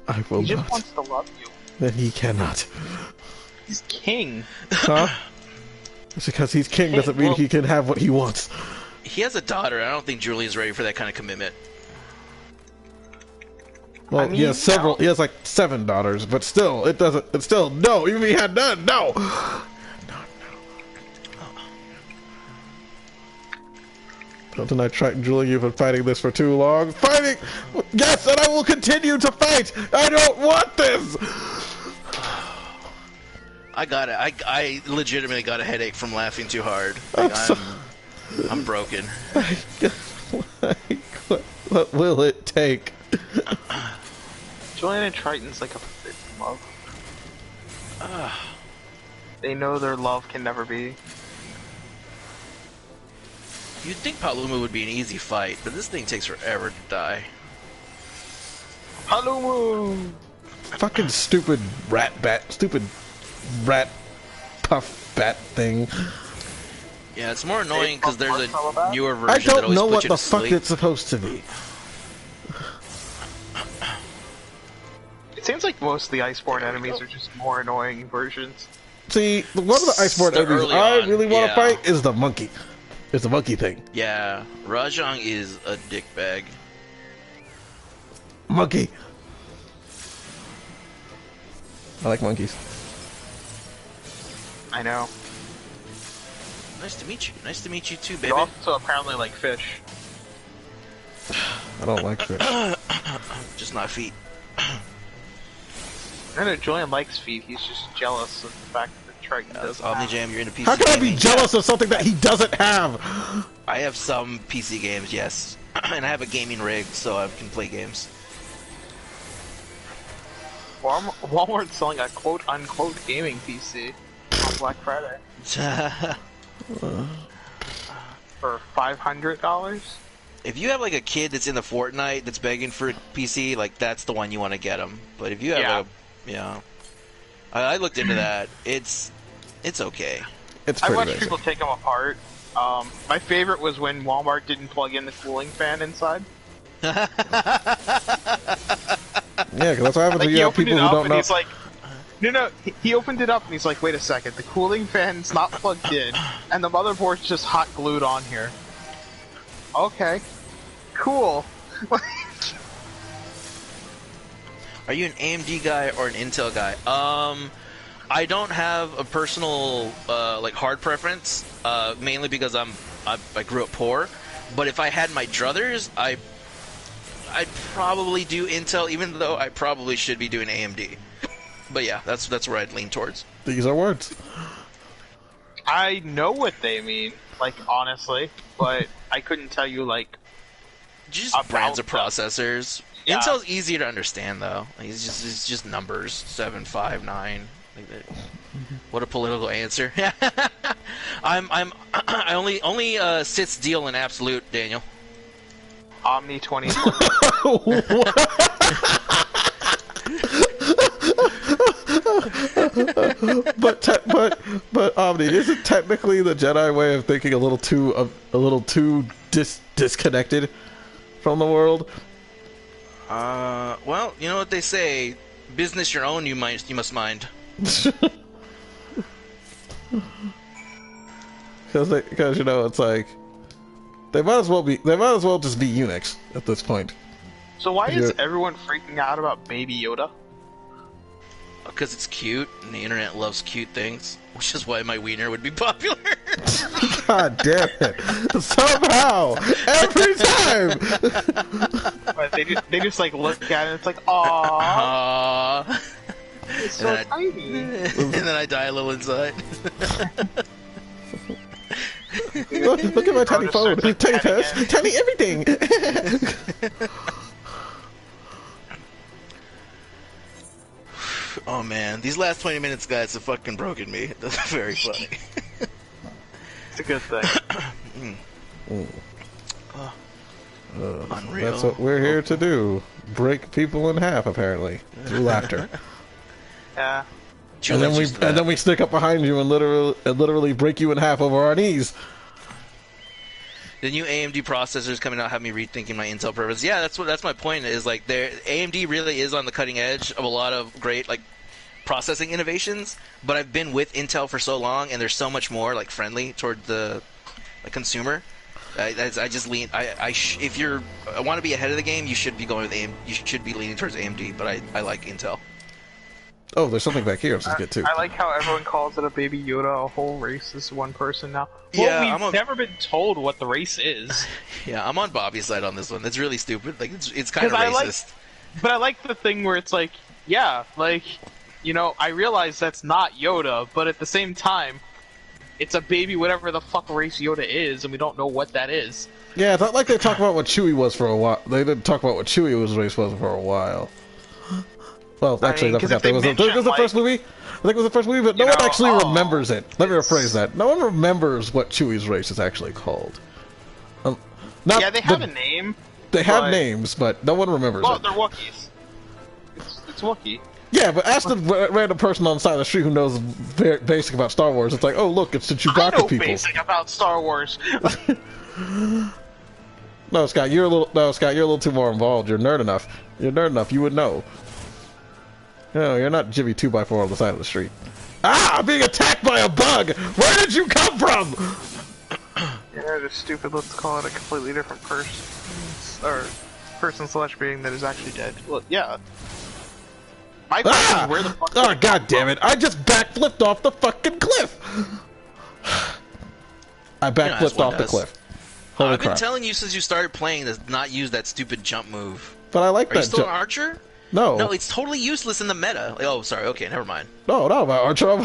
I will He just not. wants to love you. Then he cannot. He's king. Huh? Just because he's king doesn't mean he can have what he wants. He has a daughter. I don't think Julian's ready for that kind of commitment. Well, I mean, he has several. no. He has like 7 daughters, but still, it doesn't. It's still no. Even if he had none, no. Don't deny Triton, Julian. You've been fighting this for too long. Fighting, yes, and I will continue to fight. I don't want this. I got it. I legitimately got a headache from laughing too hard. Like, I'm broken. What will it take? Julian and Triton's like a forbidden love. They know their love can never be. You'd think Paluma would be an easy fight, but this thing takes forever to die. Halumu! Fucking stupid rat puff bat thing. Yeah, it's more annoying because there's Marshmallow a Bat? newer I version that don't always know puts what you the to fuck sleep. it's supposed to be. It seems like most of the Iceborne enemies are just more annoying versions. See, one of the Iceborne So enemies early I on, really want to yeah. fight is the monkey. It's the monkey thing. Yeah, Rajang is a dickbag. Monkey. I like monkeys. I know. Nice to meet you. Nice to meet you too, They baby. also apparently like fish. I don't like fish. Just not feet. I know Julian likes feet, he's just jealous of the fact that Triton doesn't have. Omnijam, you're into PC How can I be gaming. jealous of something that he doesn't have? I have some PC games, yes. And I have a gaming rig, so I can play games. Walmart's selling a quote-unquote gaming PC on Black Friday for $500. If you have like a kid that's into Fortnite that's begging for a PC, like that's the one you want to get them. But if you have I looked into that. It's okay. It's I pretty watched basic. people take them apart. My favorite was when Walmart didn't plug in the cooling fan inside. Yeah, because that's what happens Like when he you have opened people it who up don't and know. he's like, no, he opened it up and he's like, wait a second, the cooling fan's not plugged in, and the motherboard's just hot glued on here. Okay, cool. Are you an AMD guy or an Intel guy? I don't have a personal like hard preference, mainly because I grew up poor. But if I had my druthers, I'd probably do Intel, even though I probably should be doing AMD. But yeah, that's where I'd lean towards. These are words. I know what they mean, like honestly, but I couldn't tell you like. Just About brands of them. processors. Yeah. Intel's easier to understand though. Like, it's just numbers 7, 5, 9. Like that. What a political answer. I only sits deal in absolute, Daniel. Omni 20. but Omni, isn't technically the Jedi way of thinking a little too disconnected from the world? Well, you know what they say: business your own, you must mind. Because you know, it's like they might as well just be eunuchs at this point. So why is everyone freaking out about Baby Yoda? Because it's cute, and the internet loves cute things, which is why my wiener would be popular. God damn it! Somehow, every time. They just like look at it. And it's like, aww, it's so tiny. And then I die a little inside. Look at my tiny phone. Tiny purse. Tiny everything. Oh man, these last 20 minutes, guys, have fucking broken me. That's very funny. It's a good thing. Unreal. That's what we're here to do. Break people in half, apparently, through laughter. Yeah. And then we stick up behind you and literally break you in half over our knees. The new AMD processors coming out have me rethinking my Intel purpose. Yeah, that's my point. Is like AMD really is on the cutting edge of a lot of great like processing innovations. But I've been with Intel for so long, and they're so much more like friendly toward the consumer. I just lean. If I want to be ahead of the game, you should be going with AMD. You should be leaning towards AMD. But I like Intel. Oh, there's something back here. Let's get to. I like how everyone calls it a Baby Yoda. A whole race is one person now. Yeah, well, we've never been told what the race is. Yeah, I'm on Bobby's side on this one. It's really stupid. Like it's kind of racist. But I like the thing where it's like, yeah, like, you know, I realize that's not Yoda, but at the same time, it's a baby, whatever the fuck race Yoda is, and we don't know what that is. Yeah, it's not like they talked about what Chewie was for a while. They didn't talk about what Chewie's race was for a while. Well, actually, I forgot. It was the first movie. I think it was the first movie, but no one actually remembers it. Let me rephrase that. No one remembers what Chewie's race is actually called. Yeah, they have a name. They have names, but no one remembers it. Well, they're Wookiees. It's Wookiee. Yeah, but ask the random person on the side of the street who knows very basic about Star Wars. It's like, oh, look, it's the Chewbacca people. Basic about Star Wars. No, Scott, you're a little too more involved. You're nerd enough. You're nerd enough. You would know. No, you're not Jimmy 2x4 on the side of the street. Ah, I'm being attacked by a bug! Where did you come from? Yeah, they're stupid. Let's call it a completely different person. Or person/being that is actually dead. Well, yeah. My question is where the fuck... Oh, god damn it. I just backflipped off the fucking cliff! I backflipped off the cliff. Holy I've crap. been telling you since you started playing to not use that stupid jump move. But I like that. Are you still an archer? No. No, it's totally useless in the meta. Like, oh, sorry. Okay, never mind. No, my archer. I'm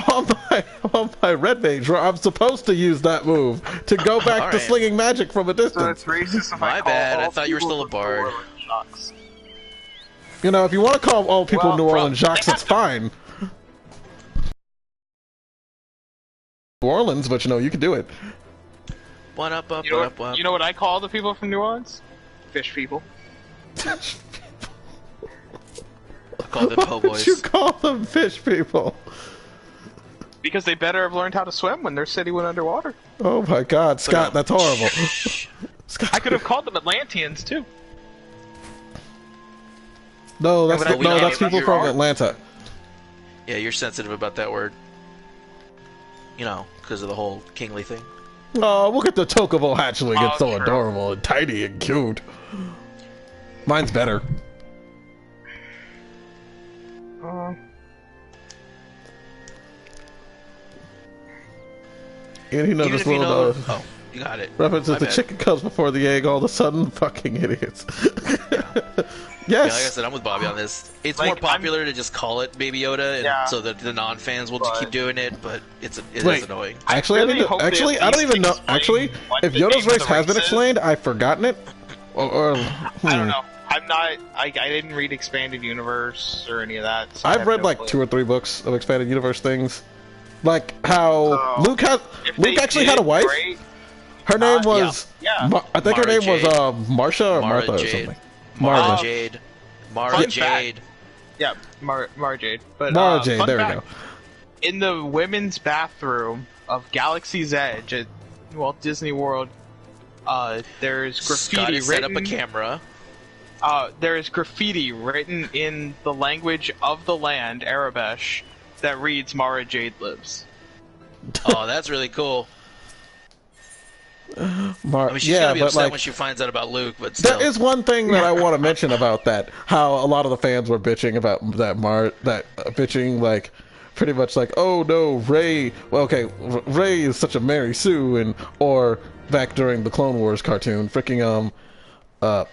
on my red mage where I'm supposed to use that move to go back to slinging magic from a distance. So it's racist if My bad. I thought you were still a bard. You know, if you want to call all people New Orleans jocks, it's fine. New Orleans, but you know, you can do it. What up, you know what I call the people from New Orleans? Fish people. Call them po' boys. Why would you call them fish people? Because they better have learned how to swim when their city went underwater. Oh my god, Scott, that's horrible. Scott. I could have called them Atlanteans too. No, that's people from Atlanta. Yeah, you're sensitive about that word. You know, because of the whole kingly thing. Oh, look at the Tokovo hatchling. It's so adorable and tiny and cute. Mine's better. And he noticed little oh, you got it. References the chicken comes before the egg. All of a sudden, fucking idiots. Yes. Yeah, like I said, I'm with Bobby on this. It's more popular to just call it Baby Yoda, and so that the non-fans will just keep doing it. But it is annoying. Actually, I don't even know. Actually, if Yoda's race has been explained, I've forgotten it. I don't know. I'm not. I didn't read Expanded Universe or any of that. So I've read like 2 or 3 books of Expanded Universe things, like how Luke actually had a wife. Her name was I think her name was Marsha or Martha or something. Mara Jade. Mara Jade. Yeah, Mara Jade. But Mara Jade. There we go. in the women's bathroom of Galaxy's Edge at Walt Disney World, there's graffiti set written. up a camera. There is graffiti written in the language of the land, Arabesh, that reads "Mara Jade lives." Oh, that's really cool. I mean, she's gonna be upset when she finds out about Luke, but still. There is one thing that I want to mention about that. How a lot of the fans were bitching about that bitching like pretty much like, oh no, Rey. Well, okay, Rey is such a Mary Sue, or back during the Clone Wars cartoon, freaking God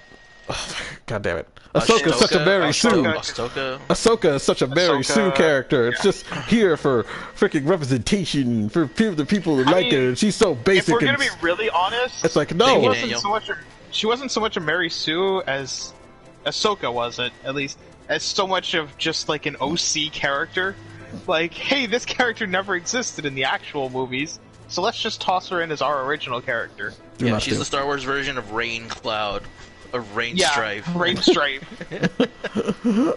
damn it. Ahsoka is such a Mary Sue. Ahsoka is such a Mary Sue character. It's just here for freaking representation for the people who like her. And she's so basic. If we're gonna be really honest, it's like no. She wasn't so much a Mary Sue as Ahsoka was, at least, as so much of just like an OC character. Like, hey, this character never existed in the actual movies, so let's just toss her in as our original character. Yeah, she's the Star Wars version of Rain Cloud. A Rain Stripe. Rain Stripe.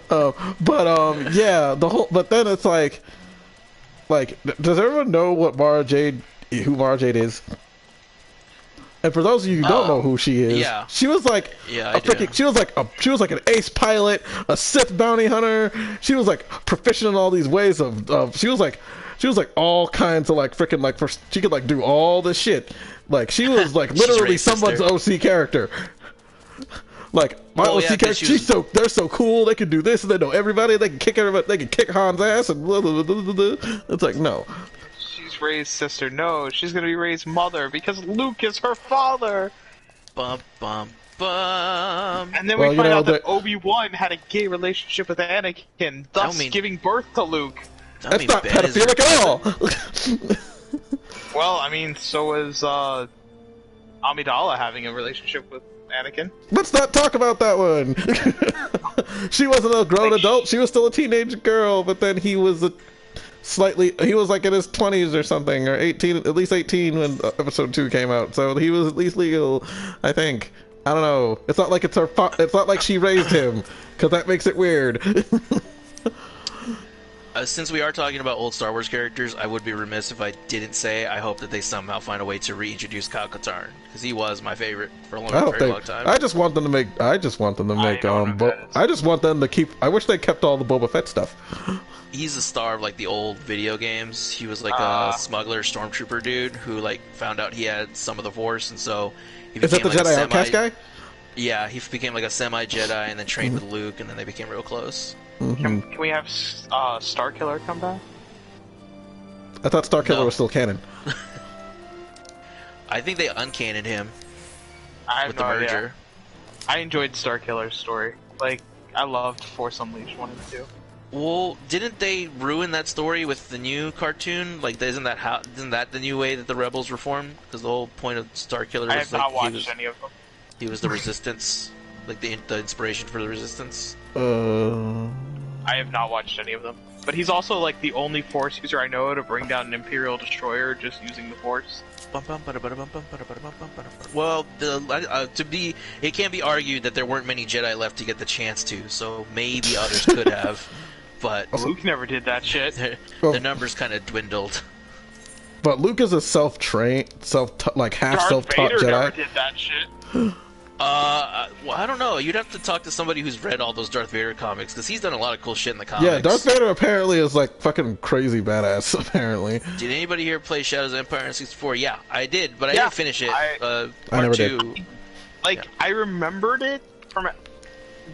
But then it's like, does everyone know who Mara Jade is? And for those of you who don't know who she is, she was like she was like an ace pilot, a Sith bounty hunter. She was like proficient in all these ways of she was like all kinds of like freaking like she could like do all this shit. Like she was like literally someone's OC character. Like my OC character, they're so cool. They can do this, and they know everybody. They can kick everybody. They can kick Han's ass, and blah, blah, blah, blah, blah. It's like no. She's Rey's sister. No, she's gonna be Rey's mother because Luke is her father. Bum bum bum. And then we find out that Obi-Wan had a gay relationship with Anakin, thus giving birth to Luke. That's not pedophilic at all. Well, I mean, so was Amidala having a relationship with Anakin. Let's not talk about that one. She wasn't a grown adult. She was still a teenage girl, but then he was he was like in his 20s or something, or 18, at least 18 when episode 2 came out. So he was at least legal, I think. I don't know. It's not like it's not like she raised him, because that makes it weird. Since we are talking about old Star Wars characters, I would be remiss if I didn't say I hope that they somehow find a way to reintroduce Kyle Katarn, because he was my favorite for a very long time. I just want them to make. I just want them to keep. I wish they kept all the Boba Fett stuff. He's the star of like the old video games. He was like a smuggler, stormtrooper dude who like found out he had some of the Force, and so he became, is that the like, Jedi Outcast guy? Yeah, he became like a semi-Jedi, and then trained with Luke, and then they became real close. Can we have Starkiller come back? I thought Starkiller was still canon. I think they uncannoned him with the merger. merger. I enjoyed Starkiller's story. Like, I loved Force Unleashed 1 and 2. Well, didn't they ruin that story with the new cartoon? Like, isn't that the new way that the rebels were formed? Because the whole point of Starkiller was I have not watched any of them. He was the Resistance, like the inspiration for the Resistance. I have not watched any of them. But he's also like the only Force user I know to bring down an Imperial destroyer just using the Force. Well, it can't be argued that there weren't many Jedi left to get the chance to, so maybe others could have, but Luke never did that shit. The numbers kind of dwindled. But Luke is a self-trained, half self-taught Jedi. Never did that shit. Well, I don't know. You'd have to talk to somebody who's read all those Darth Vader comics, because he's done a lot of cool shit in the comics. Yeah, Darth Vader apparently is like fucking crazy badass, apparently. Did anybody here play Shadows of Empire in 64? Yeah, I did, but I didn't finish it. I never did. I remembered it from,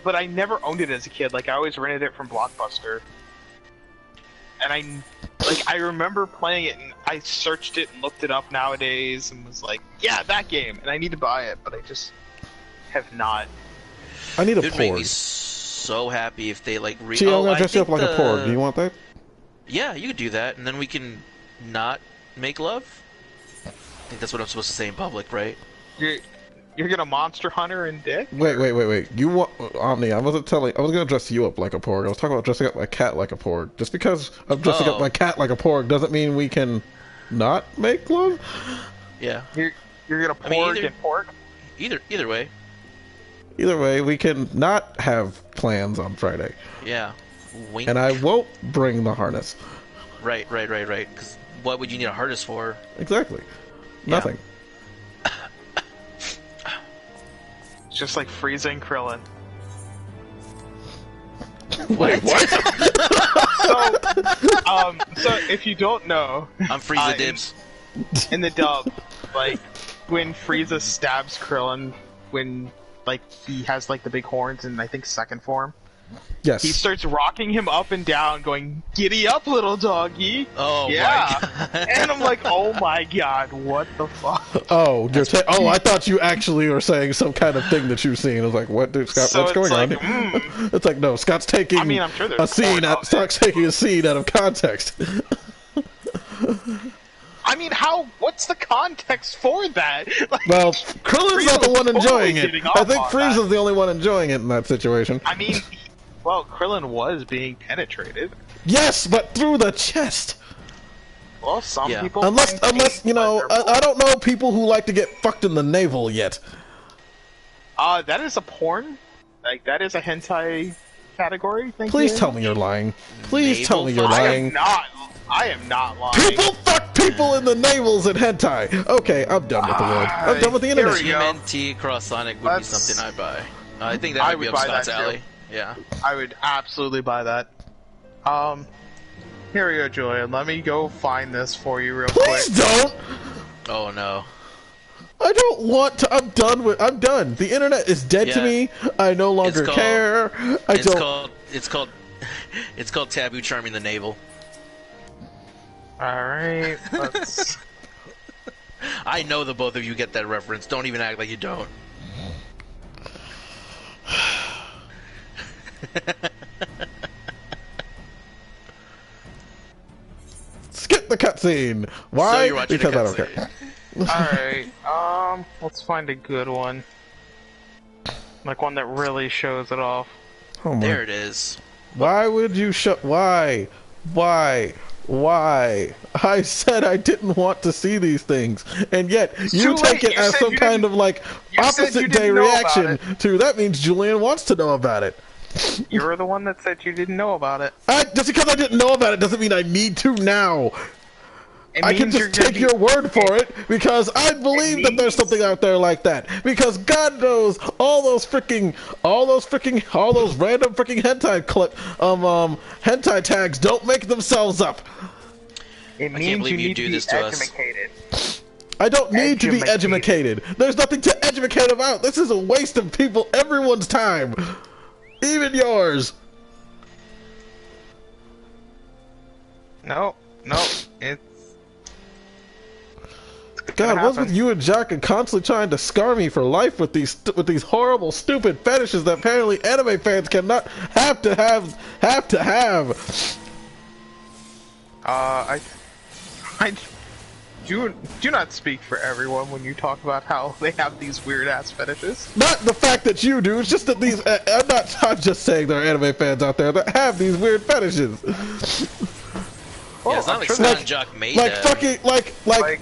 but I never owned it as a kid. Like, I always rented it from Blockbuster. And I remember playing it, and I searched it and looked it up nowadays, and was like, yeah, that game, and I need to buy it, but I just have not. I need a Porg. It would make me so happy if they See, I'm gonna dress you up like a Porg. Do you want that? Yeah, you could do that, and then we can not make love. I think that's what I'm supposed to say in public, right? You're gonna Monster Hunter and Dick? Wait. You want Omni? I was gonna dress you up like a Porg. I was talking about dressing up my cat like a Porg. Just because I'm dressing up my cat like a Porg doesn't mean we can not make love. Yeah. You're gonna Porg and Porg? Either way. Either way, we can not have plans on Friday. Yeah. Wink. And I won't bring the harness. Right. Because what would you need a hardest for? Exactly. Nothing. It's just like freezing Krillin. Wait, what? So if you don't know, I'm Frieza dibs. in the dub, like when Frieza stabs Krillin, when like he has like the big horns in I think second form, Yes. he starts rocking him up and down, going, "Giddy up, little doggy!" Oh yeah, my God. and I'm like, "Oh my god, what the fuck?" Oh, I thought you actually were saying some kind of thing that you've seen. I was like, what, dude, Scott? So what's going on? like, It's like, no, Scott's taking I mean, I'm sure there's a scene. porn of Scott's taking a scene out of context. I mean, what's the context for that? Like, Well, Krillin's not the was one enjoying totally it. getting I off think on Frieza's that. the only one enjoying it in that situation. I mean, well, Krillin was being penetrated. Yes, but through the chest. Well, some Yeah. people. Unless find you know, pleasurable. I don't know people who like to get fucked in the navel yet. That is a porn. Like that is a hentai category. Thank Please you. tell me you're lying. Please tell me you're Navel fuck? lying. I am not lying. People fuck people in the navels in hentai. Okay, I'm done with the world. I'm done with the Here internet. we go. TMNT Cross Sonic would Let's- be something I'd buy. I think that I might be would up buy that Scott's too. alley. Yeah. I would absolutely buy that. Here we go, Julian. Let me go find this for you real Please quick. don't. Oh no. I don't want to. I'm done. The internet is dead to Yeah. me. I no longer called- care. It's called taboo charming the navel. Alright, let's... I know the both of you get that reference. Don't even act like you don't. Skip the cutscene. So Why? you're watching Because a I don't cutscene. care. Alright, let's find a good one. Like one that really shows it off. Oh my. There it is. Why would you show? Why? I said I didn't want to see these things, and yet you too take late. it You as said some you kind didn't- of like you said you opposite day didn't know about reaction to that means Julian wants to know about it. You were the one that said you didn't know about it. Just because I didn't know about it doesn't mean I need to now. It I can means you're just gonna take be- your word for it because I believe that there's something out there like that. Because God knows all those random freaking hentai tags don't make themselves up. It can't means believe you you need do to be this to us. educated. I don't need to be Edumacated. edumacated. There's nothing to educate about. This is a waste of everyone's time, even yours. No, it's... God, what's with happen. you and Jack and constantly trying to scar me for life with these horrible, stupid fetishes that apparently anime fans cannot have to have. I do not speak for everyone when you talk about how they have these weird ass fetishes. Not the fact that you do. It's just that these. I'm just saying there are anime fans out there that have these weird fetishes. Yeah, it's not I'm like sure Scott like- and Jock made Like that. fucking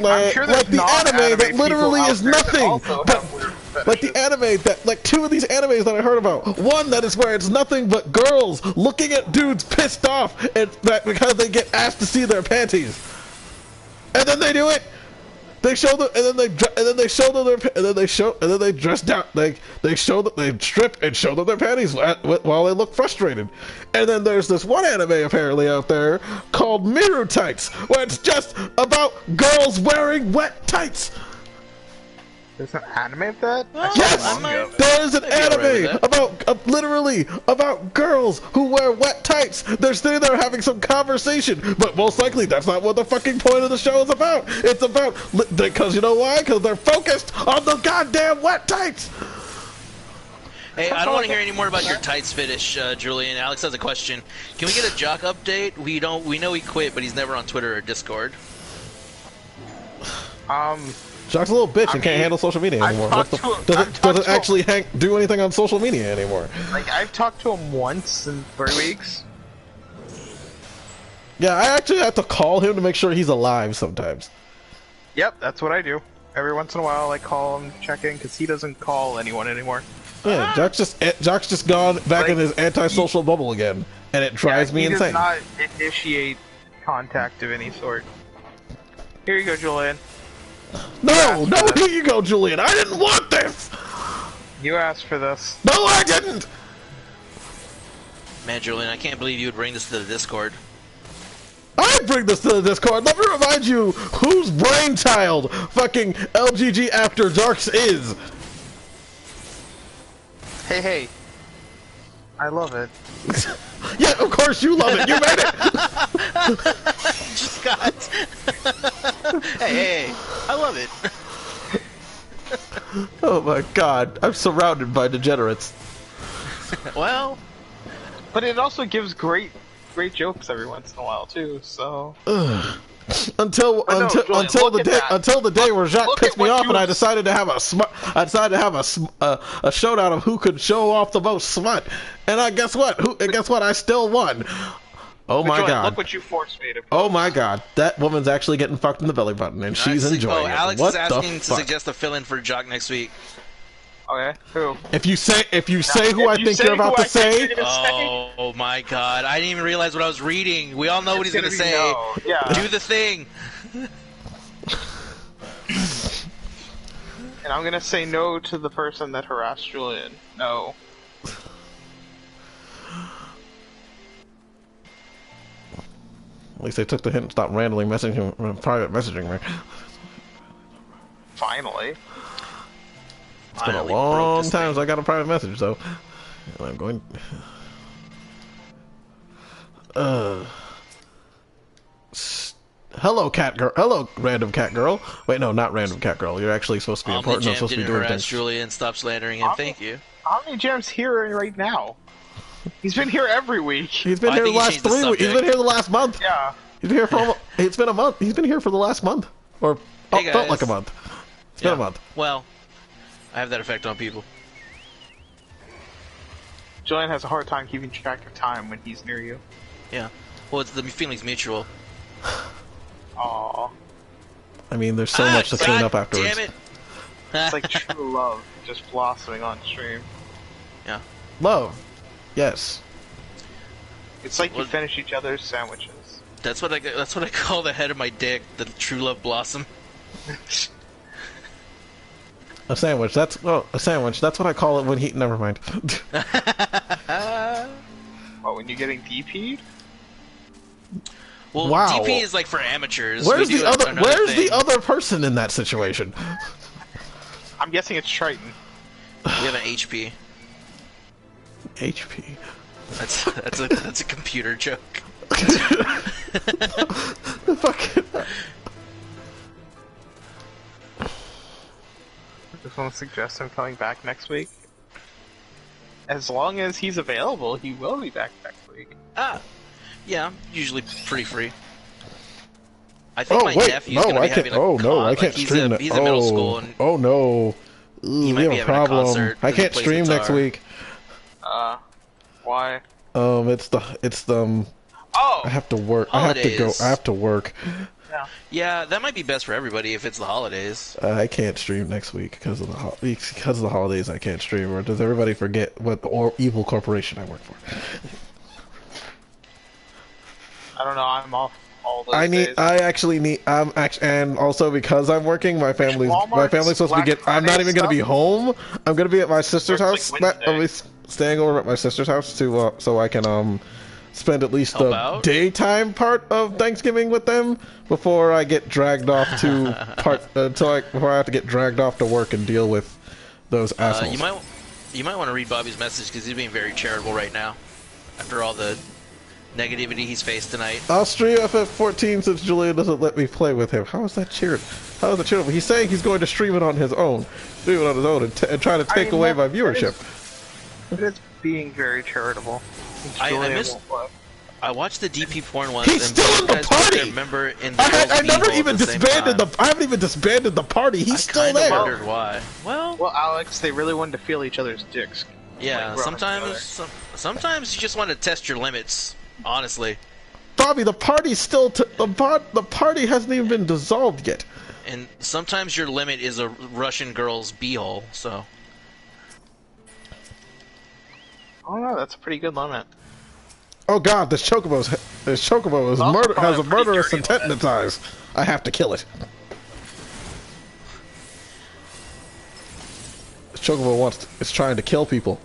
I'm sure there's the anime that non-anime literally people is out there that nothing. also But have weird like the fetishes. anime that two of these animes that I heard about. One that is where it's nothing but girls looking at dudes pissed off and that because they get asked to see their panties, and then they do it. They show them, and then they dress down. They strip and show them their panties while they look frustrated. And then there's this one anime apparently out there called Miru Tights, where it's just about girls wearing wet tights. There's an anime of that? Yes, I might- there's an I'd be alright with anime that. about literally about girls who wear wet tights. They're sitting there having some conversation, but most likely that's not what the fucking point of the show is about. It's about because you know why? Because they're focused on the goddamn wet tights. Hey, I don't want to hear any more about your tights fetish, Julian. Alex has a question. Can we get a Jock update? We know he quit, but he's never on Twitter or Discord. Jock's a little bitch and mean, can't handle social media I've anymore. talked to him- I've Doesn't talked to actually do anything on social media anymore. Like, I've talked to him once in 3 weeks. Yeah, I actually have to call him to make sure he's alive sometimes. Yep, that's what I do. Every once in a while, I call him, check in, because he doesn't call anyone anymore. Yeah, Jock's just gone back in his antisocial bubble again, and it drives me he insane. does not initiate contact of any sort. Here you go, Julian. No, here you go, Julian. I didn't want this. You asked for this. No, I didn't. Man, Julian, I can't believe you would bring this to the Discord. I bring this to the Discord. Let me remind you whose brainchild fucking LGG After Darks is. Hey. I love it. Yeah, of course you love it. You made it. Just got. hey, I love it. Oh my god, I'm surrounded by degenerates. Well, but it also gives great jokes every once in a while too. So until the day where Jacques pissed me off and I decided to have a showdown of who could show off the most smut, and guess what? I still won. Oh my god! Look what you forced me to. Oh my god! That woman's actually getting fucked in the belly button, and she's enjoying it. Alex what is asking to suggest a fill-in for Jock next week. Okay, who? If you say who I think you're about to say. Oh my god! I didn't even realize what I was reading. We all know what he's gonna say. No. Yeah. Do the thing. And I'm gonna say no to the person that harassed Julian. No. At least they took the hint and stopped randomly private messaging me. Finally. It's been a long time since I got a private message, so I'm going. Hello, cat girl. Hello, random cat girl. Wait, no, not random cat girl. You're actually supposed to be important. I'm supposed to be doing things. Julian, stop slandering him. Thank you. Omnijam's here right now. He's been here every week. He's been here the last 3 weeks. He's been here the last month. Yeah. He's been here for it's been a month. He's been here for the last month. Or felt like a month. It's been a month. Well, I have that effect on people. Julian has a hard time keeping track of time when he's near you. Yeah. Well, the feeling's mutual. Aww. I mean, there's so much to clean up afterwards. Damn it. It's like true love just blossoming on stream. Yeah. Love. Yes. It's like you finish each other's sandwiches. That's what I call the head of my dick, the true love blossom. A sandwich. That's a sandwich. That's what I call it when he. Never mind. What, when you're getting DP'd? Well, wow. DP is like for amateurs. Where's the other person in that situation? I'm guessing it's Triton. We have an HP. HP. That's a computer joke. Fucking. Just want to suggest him coming back next week. As long as he's available, he will be back next week. Yeah, usually pretty free. I think my nephew's gonna be having I can't stream that. He's in middle school and oh no, he might be having a concert. I can't stream next week. Why? It's the. Oh, I have to work. Holidays. I have to work. Yeah, that might be best for everybody if it's the holidays. I can't stream next week because of the holidays. I can't stream. Or does everybody forget what evil corporation I work for? I don't know. I'm off all those days. And also because I'm working, my family's supposed to be I'm not even going to be home. I'm going to be at my sister's house. I'll be staying over at my sister's house to so I can spend at least the daytime part of Thanksgiving with them before I get dragged off to before I have to get dragged off to work and deal with those assholes. You might want to read Bobby's message because he's being very charitable right now after all the negativity he's faced tonight. I'll stream FF14 since Julian doesn't let me play with him. How is that charitable? How is that charitable? He's saying he's going to stream it on his own, and try to take away my viewership. It is being very charitable. I watched the DP porn once. He's still in the party. Remember I never even disbanded the. I haven't even disbanded the party. He's still there. I wondered why. Well, Alex, they really wanted to feel each other's dicks. Yeah, sometimes you just want to test your limits. Honestly, Bobby, the party's still the party hasn't even been dissolved yet. And sometimes your limit is a Russian girl's beehole. So. Oh no, that's a pretty good limit. Oh god, this chocobo is has a murderous intent in its eyes. I have to kill it. This chocobo it's trying to kill people.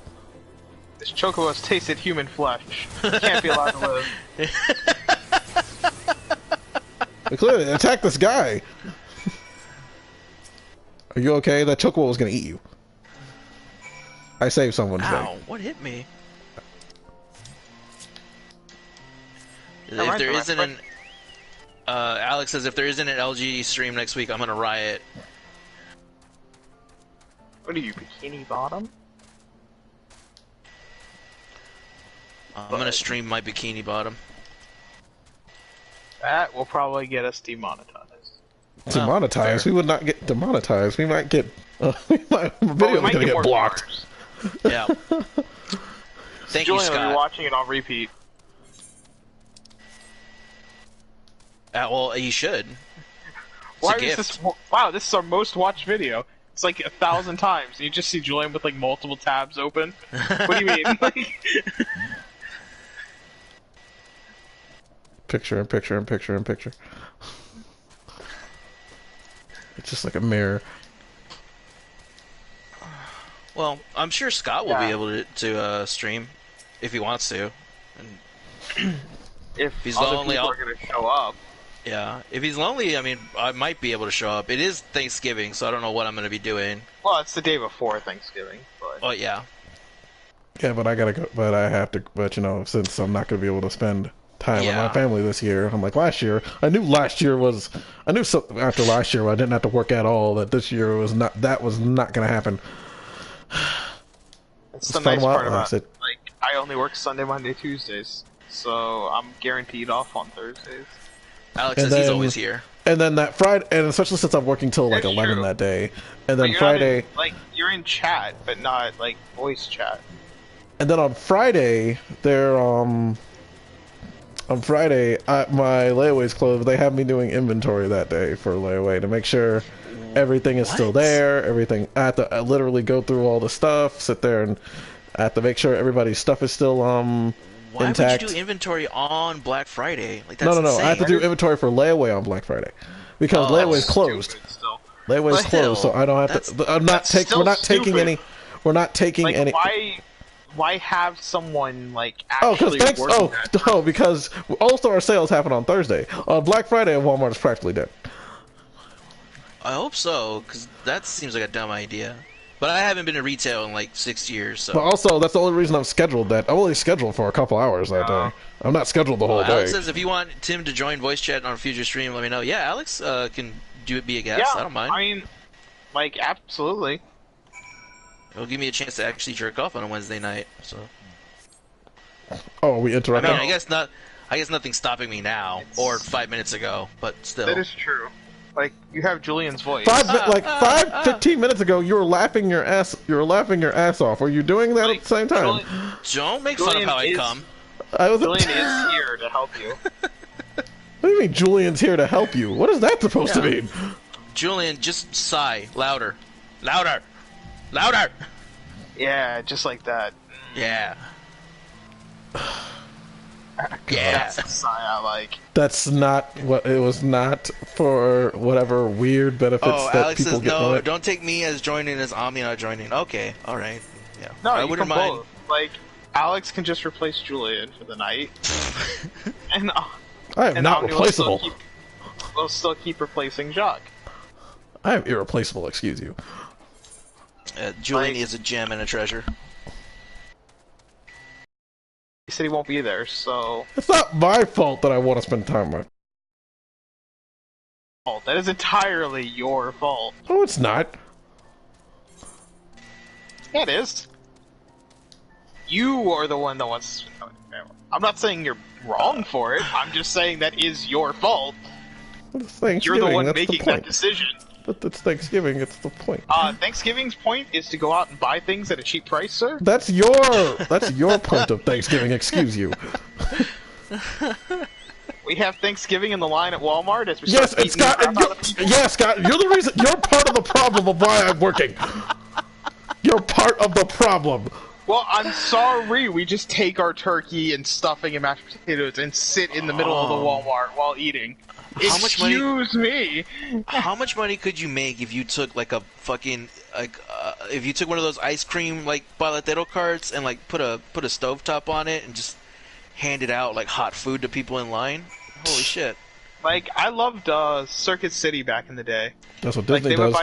This chocobo has tasted human flesh. Can't be allowed to live. They clearly attack this guy. Are you okay? That chocobo was gonna eat you. I saved someone today. Ow, what hit me? If there isn't an... Alex says, if there isn't an LGG stream next week, I'm gonna riot. What are you, Bikini Bottom? I'm gonna stream my Bikini Bottom. That will probably get us demonetized. Demonetized? We would not get demonetized. We might get... video is gonna get blocked. Yeah. Thank you, Julian Scott. will be watching it on repeat. Well, you should. Why is this? Wow, this is our most watched video. It's like 1,000 times. You just see Julian with like multiple tabs open. What do you mean? Picture and picture and picture and picture. It's just like a mirror. Well, I'm sure Scott will be able to stream if he wants to. And if he's other lonely, people are gonna show up. Yeah, if he's lonely, I mean, I might be able to show up. It is Thanksgiving, so I don't know what I'm going to be doing. Well, it's the day before Thanksgiving, but... Oh, yeah. Yeah, but I gotta go, but I have to, but you know, since I'm not gonna be able to spend time with my family this year, I'm like, last year, I knew after last year I didn't have to work at all, that this year that was not gonna happen. It's the nice part about it. Like, I only work Sunday, Monday, Tuesdays, so I'm guaranteed off on Thursdays. Alex says he's always here. And then that Friday, and especially since I'm working till like 11 that day, and then Friday, you're in chat, but not like voice chat. And then on Friday, my layaway's closed. They have me doing inventory that day for layaway to make sure everything is still there. Everything, I have to literally go through all the stuff, sit there, and I have to make sure everybody's stuff is still Why intact. would you do inventory on Black Friday? Like, that's no. insane. I have to do inventory for layaway on Black Friday because layaway's closed. Layaway's closed, so I don't have to. We're not taking any. We're not taking any. Why have someone like actually because All-Star sales happen on Thursday. On Black Friday, Walmart is practically dead. I hope so, because that seems like a dumb idea. But I haven't been to retail in like 6 years, so... But also, that's the only reason I'm scheduled that. I'm only scheduled for a couple hours that day. I'm not scheduled the whole day. Alex says if you want Tim to join voice chat on a future stream, let me know. Yeah, Alex can be a guest. I don't mind. I mean, like, absolutely. It'll give me a chance to actually jerk off on a Wednesday night, so... Oh, we interrupted? I mean, I guess nothing's stopping me now, or 5 minutes ago, but still. That is true. Like, you have Julian's voice. 15 minutes ago, you were laughing your ass off. Were you doing that at the same time? Don't make fun of how I come. Julian is here to help you. What do you mean Julian's here to help you? What is that supposed to mean? Julian, just sigh. Louder. Louder. Louder! Yeah, just like that. Yeah. Yeah. That's the sigh I like. That's not what it was. Not for whatever weird benefits that Alex people says, get. No, don't take me as joining as Ami not joining. Okay, all right. Yeah. No, I wouldn't mind. Both. Like, Alex can just replace Julian for the night, and I am not replaceable. We'll still keep replacing Jacques. I am irreplaceable. Excuse you. Julian is a gem and a treasure. He said he won't be there, so... It's not my fault that I want to spend time with. That is entirely your fault. Oh, it's not. Yeah, it is. You are the one that wants to spend time with family. I'm not saying you're wrong for it. I'm just saying that is your fault. You're the one making that decision. But it's Thanksgiving, it's the point. Thanksgiving's point is to go out and buy things at a cheap price, sir? That's your point of Thanksgiving, excuse you. We have Thanksgiving in the line at Walmart as we Yes, and Scott, Scott, you're the reason, you're part of the problem of why I'm working. You're part of the problem. Well, I'm sorry. We just take our turkey and stuffing and mashed potatoes and sit in the middle of the Walmart while eating. Excuse me. How much money could you make if you took like a fucking if you took one of those ice cream like balatero carts and like put a stovetop on it and just handed out like hot food to people in line? Holy shit! Like I loved Circuit City back in the day. That's what Disney does.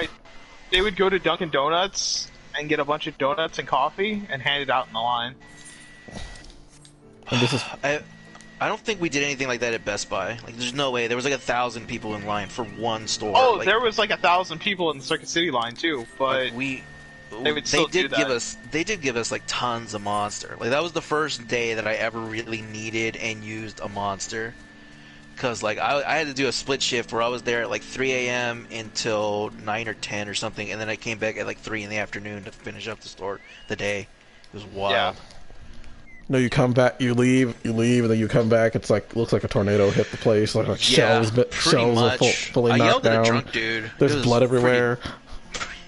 They would go to Dunkin' Donuts and get a bunch of donuts and coffee and hand it out in the line. And this is. I don't think we did anything like that at Best Buy. Like, there's no way. There was like 1,000 people in line for one store. Oh, like, there was like 1,000 people in the Circuit City line too, but like they did give us like tons of Monster. Like that was the first day that I ever really needed and used a Monster. Cause like I had to do a split shift where I was there at like 3 a.m. until 9 or 10 or something, and then I came back at like 3 in the afternoon to finish up the day. It was wild. Yeah. No, you come back, you leave, and then you come back. It's like looks like a tornado hit the place. Like shells are fully knocked yelled down. At a drunk dude. There's blood everywhere.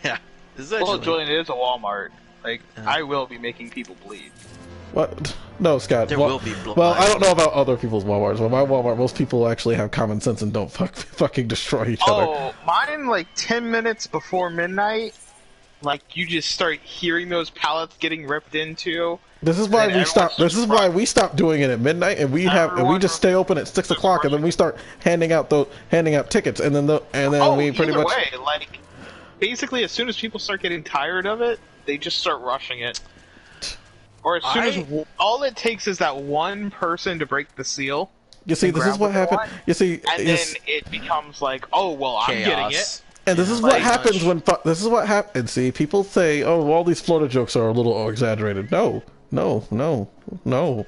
Yeah. Well, Julian, it is a Walmart. Like I will be making people bleed. What? No, Scott. There will be blood. Well, I don't know about other people's Walmarts. But my Walmart, most people actually have common sense and don't fucking destroy each other. Oh, mine like 10 minutes before midnight. Like you just start hearing those pallets getting ripped into. This is why we stop. This is why we stop doing it at midnight, and we just stay open at 6 o'clock, and then we start handing out tickets, and then we pretty much. Way, like basically, as soon as people start getting tired of it, they just start rushing it. Or as soon as all it takes is that one person to break the seal. You see, this is what happened. You see, and then it becomes like, oh well, I'm getting it. And this is what happens when this is what happens. See, people say, "Oh, all these Florida jokes are a little exaggerated." No, no, they're not.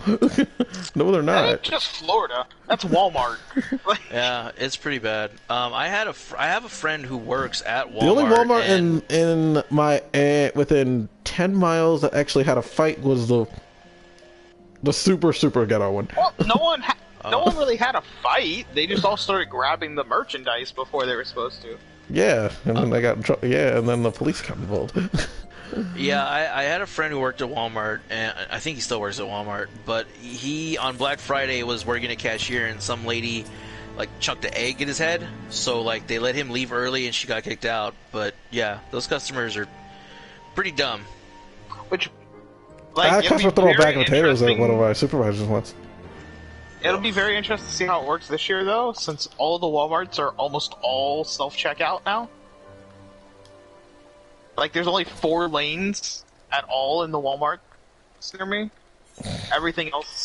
That ain't just Florida. That's Walmart. Yeah, it's pretty bad. I have a friend who works at Walmart. The only Walmart in my within 10 miles that actually had a fight was the super ghetto one. Well, no one really had a fight. They just all started grabbing the merchandise before they were supposed to. Yeah, and then they got in trouble. Yeah, and then the police got involved. Yeah, I had a friend who worked at Walmart, and I think he still works at Walmart, but he, on Black Friday, was working a cashier, and some lady, like, chucked an egg in his head, so, like, they let him leave early, and she got kicked out. But, yeah, those customers are pretty dumb. Which, like, I customer throw a bag of potatoes at one of our supervisors once. It'll be very interesting to see how it works this year, though, since all of the Walmarts are almost all self-checkout now. Like, there's only 4 lanes at all in the Walmart near me. Everything else is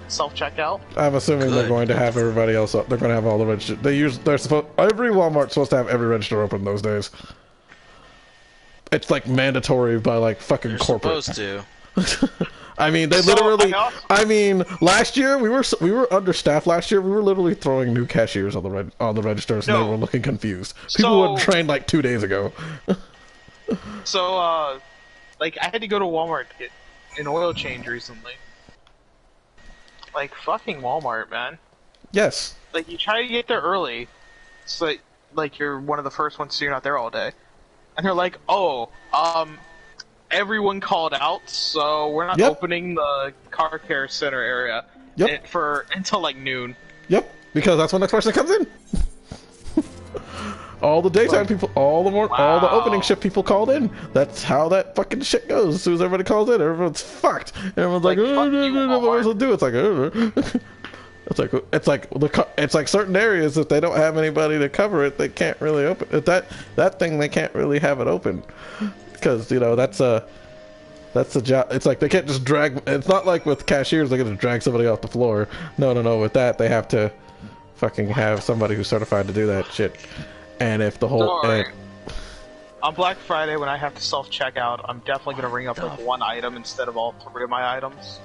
self-checkout. I'm assuming they're going to have everybody else up. They're going to have all the register. Every Walmart's supposed to have every register open those days. It's like mandatory by like fucking corporate. Supposed to. I mean, they literally. I mean, last year we were understaffed. Last year we were literally throwing new cashiers on the registers, and they were looking confused. People were trained like 2 days ago. So, like, I had to go to Walmart to get an oil change recently. Like, fucking Walmart, man. Yes. Like, you try to get there early, so like you're one of the first ones, so you're not there all day. And they're like, oh, everyone called out, so we're not opening the car care center area until like noon. Yep, because that's when the next person comes in. All the daytime people, all the opening shift people called in. That's how that fucking shit goes. As soon as everybody calls in, everyone's fucked. Everyone's like, what else to do? It's like, it's like certain areas, if they don't have anybody to cover it, they can't really open it. That thing, they can't really have it open because that's a job. It's like they can't just drag. It's not like with cashiers they can just drag somebody off the floor. No. With that, they have to fucking have somebody who's certified to do that shit. And if the whole on Black Friday when I have to self-check out, I'm definitely gonna ring up like one item instead of all 3 of my items.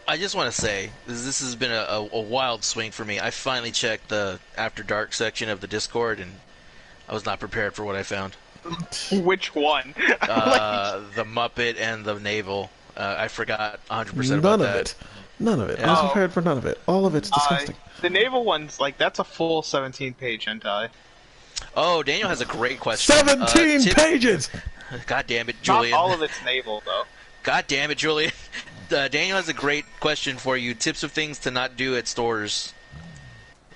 I just want to say, this has been a wild swing for me. I finally checked the After Dark section of the Discord, and I was not prepared for what I found. Which one? The Muppet and the Naval. I forgot 100% about that. None of it. I was prepared for none of it. All of it's disgusting. The Naval one's, like, that's a full 17-page hentai. Oh, Daniel has a great question. 17 pages! God damn it, Julian. Not all of it's naval, though. God damn it, Julian. Daniel has a great question for you. Tips of things to not do at stores.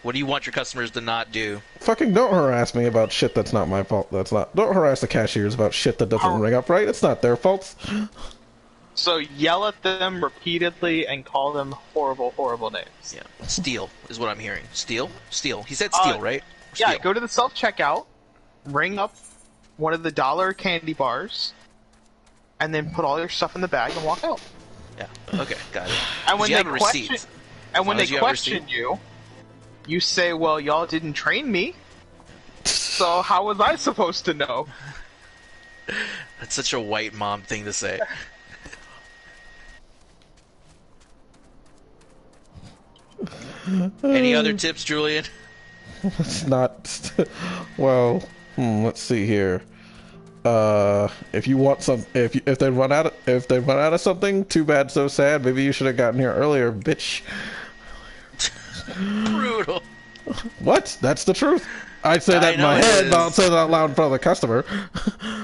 What do you want your customers to not do? Fucking don't harass me about shit that's not my fault. Don't harass the cashiers about shit that doesn't ring up right. It's not their faults. So yell at them repeatedly and call them horrible, horrible names. Yeah. Steal is what I'm hearing. Steal? Steal. He said steal, right? Steal. Yeah, go to the self-checkout, ring up one of the dollar candy bars, and then put all your stuff in the bag and walk out. Yeah. Okay, got it. And when you they have a question, receipt. and when As they long as you have a question receipt. you, you say, "Well, y'all didn't train me, so how was I supposed to know?" That's such a white mom thing to say. Any other tips, Julian? It's not. Well, let's see here. If you want some, if they run out of something, too bad, so sad. Maybe you should have gotten here earlier, bitch. Brutal. What? That's the truth. I'd say that in my head, but I'll say that out loud in front of the customer.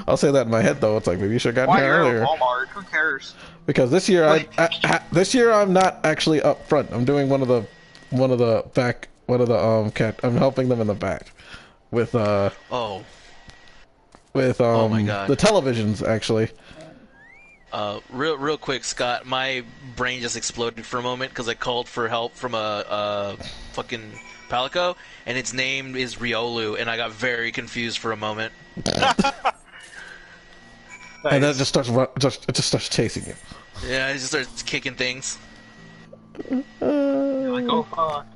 I'll say that in my head though. It's like maybe you should have gotten here Why you're earlier. at Walmart? Who cares? Because this year, this year I'm not actually up front. I'm doing one of the I'm helping them in the back with oh my God. the televisions actually. Real quick, Scott, my brain just exploded for a moment because I called for help from a fucking Palico, and its name is Riolu, and I got very confused for a moment. And then it just starts chasing you. Yeah, it just starts kicking things. You're like, oh fuck.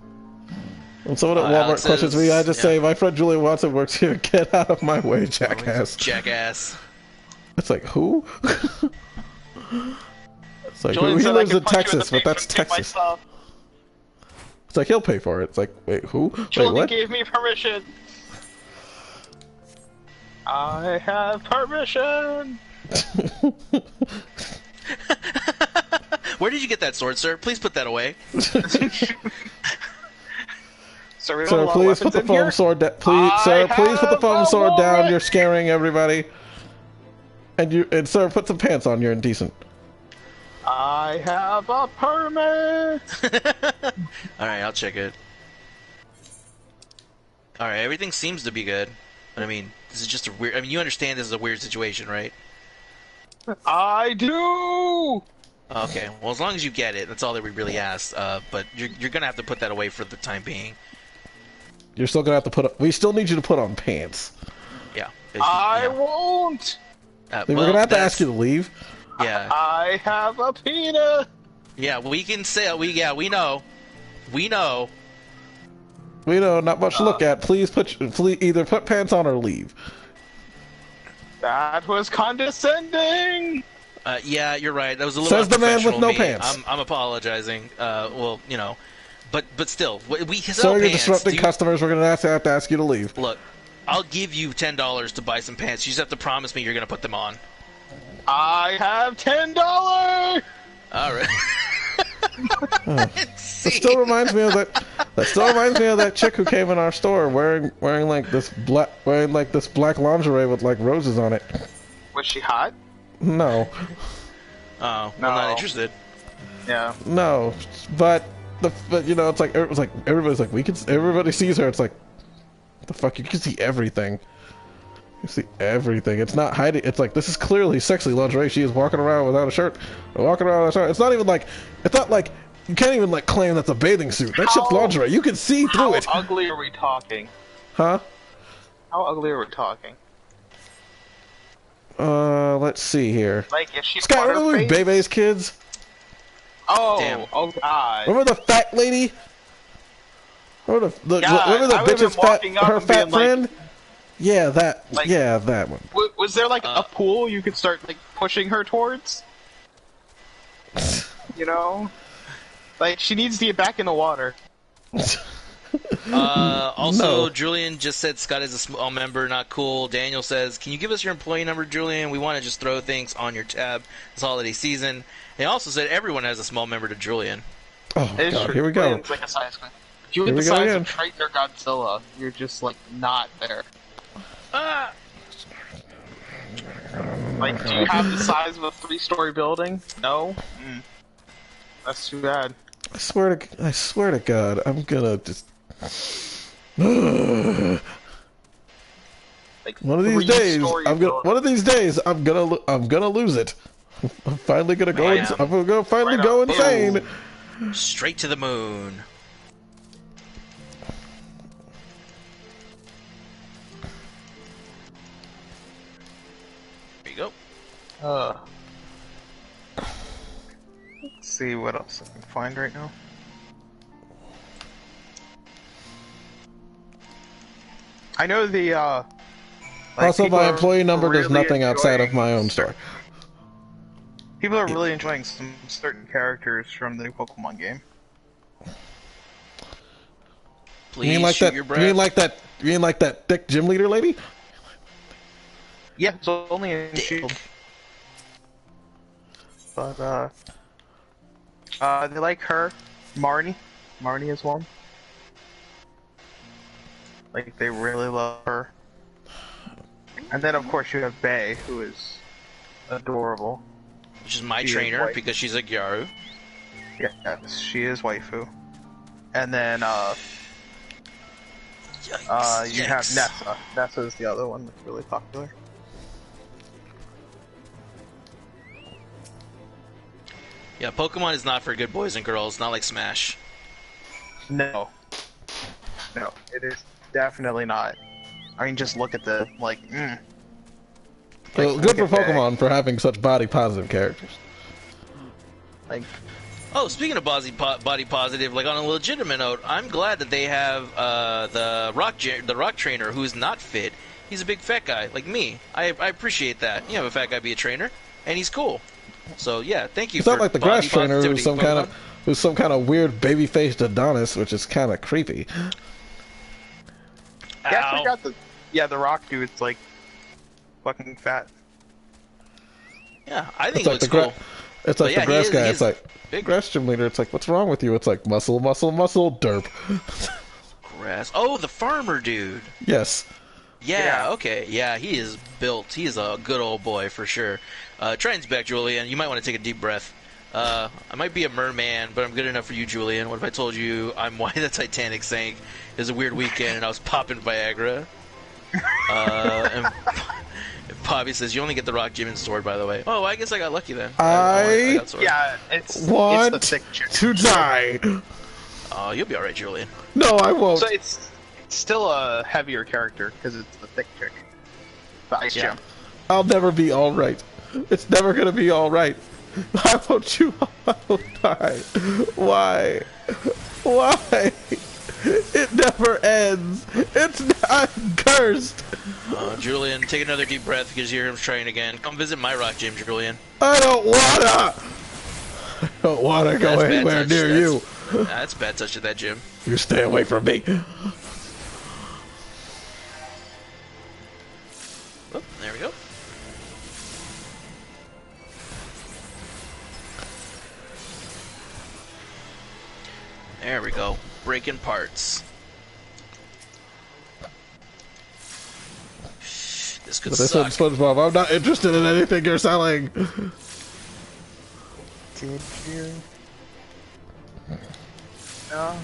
When someone at Walmart Alex questions me, I just yeah. say, "My friend Julian Watson works here. Get out of my way, jackass." Jackass. It's like, who? It's like, Julian he said I lives could in punch you Texas, the but that's face and take my Texas. stuff. It's like, he'll pay for it. It's like, wait, who? Wait, Julian what? gave me permission. I have permission. Where did you get that sword, sir? Please put that away. Sir, Sir, please put the foam sword down. Please put the foam sword down. You're scaring everybody. And sir, put some pants on. You're indecent. I have a permit. Alright, I'll check it. Alright, everything seems to be good. But I mean, this is just a weird... I mean, you understand this is a weird situation, right? I do. Okay, well, as long as you get it, that's all that we really asked. But you're gonna have to put that away for the time being. You're still gonna have to we still need you to put on pants. Yeah. I won't. We're gonna have to ask you to leave. Yeah. I have a penis. Yeah, we can say we know. We know. We know, not much to look at. Please either put pants on or leave. That was condescending. Yeah, you're right. That was a little Says the man with unprofessional no of me. pants. I'm apologizing. Well, you know, but still, we sell So you're pants. disrupting customers. We're gonna have to ask you to leave. Look, I'll give you $10 to buy some pants. You just have to promise me you're gonna put them on. I have $10. All right. That still reminds me of that. That still reminds me of that chick who came in our store wearing like this black lingerie with like roses on it. Was she hot? No, Oh, I'm No. not interested. Yeah. no, but you know, it's like everybody's like everybody sees her. It's like the fuck, you can see everything. You see everything. It's not hiding. It's like, this is clearly sexy lingerie. She is walking around without a shirt. Walking around without a shirt. It's not like you can't even like claim that's a bathing suit. That shit's lingerie. You can see through it. How ugly are we talking? Huh? How ugly are we talking? Let's see here. Like, if she's Scott, remember Butterface? Bebe's kids? Oh, Damn. oh god. Remember the fat lady? Remember the Yeah, remember the I would've bitch's been walking up her and fat being like- friend? Yeah, that Like- that one. Was there like a pool you could start like pushing her towards? You know? Like, she needs to get back in the water. Also, No. Julian just said Scott is a small member, not cool. Daniel says, can you give us your employee number, Julian? We want to just throw things on your tab this holiday season. He also said everyone has a small member to Julian. Oh It is god, true. here we go. It's like a size queen. If you Here get we the go size again. of Triton or Godzilla, you're just like not there. Ah! Like, do you have the size of a 3-story building? No? That's too bad. I swear to God, I'm gonna just... Like, one of these days, I'm gonna lose it. I'm finally gonna go. I'm gonna finally go insane. Straight to the moon. There you go. Let's see what else I can find right now. I know the like also, my employee number does really nothing outside of my own store. People are really enjoying some certain characters from the new Pokemon game. Please you mean like shoot that? your You breath. mean like that thick gym leader lady? Yeah, so only in Shield. But they like her, Marnie. Marnie is one. Like, they really love her. And then, of course, you have Bae, who is adorable. Which is my She is trainer white. because she's a Gyaru. Yes, she is waifu. And then, you have Nessa. Nessa is the other one that's really popular. Yeah, Pokemon is not for good boys and girls, not like Smash. No. No, it is definitely not. I mean, just look at the, like, Well, Like, good for look at Pokemon for having such body positive characters. like, Oh, speaking of body positive, like on a legitimate note, I'm glad that they have the rock trainer who's not fit. He's a big fat guy like me. I appreciate that. You have a fat guy be a trainer, and he's cool. So yeah, thank you. It's for not like the grass body trainer who's positivity, some kind of weird baby-faced Adonis, which is kind of creepy. yeah, I Ow. forgot the rock dude's, like, fucking fat. Yeah, I think It's it like looks cool. It's like But yeah, the grass he guy. is It's like big. grass gym leader. It's like, what's wrong with you? It's like muscle, muscle, muscle, derp. Grass. Oh, the farmer dude. Yes. Yeah, okay. Yeah, he is built. He is a good old boy for sure. Try and back, Julian. You might want to take a deep breath. I might be a merman, but I'm good enough for you, Julian. What if I told you I'm why the Titanic sank? It was a weird weekend, and I was popping Viagra. And Bobby says, you only get the rock gym and sword, by the way. Oh, I guess I got lucky then. I got sword. Yeah, it's Want the thick chick. to die. Oh, you'll be alright, Julian. No, I won't. So it's still a heavier character because it's the thick chick. The ice gem. I'll never be all right. It's never gonna be all right. Why won't you all die? Why? Why? It never ends. I'm cursed. Julian, take another deep breath because you hear him trying again. Come visit my rock gym, Julian. I don't wanna go That's bad anywhere touch. near you. That's bad touch at that gym. You stay away from me. Oh, there we go. There we go. Breaking parts. This could But I said, suck. SpongeBob, I'm not interested in anything you're selling. Did you? No.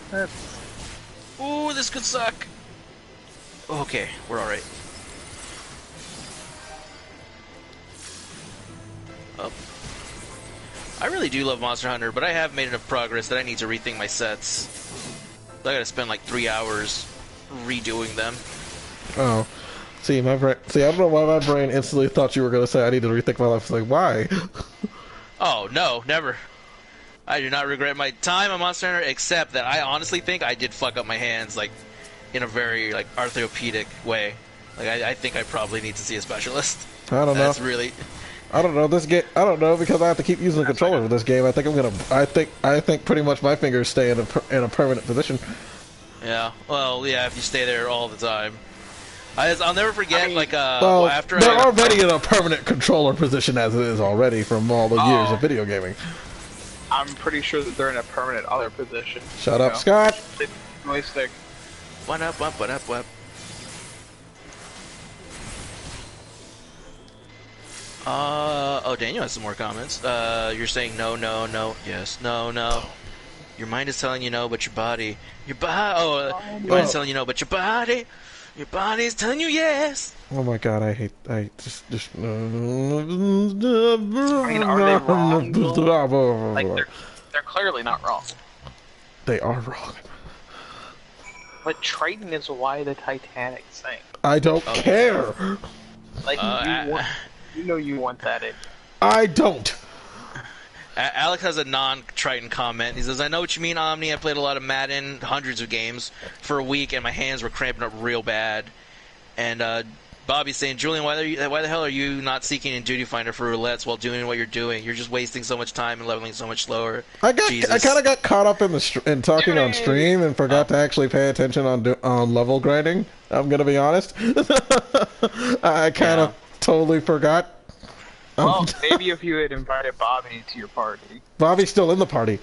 That's... Ooh, this could suck. Okay, we're alright. Oh. I really do love Monster Hunter, but I have made enough progress that I need to rethink my sets. I gotta spend like 3 hours redoing them. Oh. See, I don't know why my brain instantly thought you were going to say I need to rethink my life. It's like, why? Oh, no, never. I do not regret my time on Monster Hunter, except that I honestly think I did fuck up my hands, like, in a very, like, orthopedic way. Like, I think I probably need to see a specialist. I don't know. That's really... I don't know this game. I don't know because I have to keep using the controller for this game. I think pretty much my fingers stay in a permanent position. Yeah, well, yeah, if you stay there all the time. I'll never forget, Well, after they're already in a permanent controller position as it is already from all the years Oh. of video gaming. I'm pretty sure that they're in a permanent other position. Shut up, Scott. Joystick. What up? Oh, Daniel has some more comments. You're saying no, no, no, yes, no, no. Your mind is telling you no, but your body, your mind is telling you no, but your body is telling you yes. Oh my god, I just. I mean, are they wrong? Like, they're clearly not wrong. They are wrong. But Triton is why the Titanic sank. I don't care. Like, you want that in. I don't. Alex has a non-Triton comment. He says, I know what you mean, Omni. I played a lot of Madden, hundreds of games, for a week, and my hands were cramping up real bad. And Bobby's saying, Julian, why the hell are you not seeking in Duty Finder for roulettes while doing what you're doing? You're just wasting so much time and leveling so much slower. I kind of got caught up in talking on stream and forgot to actually pay attention on level grinding. I'm gonna be honest. I kind of totally forgot. Well, maybe if you had invited Bobby to your party. Bobby's still in the party.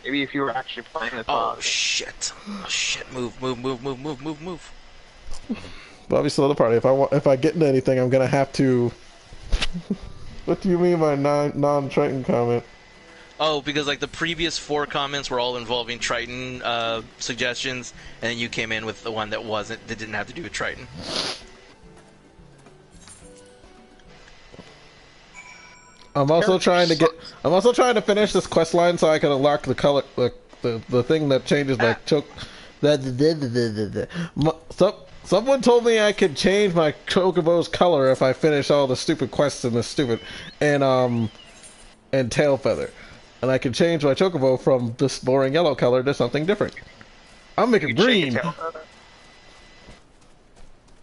Maybe if you were actually playing with Bobby. Oh shit! Oh shit! Move! Bobby's still in the party. If I get into anything, I'm gonna have to. What do you mean by non-Triton comment? Oh, because like the previous 4 comments were all involving Triton suggestions, and then you came in with the one that didn't have to do with Triton. I'm also trying to finish this quest line so I can unlock the color, the thing that changes my choke. Someone told me I could change my chocobo's color if I finish all the stupid quests in this stupid and tail feather, and I can change my chocobo from this boring yellow color to something different. I'm making green.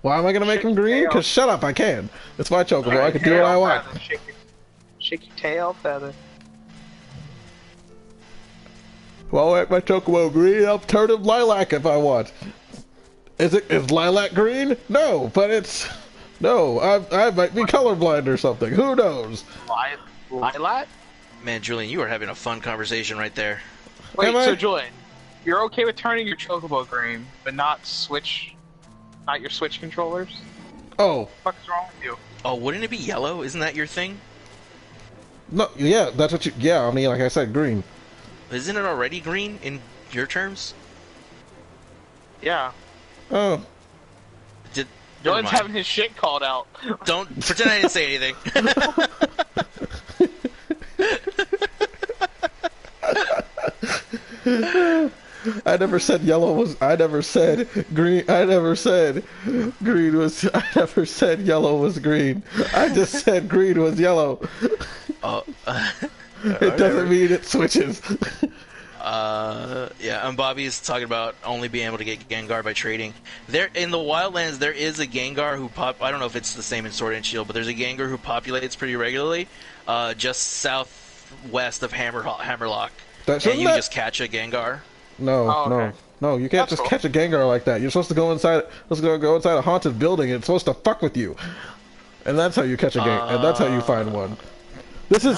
Why am I gonna make him green? Cause shut up, I can. It's my chocobo. I can do what I want. Shake your tail feather. Well, I make my chocobo green. I'll turn him lilac if I want. Is lilac green? No, but it's I might be colorblind or something. Who knows? Lilac? Man, Julian, you are having a fun conversation right there. Wait, so Julian, you're okay with turning your chocobo green, but not your Switch controllers? Oh. What the fuck is wrong with you? Oh, wouldn't it be yellow? Isn't that your thing? No, yeah, that's what you. Yeah, I mean, like I said, green. Isn't it already green in your terms? Yeah. Oh. Julian's having his shit called out. Don't pretend I didn't say anything. I never said yellow was. I never said green. I never said green was. I never said yellow was green. I just said green was yellow. It doesn't mean it switches. Yeah, and Bobby's talking about only being able to get Gengar by trading. There in the Wildlands, there is a Gengar who I don't know if it's the same in Sword and Shield, but there's a Gengar who populates pretty regularly, just southwest of Hammerlock, and you just catch a Gengar. No, you can't just catch a Gengar like that. You're supposed to go inside. Go inside a haunted building, and it's supposed to fuck with you, and that's how you catch a Gengar, and that's how you find one. This is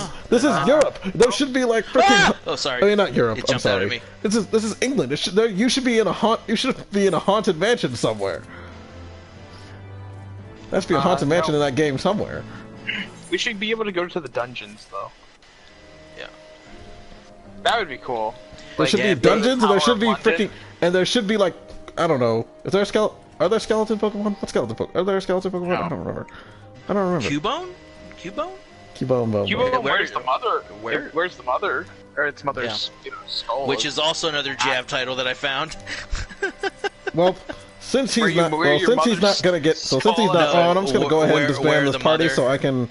Europe. There should be like freaking. Oh, sorry. I mean, not Europe. It jumped out at me. This is England. You should be in a You should be in a haunted mansion somewhere. There should be a haunted mansion in that game somewhere. We should be able to go to the dungeons, though. Yeah. That would be cool. There should be dungeons, and there should be freaking, and there should be like, I don't know. Are there skeleton Pokemon? What skeleton Pokemon? Are there skeleton Pokemon? No. I don't remember. Cubone? Cubone. Where's the mother? Where's the mother? Or its mother's skull. Which is also another jab title that I found. Well, since he's not on, I'm just gonna go ahead and disband this party so I can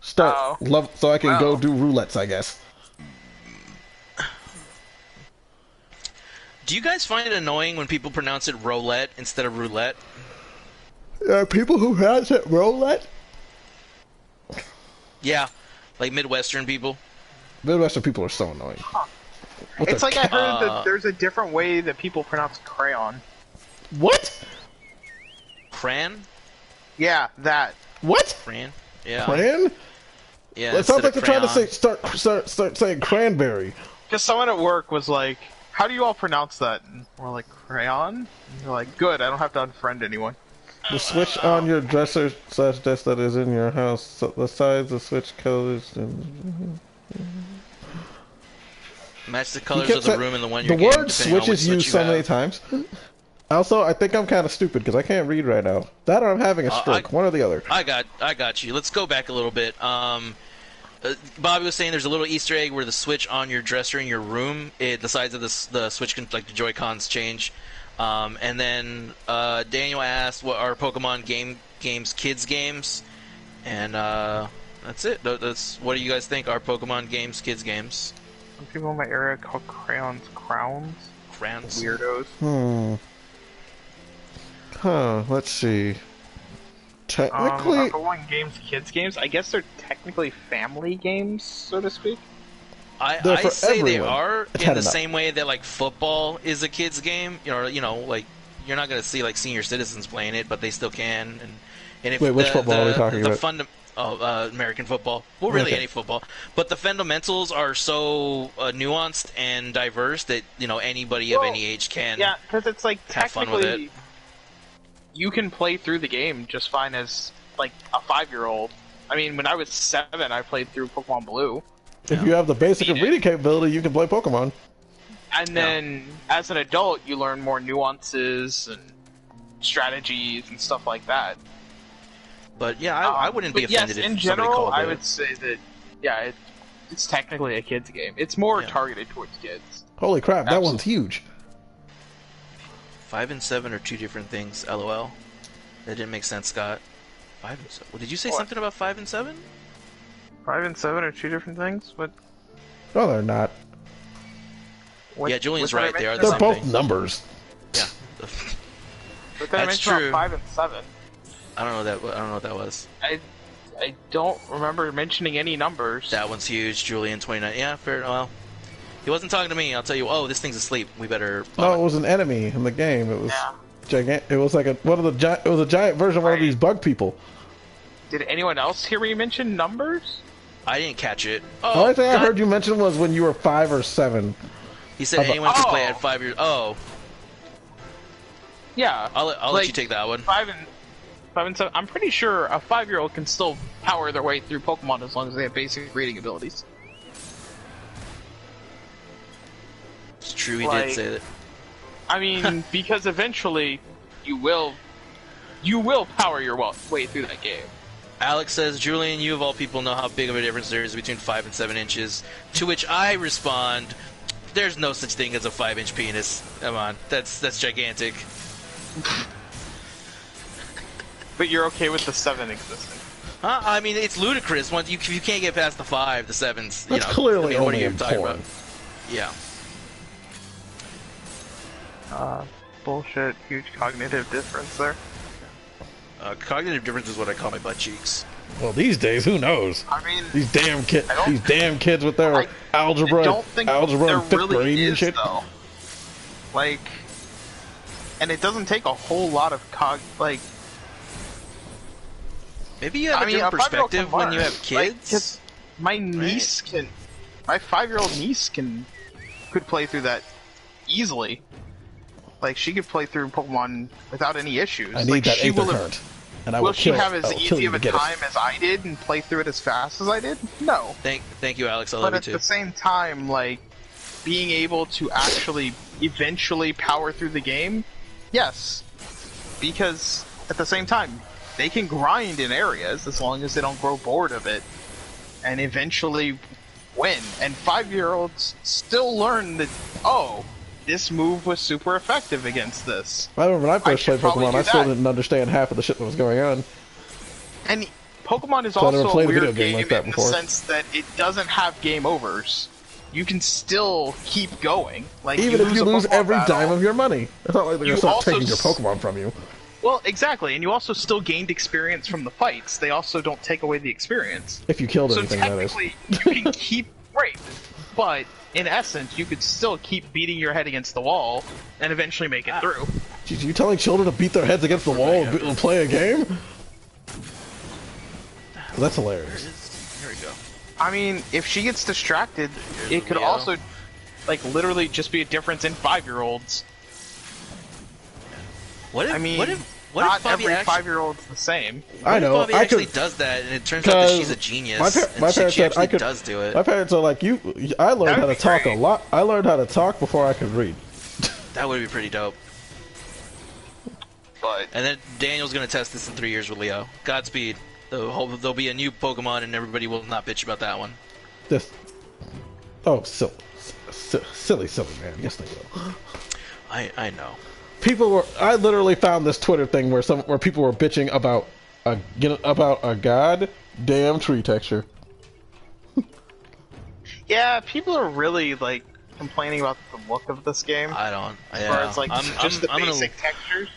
start so I can go do roulettes, I guess. Do you guys find it annoying when people pronounce it roulette instead of roulette? There are people who pronounce it roulette? Yeah, like Midwestern people. Midwestern people are so annoying. It's like I heard that there's a different way that people pronounce crayon. What? Cran? Yeah, that. What? Cran? Yeah. Cran? Yeah. Well, it sounds like they're trying to say start saying cranberry. Because someone at work was like, "How do you all pronounce that?" And we're like, "Crayon." And they're like, "Good, I don't have to unfriend anyone." The switch on your dresser / desk that is in your house. So the size of switch colors and Match the colors of the room and the one you're The word switch is used so many times. Also, I think I'm kind of stupid because I can't read right now. That or I'm having a stroke. One or the other. I got you. Let's go back a little bit. Bobby was saying there's a little Easter egg where the switch on your dresser in your room, the size of the switch can, like the Joy-Cons change. And then Daniel asked, "What are Pokemon games kids games?" And that's it. That's what do you guys think are Pokemon games kids games? Some people in my area call crayons crowns. Crowns. Weirdos. Let's see. Technically, Pokemon games kids games. I guess they're technically family games, so to speak. I say everyone. They are in the same way that like football is a kids game. You know, like you're not gonna see like senior citizens playing it, but they still can. And if wait, which football are we talking about? American football. Well, really any football. But the fundamentals are so nuanced and diverse that anybody of any age can. Yeah, because it's like have fun with it. You can play through the game just fine as like a 5-year-old. I mean, when I was 7, I played through Pokemon Blue. If you have the basic reading capability, you can play Pokemon. And then, as an adult, you learn more nuances and strategies and stuff like that. But yeah, I wouldn't be offended if in general, I would say that it's technically a kids game. It's more targeted towards kids. Holy crap, that one's huge. 5 and 7 are two different things. LOL. That didn't make sense, Scott. 5 and 7. Well, did you say something about 5 and 7? 5 and 7 are two different things. What? No, they're not. Yeah, Julian's right. They are the They're same both thing. Numbers. Yeah. That's true. 5 and 7. I don't know what that was. I don't remember mentioning any numbers. That one's huge, Julian. 29. Yeah, fair. Well, he wasn't talking to me. I'll tell you. Oh, this thing's asleep. We better. No, it was an enemy in the game. It was gigantic. It was like it was a giant version of one of these bug people. Did anyone else hear me mention numbers? I didn't catch it. The only thing I heard you mention was when you were 5 or 7. He said anyone can play at 5 years. Oh. Yeah. I'll let you take that one. 5 and 7. I'm pretty sure a 5-year-old can still power their way through Pokemon as long as they have basic reading abilities. It's true, he did say that. I mean, because eventually you will power your way through that game. Alex says, Julian, you of all people know how big of a difference there is between 5 and 7 inches. To which I respond, there's no such thing as a 5-inch penis. Come on, that's gigantic. But you're okay with the 7 existing? Huh? I mean, it's ludicrous. Once you can't get past the 5, the 7's. That's clearly what are only you in talking porn. about? Yeah. Bullshit. Huge cognitive difference there. Cognitive difference is what I call my butt cheeks. Well, these days, who knows? I mean, these damn kids with their algebra, I don't think algebra there and 5th really grade is, and shit. Though. Like, and it doesn't take a whole lot of Maybe you have a different perspective when you have kids. My niece my 5-year-old niece could play through that easily. Like, she could play through Pokemon without any issues. I need that Aether current. And I will she have as easy of a time as I did and play through it as fast as I did? No. Thank you, Alex. I love you too. But at the same time, like, being able to actually eventually power through the game, yes. Because at the same time, they can grind in areas as long as they don't grow bored of it and eventually win. And 5-year-olds still learn that, this move was super effective against this. I remember when I first played Pokemon, I still didn't understand half of the shit that was going on. And Pokemon is also a weird game in the sense that it doesn't have game overs. You can still keep going. Like, even if you lose every dime of your money. It's not like they're going to start taking your Pokemon from you. Well, exactly, and you also still gained experience from the fights. They also don't take away the experience. If you killed anything, that is. So technically, you can keep... Right, but... in essence, you could still keep beating your head against the wall and eventually make it through. Jeez, are you telling children to beat their heads against the wall and play a game? Well, that's hilarious. Here we go. I mean, if she gets distracted, it could also, like, literally just be a difference in 5-year-olds. What if What not if Bobby every actually, 5-year-old's the same. I know. Bobby I actually could, does that, and it turns out that she's a genius. My and parents she said actually I could. does do it. My parents are like, I learned how to That'd be talk great. a lot. I learned how to talk before I could read. That would be pretty dope. But And then Daniel's gonna test this in 3 years with Leo. Godspeed. There'll be a new Pokemon, and everybody will not bitch about that one. Just, silly man. Yes, they will. I know. People were. I literally found this Twitter thing where people were bitching about a goddamn tree texture. yeah, people are really like complaining about the look of this game. I don't. As Yeah. far as like just the I'm gonna- basic textures.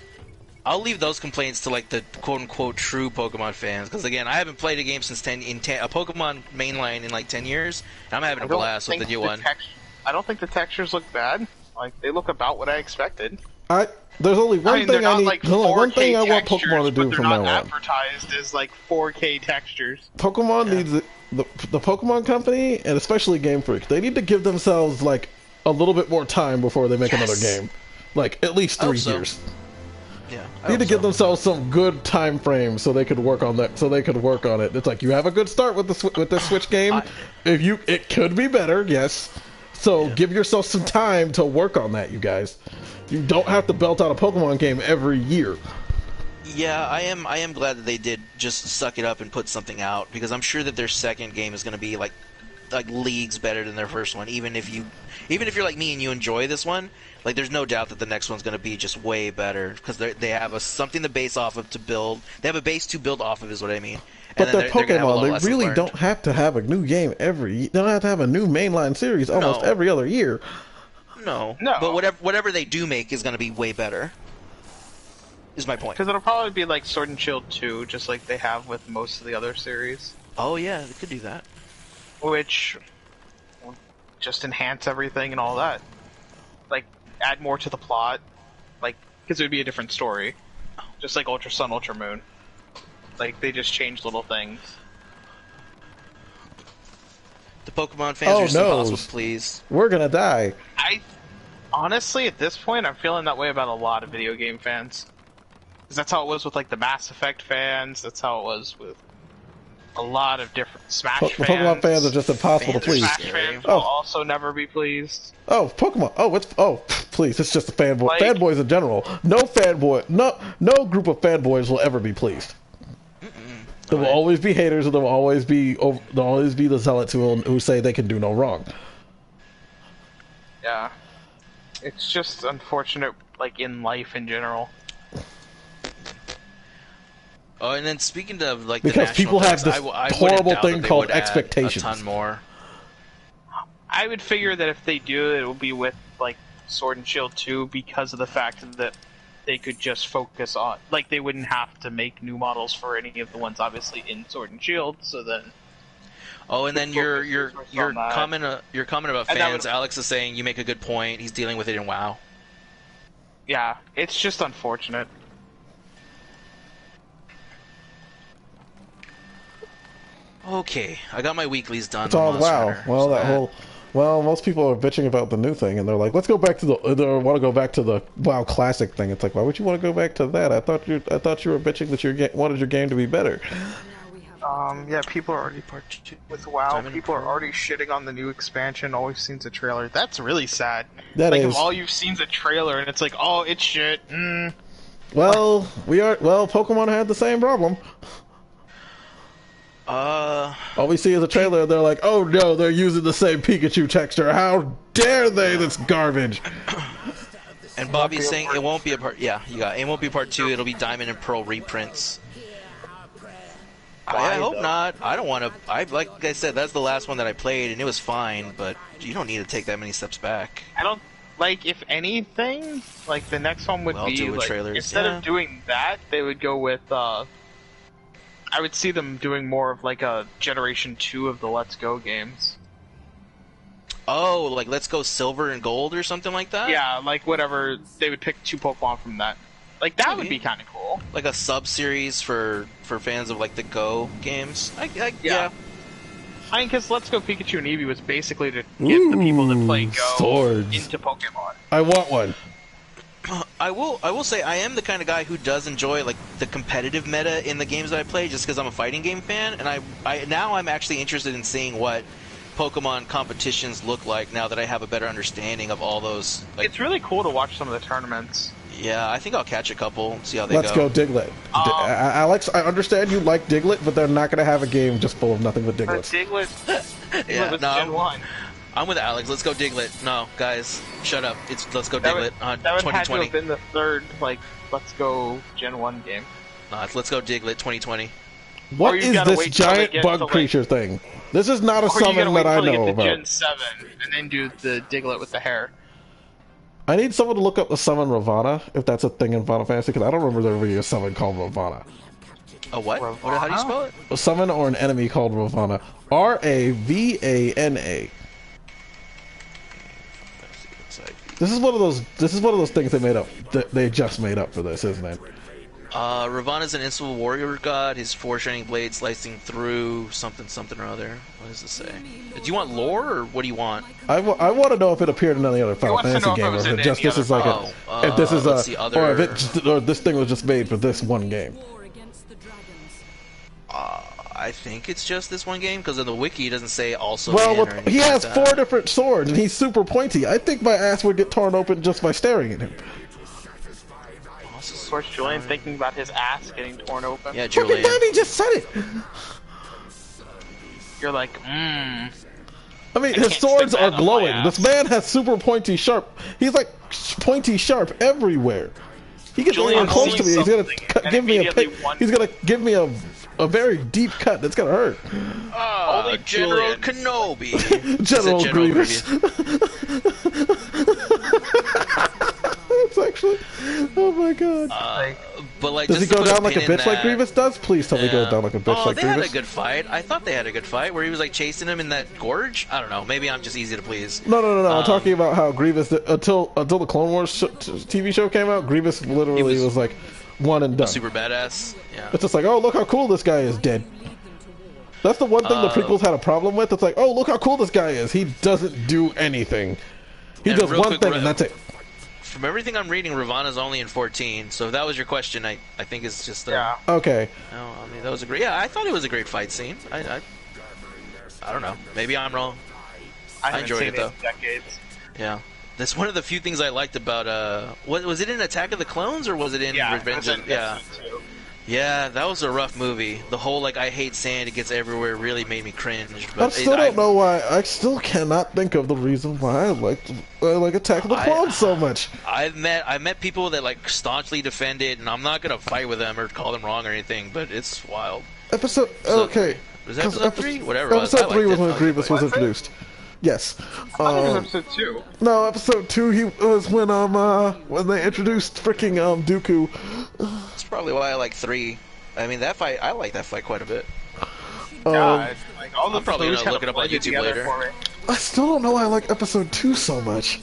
I'll leave those complaints to like the quote-unquote true Pokemon fans, because again, I haven't played a game since a Pokemon mainline in like 10 years, and I'm having a blast with the new one. I don't think the textures look bad. Like they look about what I expected. There's only one thing they're I not need. like There's only one 4K thing I want textures, Pokemon to do but from they're now not on. advertised as like 4K textures. Pokemon needs the Pokemon Company, and especially Game Freak. They need to give themselves like a little bit more time before they make another game. Like at least 3 years. Yeah, They need to give themselves some good time frame so they could work on that. So they could work on it. It's like you have a good start with the Switch game. It could be better, yes. So give yourself some time to work on that, you guys. You don't have to belt out a Pokemon game every year. Yeah, I am glad that they did just suck it up and put something out, because I'm sure that their second game is going to be like leagues better than their first one. Even if you're like me and you enjoy this one, like there's no doubt that the next one's going to be just way better, because they have something to base off of to build. They have a base to build off of, is what I mean. But the Pokemon, they really don't have to have a new game they don't have to have a new mainline series almost every other year. No. But whatever they do make is going to be way better. Is my point. Because it'll probably be like Sword and Shield 2, just like they have with most of the other series. Oh yeah, they could do that. Which will just enhance everything and all that. Like, add more to the plot. Like, because it would be a different story. Just like Ultra Sun, Ultra Moon. Like, they just changed little things. The Pokemon fans are just impossible to please. We're gonna die. Honestly, at this point, I'm feeling that way about a lot of video game fans. Because that's how it was with, like, the Mass Effect fans. That's how it was with a lot of different Smash fans. Pokemon fans are just impossible to please. Smash fans will also never be pleased. Oh, Pokemon. Please, it's just a fanboy. Like, fanboys in general. No group of fanboys will ever be pleased. There will always be haters, and there will always be the zealots who say they can do no wrong. Yeah, it's just unfortunate, like in life in general. Oh, and then speaking of like because the people have this horrible thing called expectations. expectations. A ton more. I would figure that if they do, it will be with like Sword and Shield 2, because of the fact that they could just focus on, like, they wouldn't have to make new models for any of the ones obviously in Sword and Shield. So then. Oh, and then your comment about fans. Alex is saying you make a good point. He's dealing with it in WoW. Yeah, it's just unfortunate. Okay, I got my weeklies done. It's all WoW. Well, most people are bitching about the new thing, and they're like, "Let's go back to they want to go back to the WoW Classic thing." It's like, why would you want to go back to that? I thought you were bitching that you wanted your game to be better. Yeah, people are already with WoW. People are already shitting on the new expansion. Always seen a trailer. That's really sad. If all you've seen is a trailer, and it's like, oh, it's shit. Well, Pokemon had the same problem. All we see is a trailer. They're like, "Oh no, they're using the same Pikachu texture. How dare they? That's garbage." And Bobby's saying it won't be a part. Yeah, it won't be part 2. It'll be Diamond and Pearl reprints. I hope not. I don't want to. Like I said, that's the last one that I played, and it was fine. But you don't need to take that many steps back. I don't like. If anything, like the next one would be like, instead of doing that, they would go with. I would see them doing more of like a Generation 2 of the Let's Go games. Oh, like Let's Go Silver and Gold or something like that? Yeah, like whatever. They would pick 2 Pokemon from that. Like, that would be kind of cool. Like a sub-series for fans of like the Go games? Yeah. I mean, because Let's Go Pikachu and Eevee was basically to get the people that play Go into Pokemon. I want one. I I will say I am the kind of guy who does enjoy like the competitive meta in the games that I play, just because I'm a fighting game fan, and I'm actually interested in seeing what Pokemon competitions look like now that I have a better understanding of all those. Like, It's really cool to watch some of the tournaments. yeah, I think I'll catch a couple, see how they Let's go Diglett. Alex, I understand you like Diglett, but they're not going to have a game just full of nothing but Digletts. Diglett Yeah, was no, Gen 1. I'm with Alex. Let's go Diglett. No, guys, shut up. Let's go Diglett on That would have to 2020. have been the third, like, let's go Gen 1 game. Let's go Diglett 2020. What Or you is gotta this wait till they giant get bug to, like- creature thing? This is not a Or you gotta summon wait that I till you know get to about. Gen 7, and then do the Diglett with the hair. I need someone to look up the summon Ravana, if that's a thing in Final Fantasy, because I don't remember there being a summon called Ravana. A what? How do you spell it? A summon or an enemy called Ravana. Ravana. This is one of those. This is one of those things they made up. They just made up for this, isn't it? Ravana's an invincible warrior god. His four shining blades slicing through something or other. What does this say? Do you want lore, or what do you want? I want to know if it appeared in any other Final wants to Fantasy know if it game, was or if in it just any this is other like a. If this is let's see, or if it just, or this thing was just made for this one game. War against the dragons. I think it's just this one game, because in the wiki it doesn't say also. Well, in or anything he has like 4 that. different swords, and he's super pointy. I think my ass would get torn open just by staring at him. Of course, Julian thinking about his ass getting torn open. Yeah, Fucking Julian. Daddy just said it. You're like, I mean, can't his swords stick are that up my glowing. ass. This man has super pointy sharp. He's like pointy sharp everywhere. He gets Julian anyone close to me. sees He's gonna something and give me a immediately pick. He's gonna give me a very deep cut that's gonna hurt. Only General Julian. Kenobi. General Is it General Grievous. It's actually, oh my god. But like, Does he just to go put down like a pin in bitch like that- Grievous does? Please tell me he goes Yeah. down like a bitch Oh, like they had Grievous. a good fight. I thought they had a good fight where he was like chasing him in that gorge. I don't know. Maybe I'm just easy to please. No. I'm talking about how Grievous until the Clone Wars TV show came out. Grievous literally was like one and done. Super badass. Yeah. It's just like, oh, look how cool this guy is dead. That's the one thing the prequels had a problem with. It's like, oh, look how cool this guy is. He doesn't do anything. He And does real one quick, thing, and that's it. From everything I'm reading, Ravana's only in 14. So if that was your question, I think it's just Yeah. Okay. No, I mean that was a great. Yeah, I thought it was a great fight scene. I don't know. Maybe I'm wrong. I haven't enjoyed seen it, though. in decades. Yeah. That's one of the few things I liked about was it in Attack of the Clones or was it in Yeah, Revenge that's of it, Yeah. that's it too. Yeah, that was a rough movie. The whole like I hate sand, it gets everywhere really made me cringe. I But still don't know why. I still cannot think of the reason why I like Attack of the Clones so much. I met people that like staunchly defend it, and I'm not gonna fight with them or call them wrong or anything, but it's wild. Episode okay. Was that 'Cause episode 3? Whatever it was. I Episode 3 liked was it. when I Grievous was liked it. introduced. Yes. I thought it was episode 2. No, episode 2 he was when they introduced freaking Dooku. That's probably why I like 3. I mean that fight. I like that fight quite a bit. God, like all the I'm probably clues gonna look kinda it up on blended YouTube together later. for me. I still don't know why I like episode 2 so much.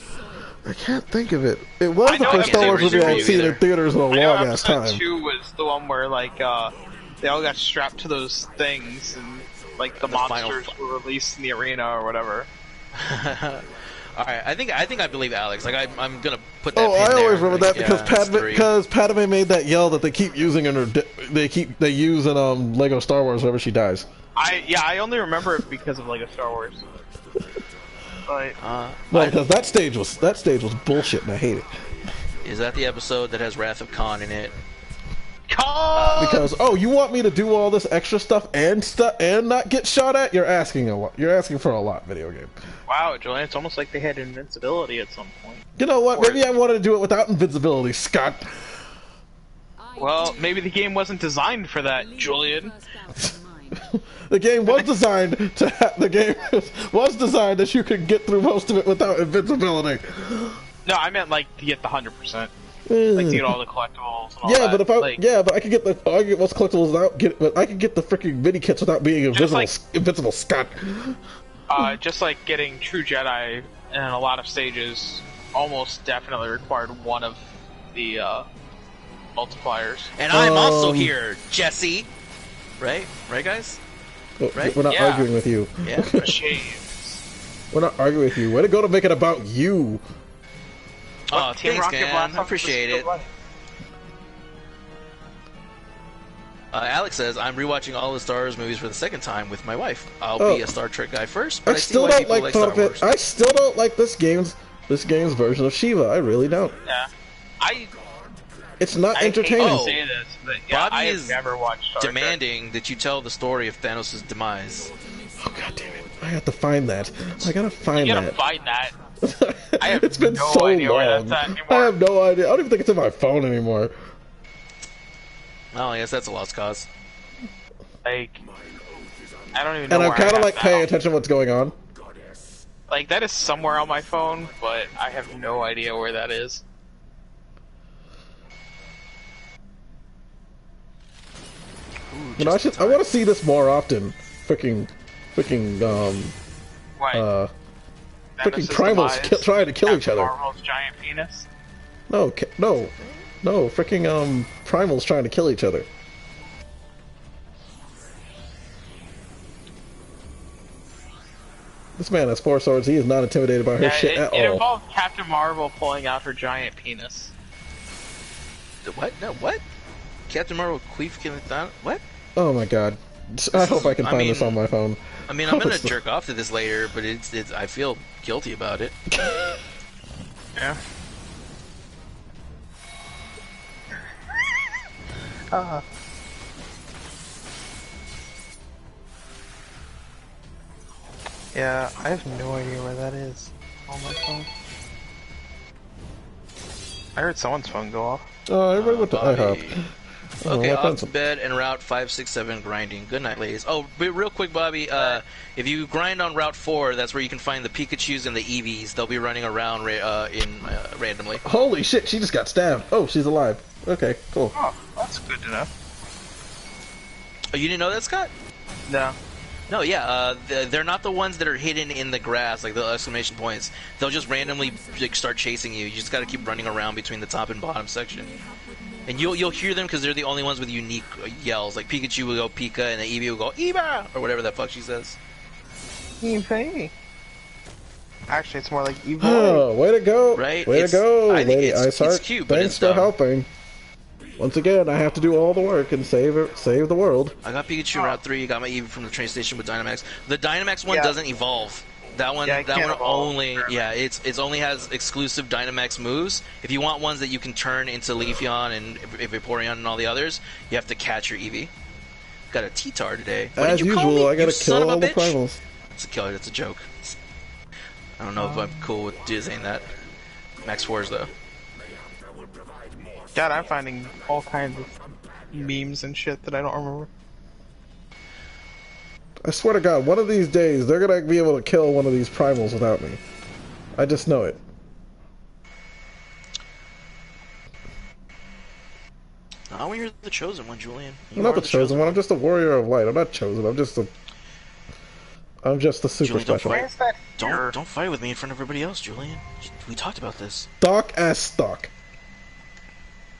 I can't think of it. It was I the know first I Star can't Wars movie say I'd it seen in either. theaters in a I know long ass episode time. 2 was the one where like they all got strapped to those things and like the final monsters were released in the arena or whatever. All right, I think I believe Alex. Like I'm gonna put that. Oh, pin I there. always remember Like, that because yeah, it's 3. Padme made that yell that they keep using in her. They use in Lego Star Wars whenever she dies. I only remember it because of Lego Star Wars. But No, because that stage was bullshit and I hate it. Is that the episode that has Wrath of Khan in it? Because you want me to do all this extra stuff and not get shot at? You're asking a lot. You're asking for a lot, video game. wow, Julian, it's almost like they had invincibility at some point. You know what? Maybe I wanted to do it without invincibility, Scott. Well, maybe the game wasn't designed for that, Julian. The game was designed was designed that you could get through most of it without invincibility. No, I meant like to get the 100%. Like to get all the collectibles and all Yeah, that. but like, I could get most collectibles without but I could get the freaking mini kits without being invisible. Invincible, Scott. just like getting True Jedi in a lot of stages almost definitely required one of the multipliers. And I'm also here, Jesse. Right, guys. Right? We're not Yeah. arguing with you. Yeah. Shades. We're not arguing with you. Way to go to make it about you. Oh, Team thanks, Rocket man. Blast I appreciate it. Alex says, I'm rewatching all the Star Wars movies for the second time with my wife. I'll be a Star Trek guy first, but I see still why don't people like Star Wars. I still don't like this game's version of Shiva. I really don't. Yeah. It's not I entertaining. hate to say this, but yeah, Bobby I have is never watched Star Trek. demanding that you tell the story of Thanos' demise. Oh god damn it! I have to find that. I gotta find You that. gotta find that. I have It's been no so idea long. where that's at anymore. I have no idea. I don't even think it's in my phone anymore. Well, I guess that's a lost cause. Like, I don't even know And I'm where I kind of have like that paying on. attention to what's going on. Like, that is somewhere on my phone, but I have no idea where that is. You know, I want to see this more often. Freaking, What? freaking primals trying to kill each other. Marvel's giant penis? No, freaking primals trying to kill each other. This man has 4 swords. He is not intimidated by her shit at it all. involved Captain Marvel pulling out her giant penis. What? No, what? Captain Marvel queef killing Thanos? What? Oh my god. I hope I can find this on my phone. I mean, I'm gonna jerk off to this later, but it's I feel guilty about it. Yeah. Yeah, I have no idea where that is on my phone. I heard someone's phone go off. Oh, everybody went to Bobby. IHOP. Okay, I off found to bed and Route 567 grinding. Good night, ladies. Oh, but real quick, Bobby, if you grind on Route 4, that's where you can find the Pikachus and the Eevees. They'll be running around randomly. Holy shit, she just got stabbed. Oh, she's alive. Okay, cool. Oh, that's good to know. Oh, you didn't know that, Scott? No. No, yeah, they're not the ones that are hidden in the grass, like the exclamation points. They'll just randomly start chasing you. You just gotta keep running around between the top and bottom section. And you'll hear them because they're the only ones with unique yells. Like Pikachu will go Pika, and the Eevee will go Eva, or whatever the fuck she says. Eevee. Actually, it's more like Eevee. Oh, way to go. Right? Way to go, I think Lady it's Iceheart. cute, but Thanks it's for dumb. helping. Once again, I have to do all the work and save the world. I got Pikachu in Route 3. Got my Eevee from the train station with Dynamax. The Dynamax one doesn't evolve. That one, it can't evolve. only, it's only has exclusive Dynamax moves. If you want ones that you can turn into Leafeon and Vaporeon and all the others, you have to catch your Eevee. Got a T-Tar today. What As did you call usual, me? I gotta You son kill of a all the bitch? primals. It's a killer. That's a joke. I don't know if I'm cool with saying that. Max Force though. God, I'm finding all kinds of memes and shit that I don't remember. I swear to God, one of these days, they're gonna be able to kill one of these primals without me. I just know it. Oh, you're the chosen one, Julian. I'm not the chosen one. I'm just a warrior of light. I'm not chosen. I'm just the super Julian, don't special. fight. Don't fight with me in front of everybody else, Julian. We talked about this. Stock as stock.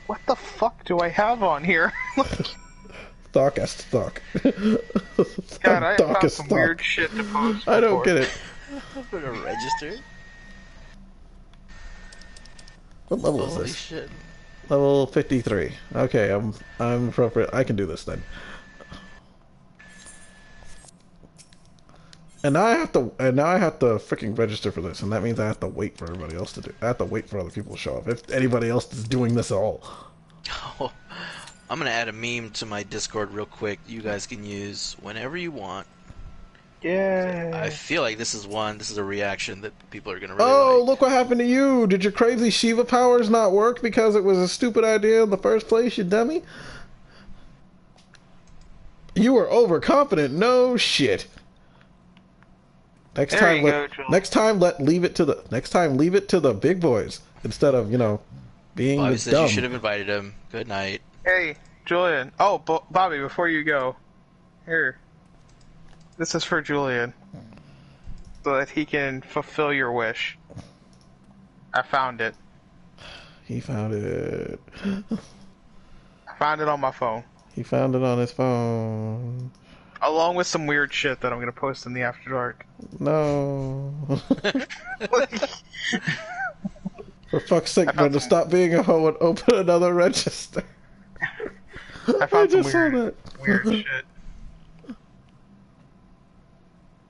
What the fuck do I have on here? Stock as stock. God, I Stock found as some stock. weird shit to post. I don't before. get it. For a register? What level is Holy this? shit. Level 53. Okay, I'm appropriate. I can do this then. And now I have to freaking register for this, and that means I have to wait for everybody else to do. I have to wait for other people to show up. If anybody else is doing this at all. Oh, I'm gonna add a meme to my Discord real quick. You guys can use whenever you want. Yeah. I feel like this is a reaction that people are gonna really Oh, like. look what happened to you! Did your crazy Shiva powers not work because it was a stupid idea in the first place, you dummy? You were overconfident. No shit. Next There time, you go, Joel. leave it to the big boys instead of being Bobby the says dumb. you should have invited him. Good night. Hey, Julian. Oh, Bobby, before you go, here. This is for Julian. So that he can fulfill your wish. I found it. He found it. I found it on my phone. He found it on his phone. Along with some weird shit that I'm gonna post in the After Dark. No. For fuck's sake, found Brenda, some- stop being a hoe and open another register. I found some just saw weird shit.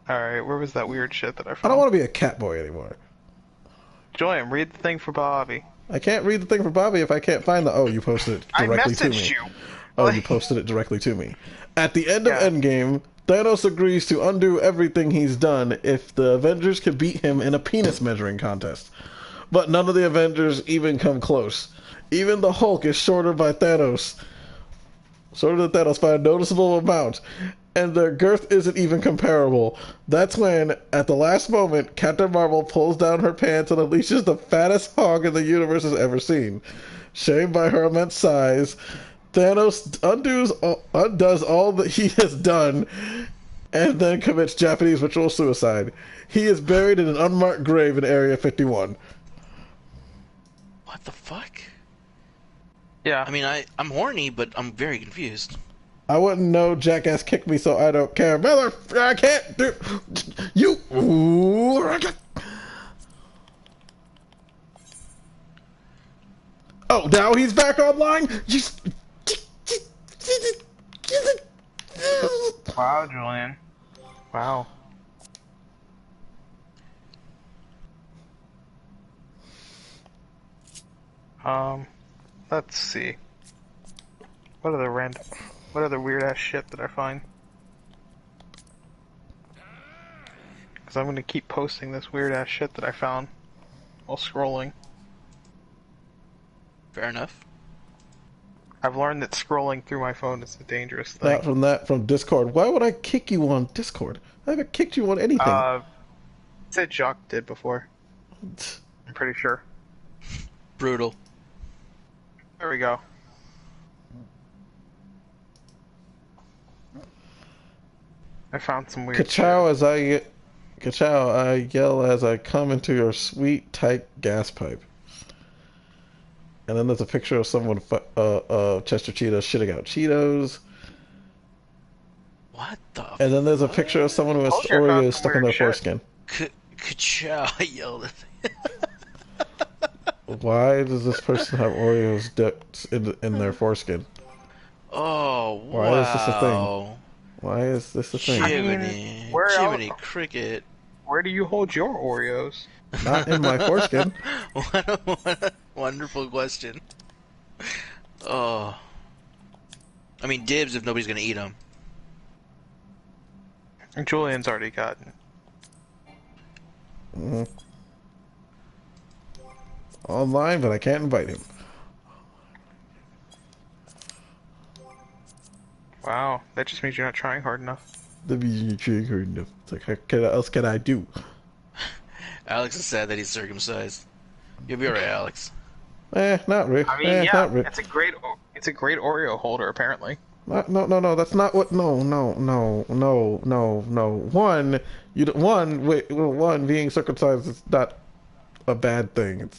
Alright, where was that weird shit that I I found? don't want to be a cat boy anymore. Julian, read the thing for Bobby. I can't read the thing for Bobby if I can't find the. Oh, you posted it I directly to messaged me. you. Oh, you posted it directly to me. At the end of Yeah. Endgame, Thanos agrees to undo everything he's done if the Avengers can beat him in a penis measuring contest. But none of the Avengers even come close. Even the Hulk is shorter than Thanos by a noticeable amount, and their girth isn't even comparable. That's when, at the last moment, Captain Marvel pulls down her pants and unleashes the fattest hog in the universe has ever seen. Shamed by her immense size, Thanos undoes all that he has done and then commits Japanese ritual suicide. He is buried in an unmarked grave in Area 51. What the fuck? Yeah. I mean, I'm horny, but I'm very confused. I wouldn't know Jackass kicked me, so I don't care. Mother, I can't do you. Ooh, oh, now he's back online. Wow, Julian. Wow. Let's see. What other weird ass shit did I find? Because I'm gonna keep posting this weird ass shit that I found while scrolling. Fair enough. I've learned that scrolling through my phone is a dangerous thing. From Discord. Why would I kick you on Discord? I haven't kicked you on anything. Said Jacques did before. I'm pretty sure. Brutal. There we go. I found some weird Ka-chow, I yell as I come into your sweet, tight gas pipe. And then there's a picture of someone, Chester Cheetah shitting out Cheetos. What the? And then there's a picture of someone who has Oreos stuck in their foreskin. Ka-chow, I yelled at Why does this person have Oreos dipped in their foreskin? Oh, wow. Why is this a thing? Why is this a thing? Jiminy, where Jiminy else? Cricket. Where do you hold your Oreos? Not in my foreskin. What a wonderful question. Oh. I mean, dibs if nobody's gonna eat them. And Julian's already gotten. Online, but I can't invite him. Wow, that just means you're not trying hard enough. It's like, what else can I do? Alex is sad that he's circumcised. You'll be alright, Alex. Not really. I mean, yeah, not really. it's a great Oreo holder apparently. No, that's not what. No. One, being circumcised is not a bad thing.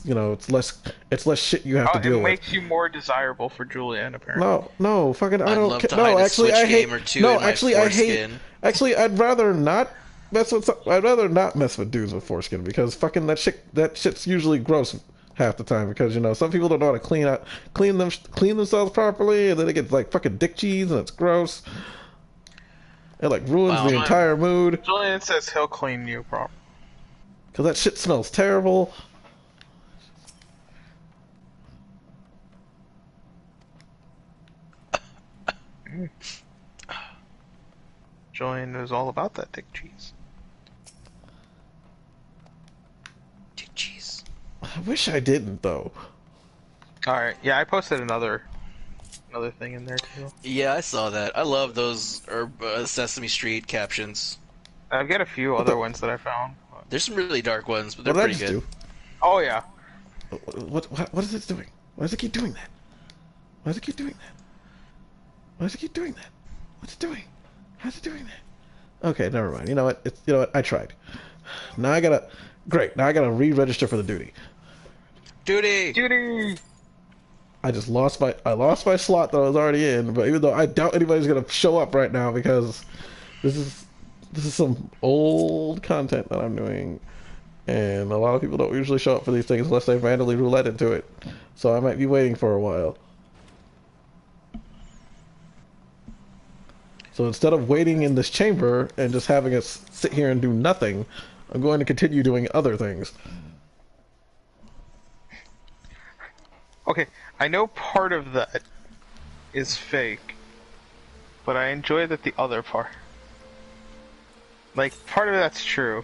It's less shit you have to deal It with. makes you more desirable for Julian apparently. No, fucking I I'd don't. love to No, hide a actually, Switch I hate. game or two No, in my actually, I hate. foreskin. Actually, I'd rather not mess with. I'd rather not mess with dudes with foreskin because fucking that shit's usually gross half the time because some people don't know how to clean themselves properly and then they get like fucking dick cheese and it's gross. It like ruins the entire mood. Julian says he'll clean you properly. Because that shit smells terrible. Julian knows all about that dick cheese. Dick cheese. I wish I didn't though. Alright, yeah, I posted another thing in there too. Yeah, I saw that. I love those Sesame Street captions. I've got a few other ones that I found. There's some really dark ones, but they're What did I pretty just good. do? Oh yeah. What is it doing? Why does it keep doing that? Why does it keep doing that? Why does it keep doing that? What's it doing? How's it doing that? Okay, never mind. You know what? I tried. Now I gotta re-register for the duty. Duty! I just lost my slot that I was already in, but even though I doubt anybody's gonna show up right now because this is some old content that I'm doing. And a lot of people don't usually show up for these things unless they randomly roulette into it. So I might be waiting for a while. So instead of waiting in this chamber and just having us sit here and do nothing, I'm going to continue doing other things. Okay, I know part of that is fake, but I enjoy that the other part. Like, part of that's true.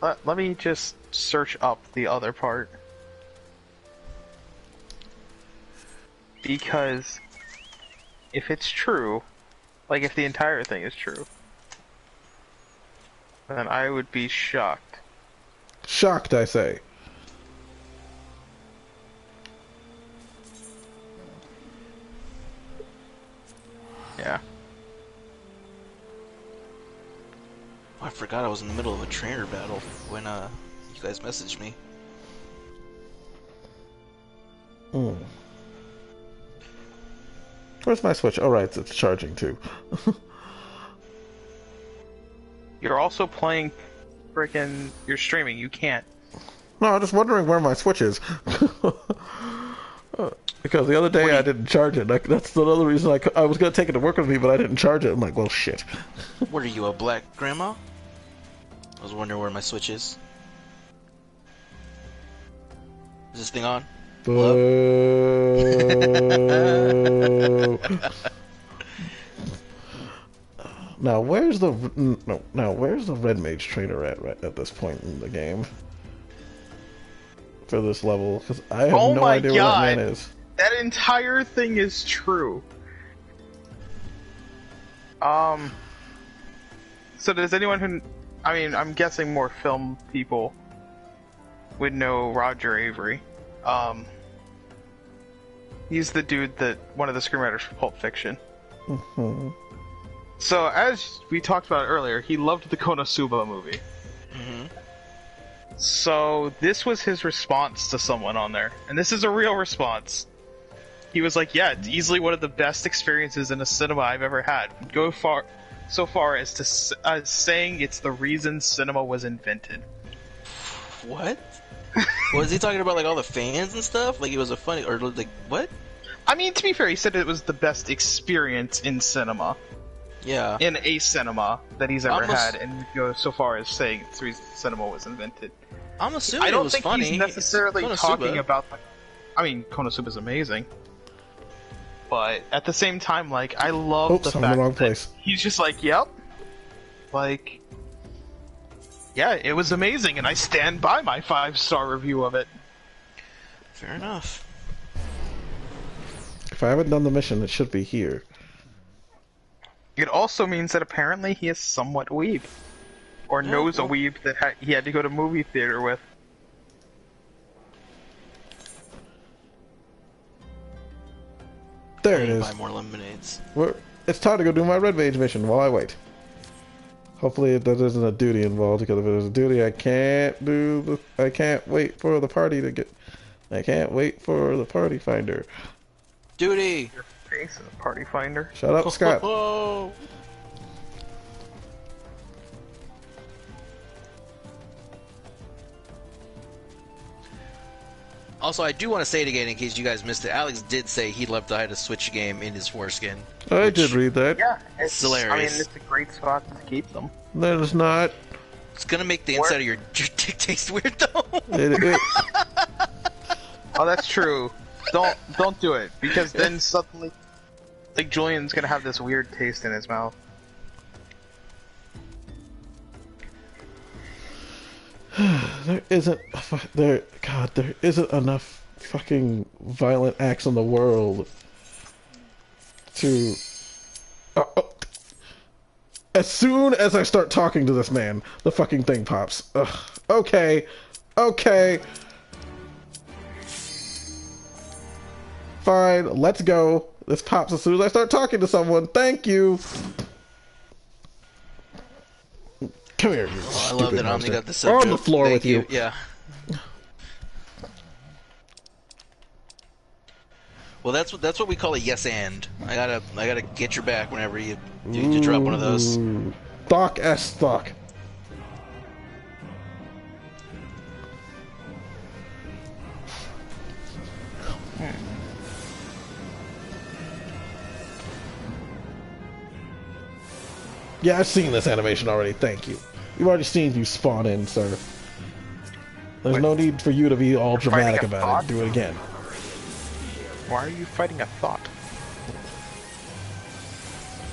Let me just search up the other part. Because if it's true, like if the entire thing is true, then I would be shocked. Shocked, I say. Yeah. Oh, I forgot I was in the middle of a trainer battle when you guys messaged me. Hmm. Where's my Switch? Oh, right, it's charging too. You're also playing frickin' you're streaming, you can't. No, I'm just wondering where my Switch is. Because the other day I didn't charge it. Like, that's another reason I was going to take it to work with me, but I didn't charge it. I'm like, well, shit. What are you, a black grandma? I was wondering where my Switch is. Is this thing on? Now, where's the where's the red mage trainer at this point in the game? For this level, because I have no idea where that man is. That entire thing is true. So does anyone who... I mean, I'm guessing more film people would know Roger Avery. He's the dude that... one of the screenwriters for Pulp Fiction. Mm-hmm. So, as we talked about earlier, he loved the Konosuba movie. Mm-hmm. So, this was his response to someone on there. And this is a real response. He was like, yeah, it's easily one of the best experiences in a cinema I've ever had. Go so far as to saying it's the reason cinema was invented. What? Was he talking about like all the fans and stuff? Like it was a funny, or like what? I mean, to be fair, he said it was the best experience in cinema. Yeah. In a cinema that he's ever had, and go so far as saying it's the reason cinema was invented. I'm assuming I don't it was think funny. he's necessarily Konosuba. talking about. I mean, Konosuba's amazing, but at the same time, like I love the I'm in fact the wrong that place. he's just like, yep, like, yeah, it was amazing, and I stand by my 5-star review of it. Fair enough. If I haven't done the mission, it should be here. It also means that apparently he is somewhat weeb, or knows a weeb that he had to go to movie theater with. There it is. Buy more lemonades. It's time to go do my red mage mission while I wait. Hopefully that isn't a duty involved, because if there's a duty, I can't do I can't wait for the party to get... I can't wait for the party finder. Duty! Your face is a party finder. Shut up, Scott. Whoa. Also, I do want to say it again in case you guys missed it. Alex did say he loved to hide a Switch game in his foreskin. I did read that. Yeah, It's hilarious. I mean, it's a great spot to keep them. That is not... It's gonna make the inside of your dick taste weird, though. Oh, that's true. Don't do it, because then suddenly, like, Julian's gonna have this weird taste in his mouth. there isn't enough fucking violent acts in the world to... As soon as I start talking to this man, the fucking thing pops. Ugh. Okay. Fine, let's go. This pops as soon as I start talking to someone. Thank you. Come here, you I love that Omni got the sub on joke. the floor Thank with you. Yeah. Well, that's what we call a yes and. I gotta get your back whenever you drop one of those. Stock S stock. Yeah, I've seen this animation already. Thank you. You've already seen you spawn in, sir. There's no need for you to be all dramatic about it. Do it again. Why are you fighting a thought?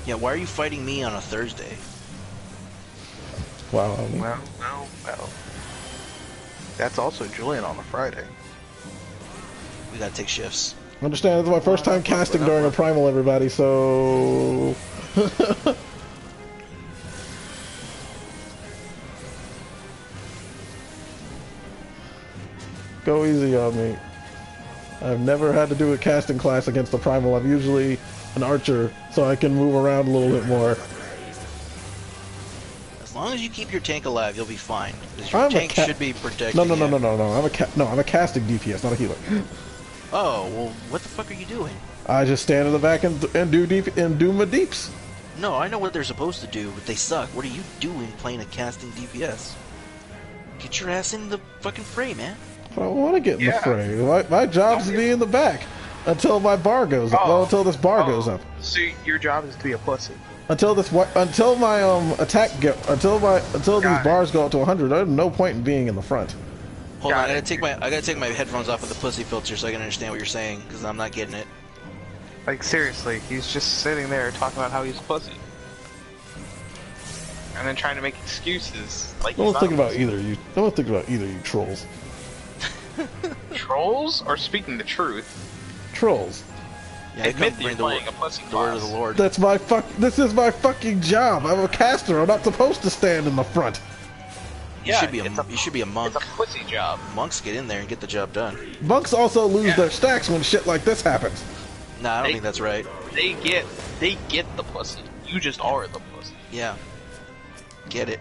Yeah, why are you fighting me on a Thursday? Wow, homie. Well. That's also Julian on a Friday. We gotta take shifts. Understand, this is my first time casting during a primal, everybody, so... Go easy on me. I've never had to do a casting class against a primal. I'm usually an archer, so I can move around a little bit more. As long as you keep your tank alive, you'll be fine. 'Cause your tank should be protected. No. I'm a casting DPS, not a healer. Oh, well, what the fuck are you doing? I just stand in the back and do my deeps. No, I know what they're supposed to do, but they suck. What are you doing playing a casting DPS? Get your ass in the fucking fray, man. I don't want to get in the fray. My job's to be in the back until my bar goes up. Well, until this bar goes up. So your job is to be a pussy. Until my attack until these bars go up to 100. There's no point in being in the front. Hold on, I gotta take my headphones off of the pussy filter so I can understand what you're saying, because I'm not getting it. Like, seriously, he's just sitting there talking about how he's a pussy. And then trying to make excuses. Like, No one's thinking about either you trolls. Trolls? Or speaking the truth? Trolls. Yeah, Admit that you're playing a pussy the word class. of the Lord. This is my fucking job. I'm a caster. I'm not supposed to stand in the front. You should be a monk. It's a pussy job. Monks get in there and get the job done. Monks also lose their stacks when shit like this happens. Nah, I don't think that's right. They get the pussy. You just are the pussy. Yeah. Get it.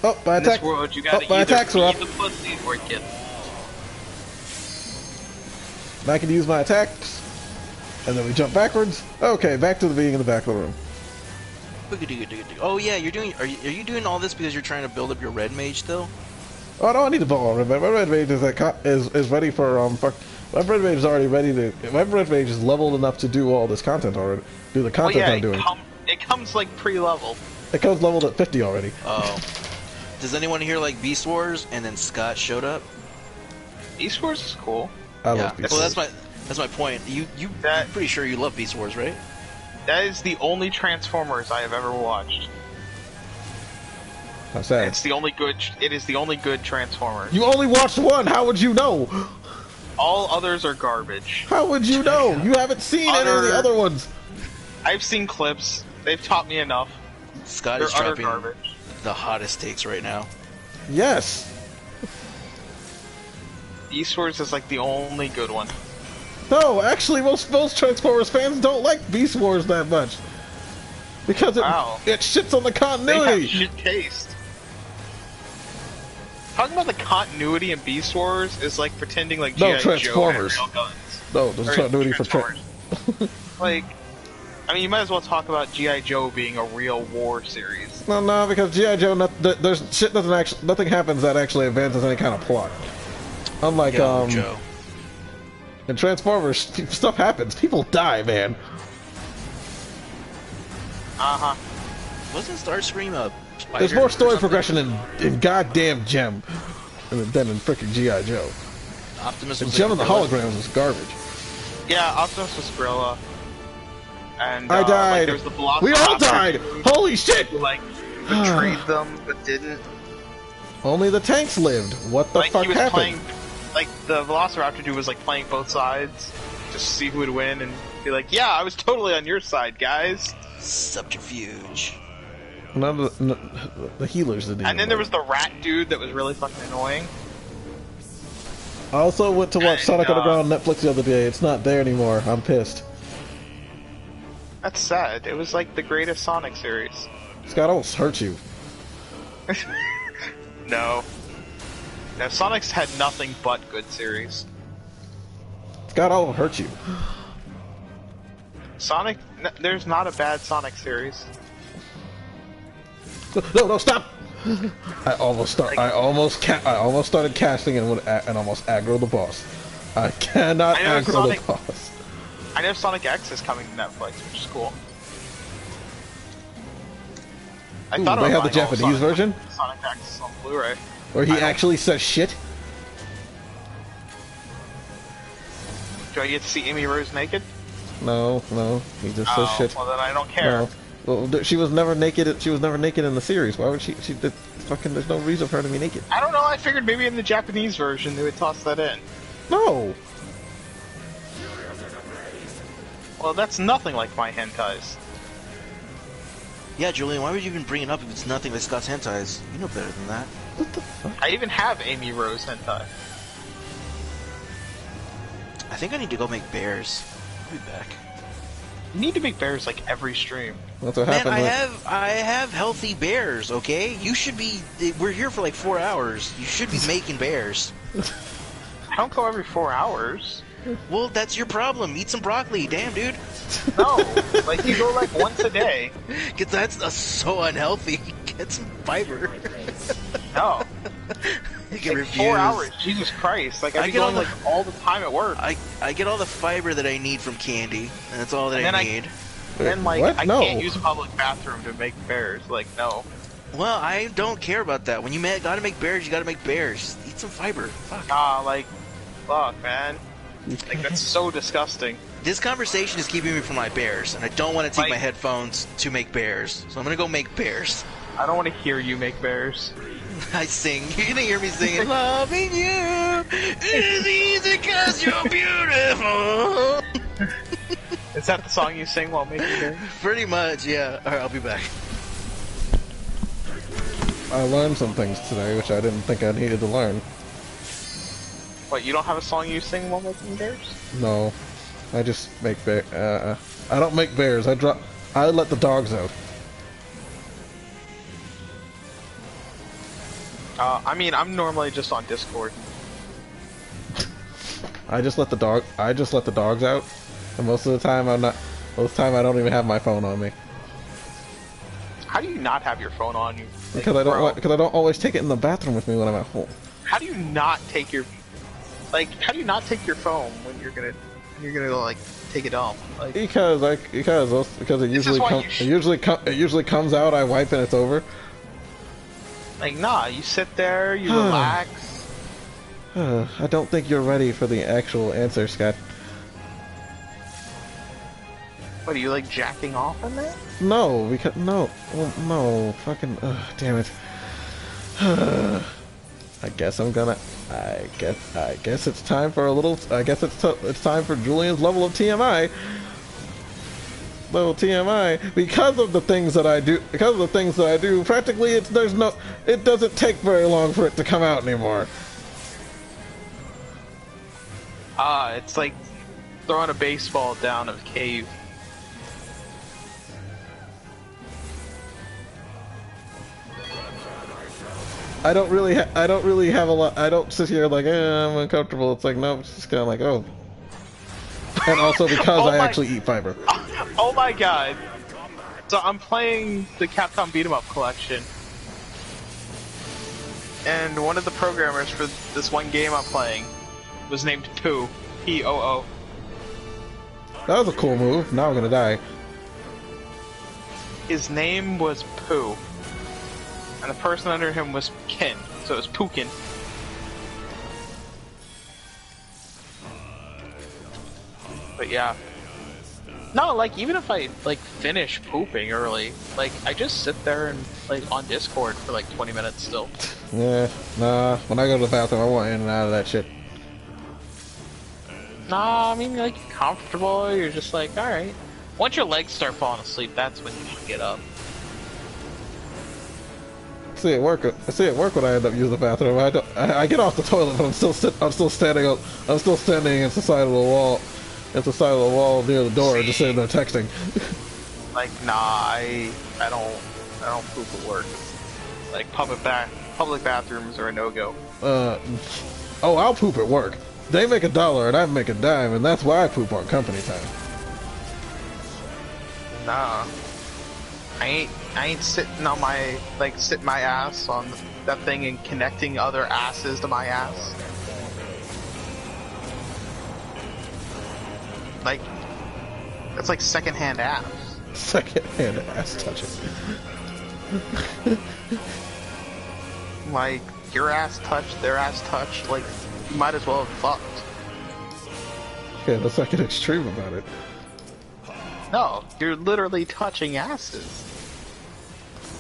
Oh, my In attack. this world, you gotta my either attacks be are up. the pussy or get. And I can use my attacks. And then we jump backwards. Okay, back to the being in the back of the room. Oh yeah, are you doing all this because you're trying to build up your red mage still? Oh no, I need to build all red mage. My red mage is ready for my red mage is already ready to. My red mage is leveled enough to do all this content already. Do the content I'm doing. It comes like pre-level. It comes leveled at 50 already. Oh. Does anyone here like Beast Wars? And then Scott showed up. Beast Wars is cool. I love Beast Wars. Well, that's my point. I'm pretty sure you love Beast Wars, right? That is the only Transformers I have ever watched. That's sad. It is the only good Transformers. You only watched one. How would you know? All others are garbage. How would you know? You haven't seen any of the other ones. I've seen clips. They've taught me enough. Scott is dropping the hottest takes right now. Yes. Beast Wars is like the only good one. No, actually, most Transformers fans don't like Beast Wars that much because it shits on the continuity. They have shit taste. Talking about the continuity in Beast Wars is like pretending like G.I. Joe had real guns. No, there's continuity for Transformers. Like, I mean, you might as well talk about G.I. Joe being a real war series. No, because G.I. Joe, nothing happens that actually advances any kind of plot. Unlike Joe. in Transformers, stuff happens. People die, man. Wasn't Starscream a spider? There's more story progression in goddamn Gem than in freaking G.I. Joe. Optimus And was Gem of the Holograms was garbage. Yeah, Optimus was Gorilla. And I died. Like, there was the Velociraptor We all died. Holy shit! Who, like, betrayed them, but didn't. Only the tanks lived. What the fuck he was happened? Like, the Velociraptor dude was, like, playing both sides, just to see who would win, and be like, yeah, I was totally on your side, guys. Subterfuge. None of the healers didn't. And then there was the rat dude that was really fucking annoying. I also went to watch Sonic Underground on Netflix the other day. It's not there anymore. I'm pissed. That's sad. It was like the greatest Sonic series. Scott almost hurt you. No. No, Sonic's had nothing but good series. Scott almost hurt you. Sonic, there's not a bad Sonic series. No, stop! I almost started casting and almost aggro the boss. I cannot aggro the boss. I know Sonic X is coming to Netflix, which is cool. I Ooh, thought they about have the buying all Japanese version? Sonic X on Blu-ray. Where he I don't- actually says shit? Do I get to see Amy Rose naked? No, he just says shit. Well then I don't care. No. Well, she was never naked. She was never naked in the series. Why would she? Fucking. There's no reason for her to be naked. I don't know. I figured maybe in the Japanese version they would toss that in. No. Well, that's nothing like my hentais. Yeah, Julian, why would you even bring it up if it's nothing like Scott's hentais? You know better than that. What the fuck? I even have Amy Rose hentai. I think I need to go make bears. I'll be back. You need to make bears like every stream. That's what Man, happened. I have healthy bears, okay? You should be... We're here for like 4 hours. You should be making bears. I don't go every 4 hours. Well, that's your problem. Eat some broccoli. Damn, dude. No, like you go like once a day. Get that's so unhealthy. Get some fiber. No. Like Like 4 hours, Jesus Christ! Like I I be get all going like all the time at work. I get all the fiber that I need from candy, and that's all that And then I need. And like What? I No. can't use a public bathroom to make bears. Like no. Well, I don't care about that. When you gotta make bears, you gotta make bears. Eat some fiber. Fuck. Like, fuck, man. Like that's so disgusting. This conversation is keeping me from my bears, and I don't want to take Like- my headphones to make bears. So I'm gonna go make bears. I don't want to hear you make bears. I sing. You're gonna hear me singing, "Loving you is easy 'cause you're beautiful." Is that the song you sing while making bears? Pretty much, yeah. All right, I'll be back. I learned some things today, which I didn't think I needed to learn. What, you don't have a song you sing while making bears? No, I just make bear. I don't make bears. I let the dogs out. I mean, I'm normally just on Discord. I just let the dogs out, and most of the time I'm not. Most of the time I don't even have my phone on me How do you not have your phone on you? Like, because I bro, don't always take it in the bathroom with me when I'm at home. How do you not take your how do you not take your phone when you're gonna like take a dump? Like, Because it usually why comes you it usually comes out. I wipe and it's over. like nah, you sit there, you relax. I don't think you're ready for the actual answer, Scott. What are you like jacking off in there? No, because no, fucking damn it. I guess it's time for a little. I guess it's time for Julian's level of TMI. Level TMI because of the things that I do. Because of the things that I do, practically it doesn't take very long for it to come out anymore. It's like throwing a baseball down a cave. I don't really have a lot. I don't sit here like I'm uncomfortable. It's like no, it's just kind of like oh. And also because I actually eat fiber. Oh my god! So I'm playing the Capcom Beat 'em Up collection, and one of the programmers for this one game I'm playing was named Poo, P-O-O. That was a cool move. Now I'm gonna die. His name was Pooh, and the person under him was Kin, so it was Pookin. But yeah. No, like, even if I, like, finish pooping early, like, I just sit there and, like, on Discord for, like, 20 minutes still. Yeah, nah. When I go to the bathroom, I want in and out of that shit. Nah, I mean, like, you're comfortable, you're just like, alright. Once your legs start falling asleep, that's when you should get up. See at work when I end up using the bathroom. I get off the toilet, but I'm still standing at the side of the wall. At the side of the wall near the door, just sitting there texting. Like, nah, I don't poop at work. Like, public bathrooms are a no-go. Oh, I'll poop at work. They make $1 and I make a dime, and that's why I poop on company time. Nah. I ain't sitting on my, like, sitting my ass on that thing and connecting other asses to my ass. Like, that's like secondhand ass. Second-hand ass touching. Like, your ass touched, their ass touched, like, you might as well have fucked. Yeah, let's not get extreme about it. No, you're literally touching asses.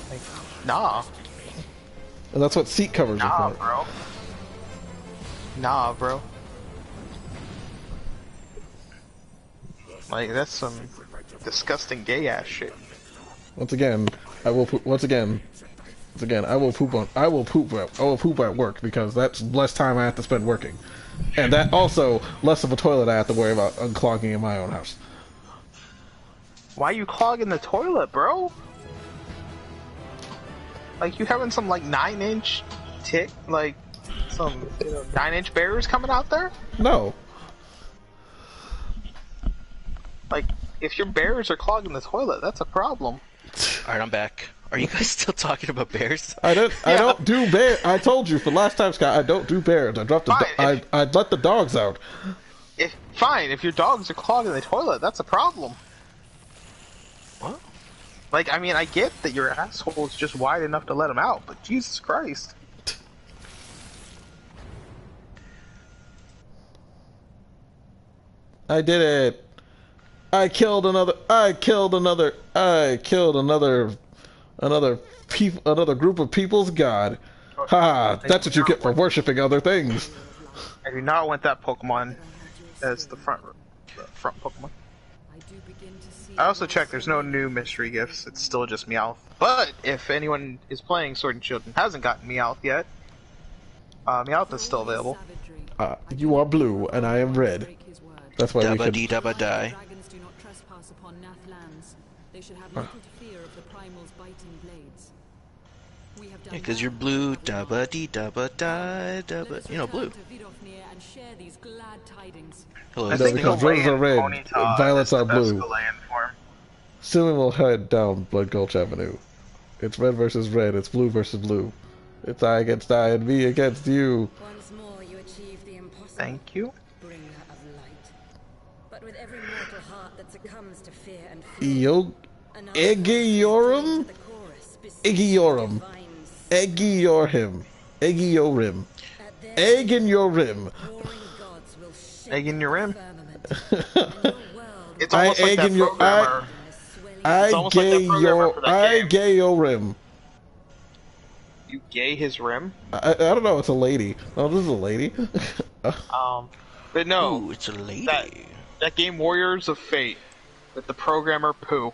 Like, nah. And that's what seat covers Nah, are for. bro. Nah, bro. Like, that's some disgusting gay ass shit. Once again, I will poop at work because that's less time I have to spend working. And that also less of a toilet I have to worry about unclogging in my own house. Why you clogging the toilet, bro? Like, you having some, like, 9-inch like, some, 9-inch bears coming out there? No. Like, if your bears are clogging the toilet, that's a problem. Alright, I'm back. Are you guys still talking about bears? I don't do bear. I told you for last time, Scott. I don't do bears. I dropped I let the dogs out. Fine, if your dogs are clogging the toilet, that's a problem. What? Like, I mean, I get that your asshole is just wide enough to let them out, but Jesus Christ. I did it. I killed another group of people's god. Ha! That's what you get for worshipping other things. I do not want that Pokemon as the front Pokemon. I also checked, there's no new mystery gifts, it's still just Meowth. But, if anyone is playing Sword and Shield and hasn't gotten Meowth yet, Meowth is still available. You are blue, and I am red. That's why we could... Dabba die. Dragons do not trespass upon Nath lands. They should have little to fear of the primal's biting blades. We have done Because you're blue, dabba dee dabba die, dabba. You know, blue. and share these glad tidings. Hello. I No, think because Hawaiian roses are red, Ponyta violets is the are best blue. Gallade form. Soon we'll head down Blood Gulch Avenue. It's red versus red, it's blue versus blue. It's I against I and me against you. Once more you achieve the impossible. Thank you. Bringer of light. But with every mortal heart that succumbs to fear and Eorzea? Eorzea. Eorzea. Eorzea. Egg in your rim. Egg in your rim? It's I almost like egg that in your programmer. I gay your rim. You gay his rim? I don't know, it's a lady. Oh, this is a lady. But no. Ooh, it's a lady. That game Warriors of Fate with the programmer Pooh.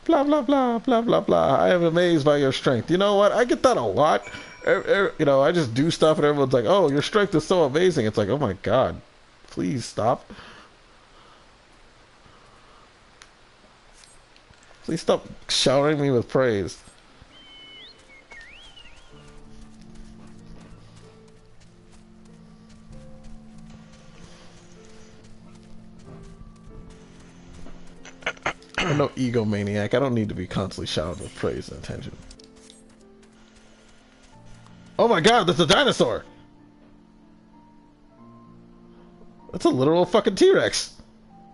Blah blah blah blah blah blah. I am amazed by your strength. You know what? I get that a lot. You know, I just do stuff and everyone's like, "Oh, your strength is so amazing." It's like, "Oh my god, please stop." Please stop showering me with praise. I'm no egomaniac. I don't need to be constantly showered with praise and attention. Oh my god, that's a dinosaur! That's a literal fucking T-Rex.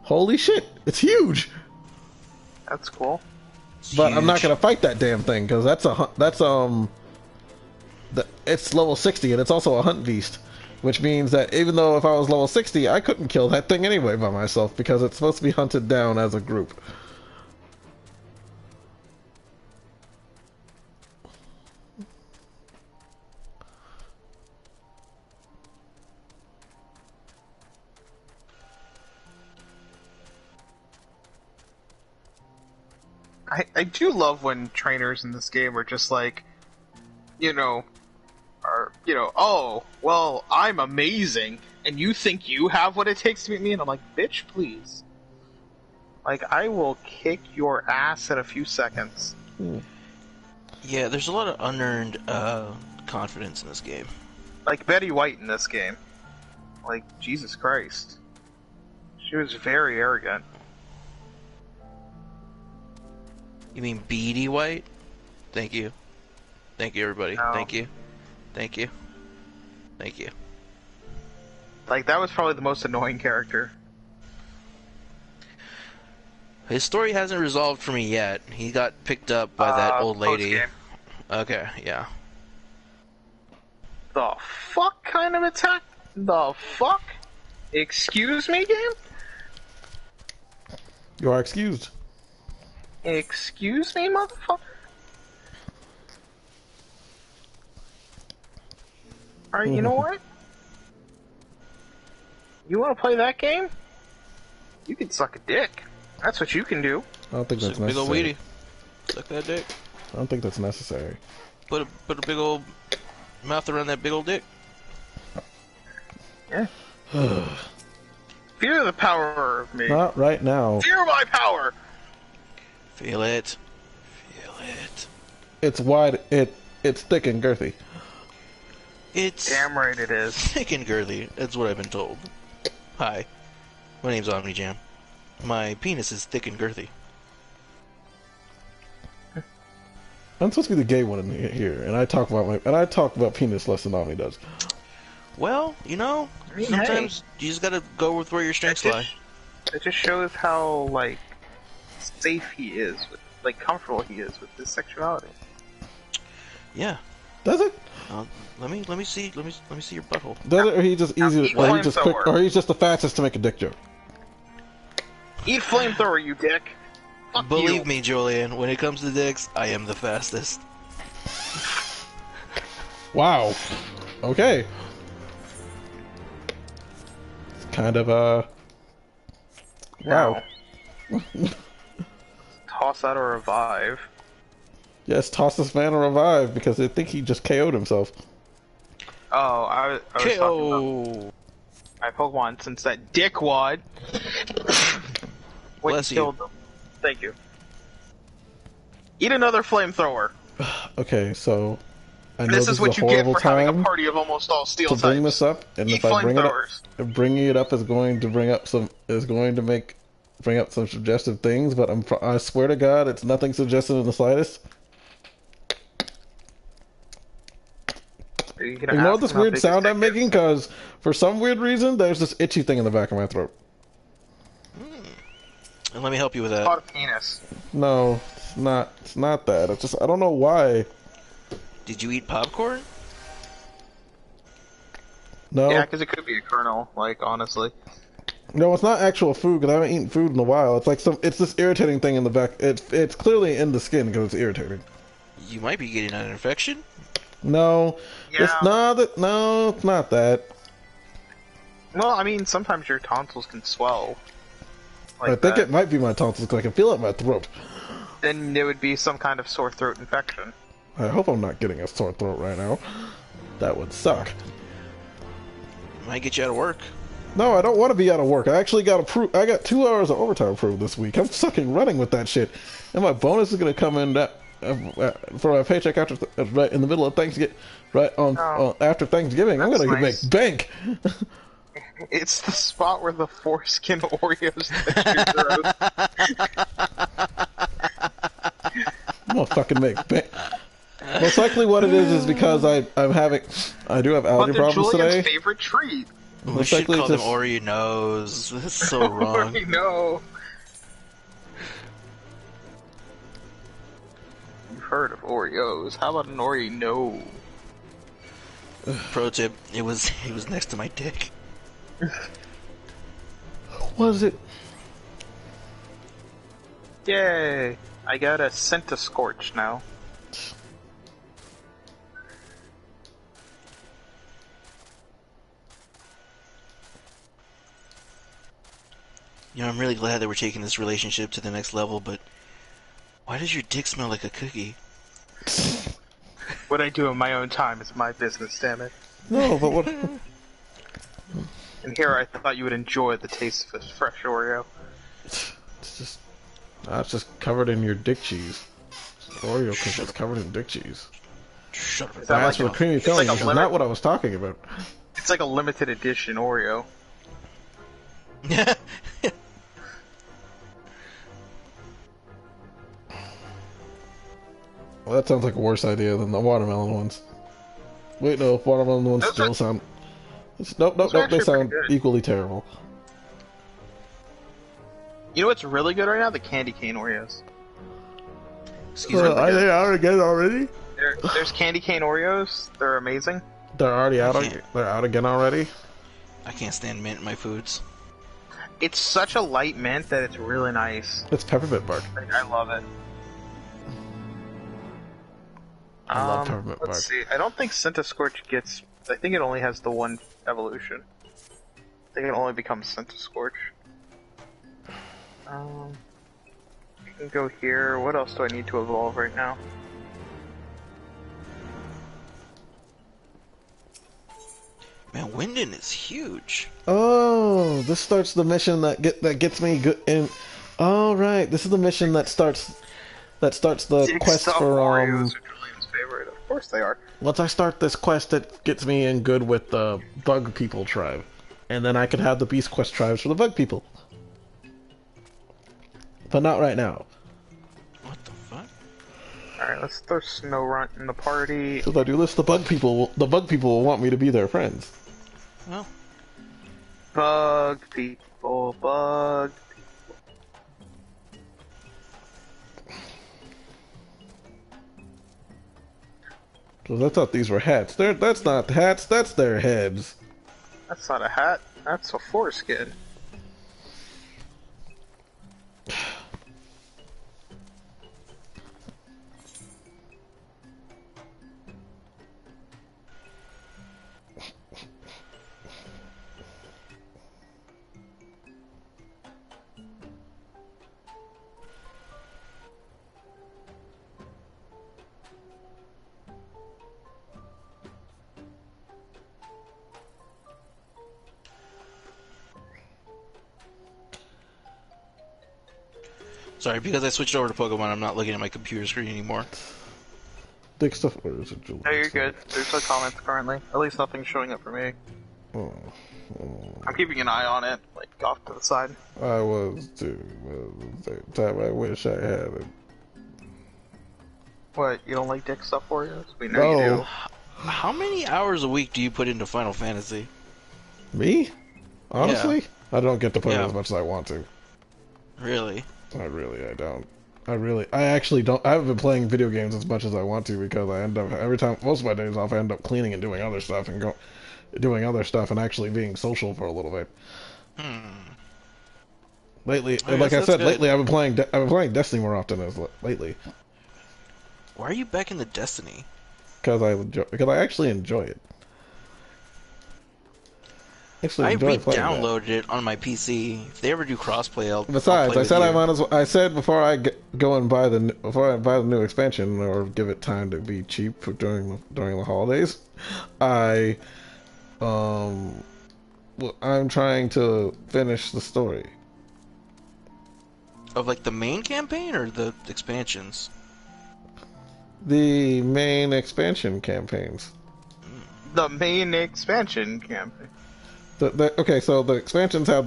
Holy shit, it's huge! That's cool. But I'm not gonna fight that damn thing, because it's level 60 and it's also a hunt beast. Which means that even though if I was level 60, I couldn't kill that thing anyway by myself, because it's supposed to be hunted down as a group. I do love when trainers in this game are just like, oh, well, I'm amazing, and you think you have what it takes to beat me? And I'm like, bitch, please. Like, I will kick your ass in a few seconds. Yeah, there's a lot of unearned confidence in this game. Like Betty White in this game. Like, Jesus Christ. She was very arrogant. You mean Beady White? Thank you. Thank you, everybody. No. Thank you. Thank you. Thank you. Like, that was probably the most annoying character. His story hasn't resolved for me yet. He got picked up by that old lady. Post-game. Okay, yeah. The fuck kind of attack? The fuck? Excuse me, game? You are excused. Excuse me, motherfucker? Alright, you know what? You wanna play that game? You can suck a dick. That's what you can do. I don't think that's Big old necessary. weedy. Suck that dick. I don't think that's necessary. Put a big old mouth around that big old dick. Yeah. Fear the power of me. Not right now. Fear my power! Feel it. Feel it. It's wide. It's thick and girthy. It's Damn right it is. thick and girthy. That's what I've been told. Hi. My name's OmniJam. My penis is thick and girthy. I'm supposed to be the gay one in here, and I talk about penis less than Omni does. Well, you know, I mean, sometimes you just gotta go with where your strengths lie. It just shows how, like, safe he is, with, like, comfortable he is with his sexuality. Yeah. Does it? Let me see your butthole. Does it, or he just easy, Now, or he just quick, or he's just the fastest to make a dick joke? Eat flamethrower, you dick! Fuck Believe you. me, Julian, when it comes to dicks, I am the fastest. Wow. Okay. It's kind of wow. Toss out a revive. Yes, toss this man a revive because I think he just KO'd himself. Oh, I was talking KO. about my Pokemon since that dickwad. Bless you. Killed them. Thank you. Eat another flamethrower. Okay, so I know This is what a you get horrible for having a time party of almost all steel to bring types. this up, and Eat if I bring it up, flamethrowers. bringing it up is going to bring up some some suggestive things. But I swear to God, it's nothing suggestive in the slightest. Are you You gonna know ask this him how weird big his sound dick I'm is? making? Because for some weird reason, there's this itchy thing in the back of my throat. And let me help you with It's that. called a penis. No, it's not. It's not that. It's just I don't know why. Did you eat popcorn? No, Yeah, because it could be a kernel. Like, honestly. no, it's not actual food because I haven't eaten food in a while. It's like it's this irritating thing in the back. It's clearly in the skin because it's irritating. You might be getting an infection. No, Yeah. it's not that. No, it's not that. Well, I mean, sometimes your tonsils can swell. Like I think that. it might be my tonsils because I can feel it in my throat. Then it would be some kind of sore throat infection. I hope I'm not getting a sore throat right now. That would suck. Might get you out of work. No, I don't want to be out of work. I actually got approved. I got 2 hours of overtime approved this week. I'm fucking running with that shit, and my bonus is gonna come in for my paycheck after right in the middle of Thanksgiving. Right on after Thanksgiving, I'm That's gonna nice. make bank. It's the spot where the foreskin Oreos that I'm gonna fucking make bank. Most likely, what it is because I do have But allergy they're problems Julian's today. favorite treat. We Most should likely call it's them just- Oreos. That's so wrong. No. You've heard of Oreos. How about an Oreo? Pro tip: it was next to my dick. Was it? Yay! I got a Scorch now. You know, I'm really glad that we're taking this relationship to the next level, but why does your dick smell like a cookie? What I do in my own time is my business, damn it. No, but what? And here I thought you would enjoy the taste of a fresh Oreo. It's just covered in your dick cheese. Oreo cookies covered in dick cheese. Shut up. Is that That's like for the creamy filling, like a which is lemon- not what I was talking about. It's like a limited edition Oreo. Well, that sounds like a worse idea than the watermelon ones. Wait, no, watermelon ones Those still are- sound. Nope, Those nope, are nope. They actually sound pretty good. equally terrible. You know what's really good right now? The candy cane Oreos. Excuse me. Are they out again already? There's candy cane Oreos. They're amazing. They're already out. can't. They're out again already. I can't stand mint in my foods. It's such a light mint that it's really nice. It's peppermint bark. Like, I love it. I love peppermint bark. Let's see. I don't think Scorch gets. I think it only has the one evolution. I think it only becomes Scorch. You can go here. What else do I need to evolve right now? Man, Winden is huge. Oh, this starts the mission that gets me good in. All right, this is the mission that starts the quest for Oreos are Julian's favorite. Of course they are. Once I start this quest, that gets me in good with the Bug People tribe, and then I could have the Beast Quest tribes for the Bug People. But not right now. What the fuck? Alright, let's throw Snowrunt in the party. If I do this, the Bug People will want me to be their friends. Well, Bug people, bug people. Because I thought these were hats. That's not hats, that's their heads. That's not a hat, that's a foreskin. sorry, because I switched over to Pokemon, I'm not looking at my computer screen anymore. Dick stuff. Where is it, Julian? No, you're good. There's no comments currently. At least nothing's showing up for me. I'm keeping an eye on it, like off to the side. I was too. At the same time, I wish I had it. What, you don't like dick stuff Oreos? We know you do. How many hours a week do you put into Final Fantasy? Me? Honestly? I don't get to play Yeah. as much as I want to. Really? I don't. I actually don't. I haven't been playing video games as much as I want to because I end up, every time, most of my days off, I end up cleaning and doing other stuff and actually being social for a little bit. Lately, I like guess I said, that's good. lately I've been playing Destiny more often as lately Why are you back into Destiny? because I actually enjoy it. I enjoy playing that. re-downloaded it on my PC. If they ever do crossplay, I'll Besides, play I said with I you. might as well. I said before I go and buy the new expansion or give it time to be cheap during the holidays. I'm trying to finish the story. Of like the main campaign or the expansions? The main expansion campaigns. The main expansion campaign. Okay, so the expansions have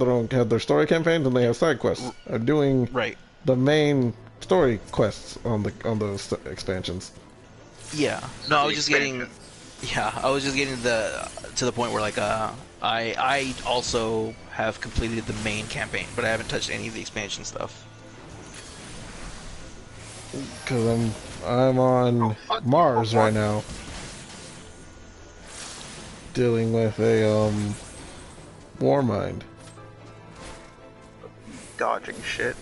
their story campaigns and they have side quests. I'm doing Right. the main story quests on those expansions. Yeah. No, I was just getting. Yeah, I was just getting to the point where like I also have completed the main campaign, but I haven't touched any of the expansion stuff. Because I'm on Mars right now, dealing with a war mind. Dodging shit.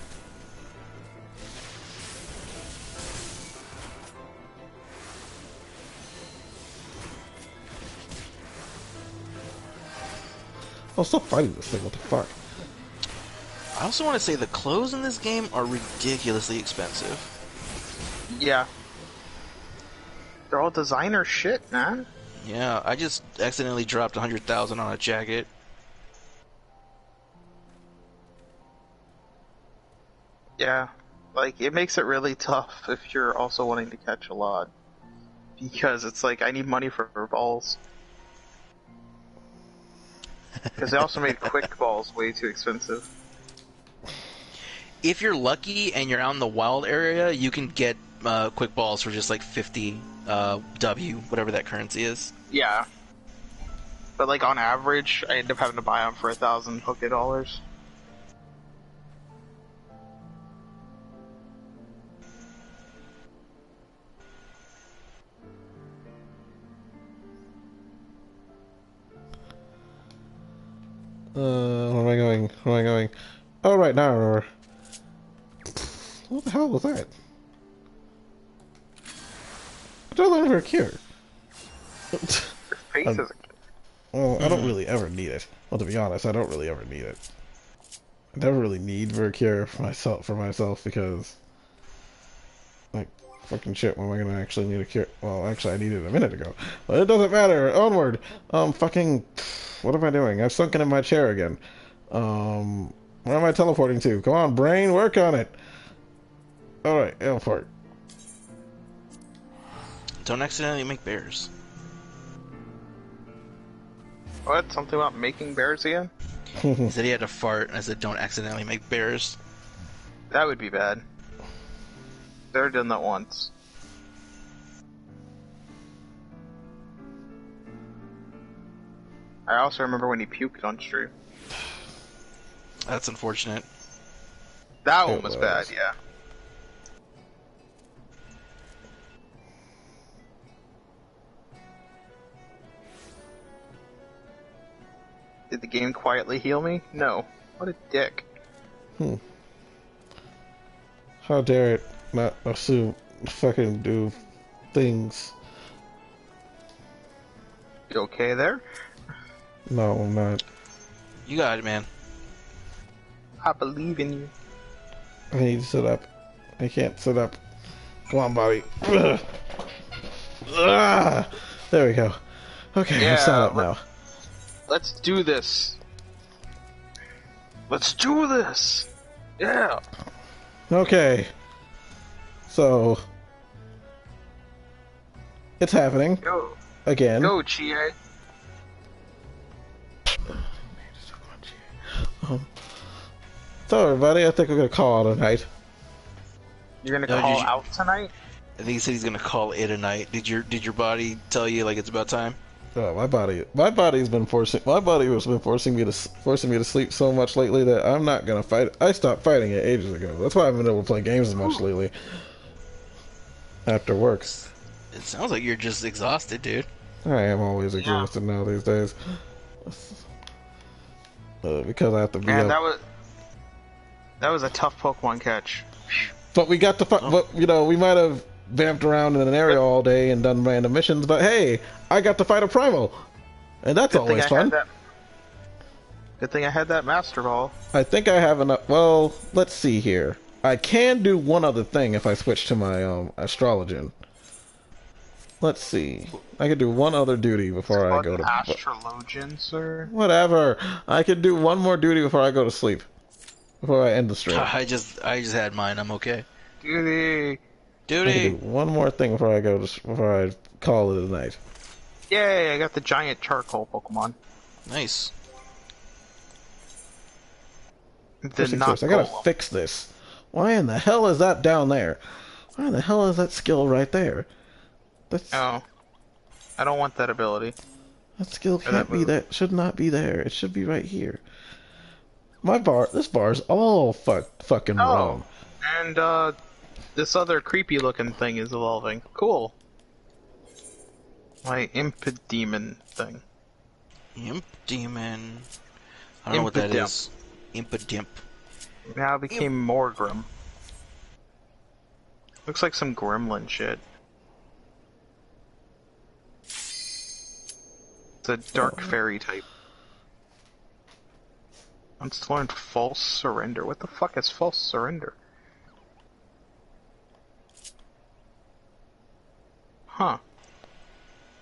I'll stop fighting this thing. What the fuck? I also want to say the clothes in this game are ridiculously expensive. Yeah. They're all designer shit, man. Yeah, I just accidentally dropped 100,000 on a jacket. Yeah. Like, it makes it really tough if you're also wanting to catch a lot. Because it's like, I need money for balls. Because they also made quick balls way too expensive. If you're lucky and you're out in the wild area, you can get quick balls for just like 50 W, whatever that currency is. Yeah. But like on average, I end up having to buy them for $1,000 Poké dollars. Where am I going? Where am I going? Oh, right now I remember. What the hell was that? I don't learn for a cure. Your face is Well, I don't really ever need it. Well, to be honest, I don't really ever need it. I never really need for a cure for myself because, like, fucking shit, when am I gonna actually need a cure? Well, actually, I needed it a minute ago. But it doesn't matter. Onward. Fucking, what am I doing? I've sunken in my chair again. Where am I teleporting to? Come on, brain, work on it. Alright, teleport. Don't accidentally make bears. What? Something about making bears again? He said he had to fart, and I said, don't accidentally make bears. That would be bad. They're done that once. I also remember when he puked on stream. That's unfortunate. That one was bad, yeah. Did the game quietly heal me? No. What a dick. How dare it not assume fucking do things. You okay there? No, I'm not. You got it, man. I believe in you. I need to sit up. I can't sit up. Come on, Bobby. There we go. Okay, Yeah, I'm sat up now. Let's do this. Let's do this. Yeah. Okay. So it's happening. Go. Again. Go, Chie. So everybody, I think we're gonna call it a night. You're gonna No, call did you- out tonight? I think he said he's gonna call it a night. Did your body tell you like it's about time? Oh, my body's been forcing me to sleep so much lately that I'm not gonna fight. I stopped fighting it ages ago. That's why I haven't been able to play games as much lately. After work. It sounds like you're just exhausted, dude. I am always exhausted now these days. Because I have to be Man, up. that was a tough Pokemon catch. But we got to fight. But we might have vamped around in an area all day and done random missions. But hey, I got to fight a primal, and that's always fun. Good thing I had that Master Ball. I think I have enough. Well, let's see here. I can do one other thing if I switch to my astrologian. Let's see. I could do one other duty before I go to Astrologian, sir. Whatever. I could do one more duty before I go to sleep. Before I end the stream. I just had mine. I'm okay. Duty. I can do one more thing before I call it a night. Yay! I got the giant charcoal Pokemon. Nice. I gotta fix this. Why in the hell is that down there? Why in the hell is that skill right there? Oh. I don't want that ability. That skill can't be there. Should not be there. It should be right here. This bar's all fucking wrong. And this other creepy looking thing is evolving. Cool. My Impidemon thing. Imp Demon. I don't know what that is. Impidimp. Now it became Morgrim. Looks like some gremlin shit. It's a dark fairy type. I'm just learned false surrender. What the fuck is false surrender? Huh.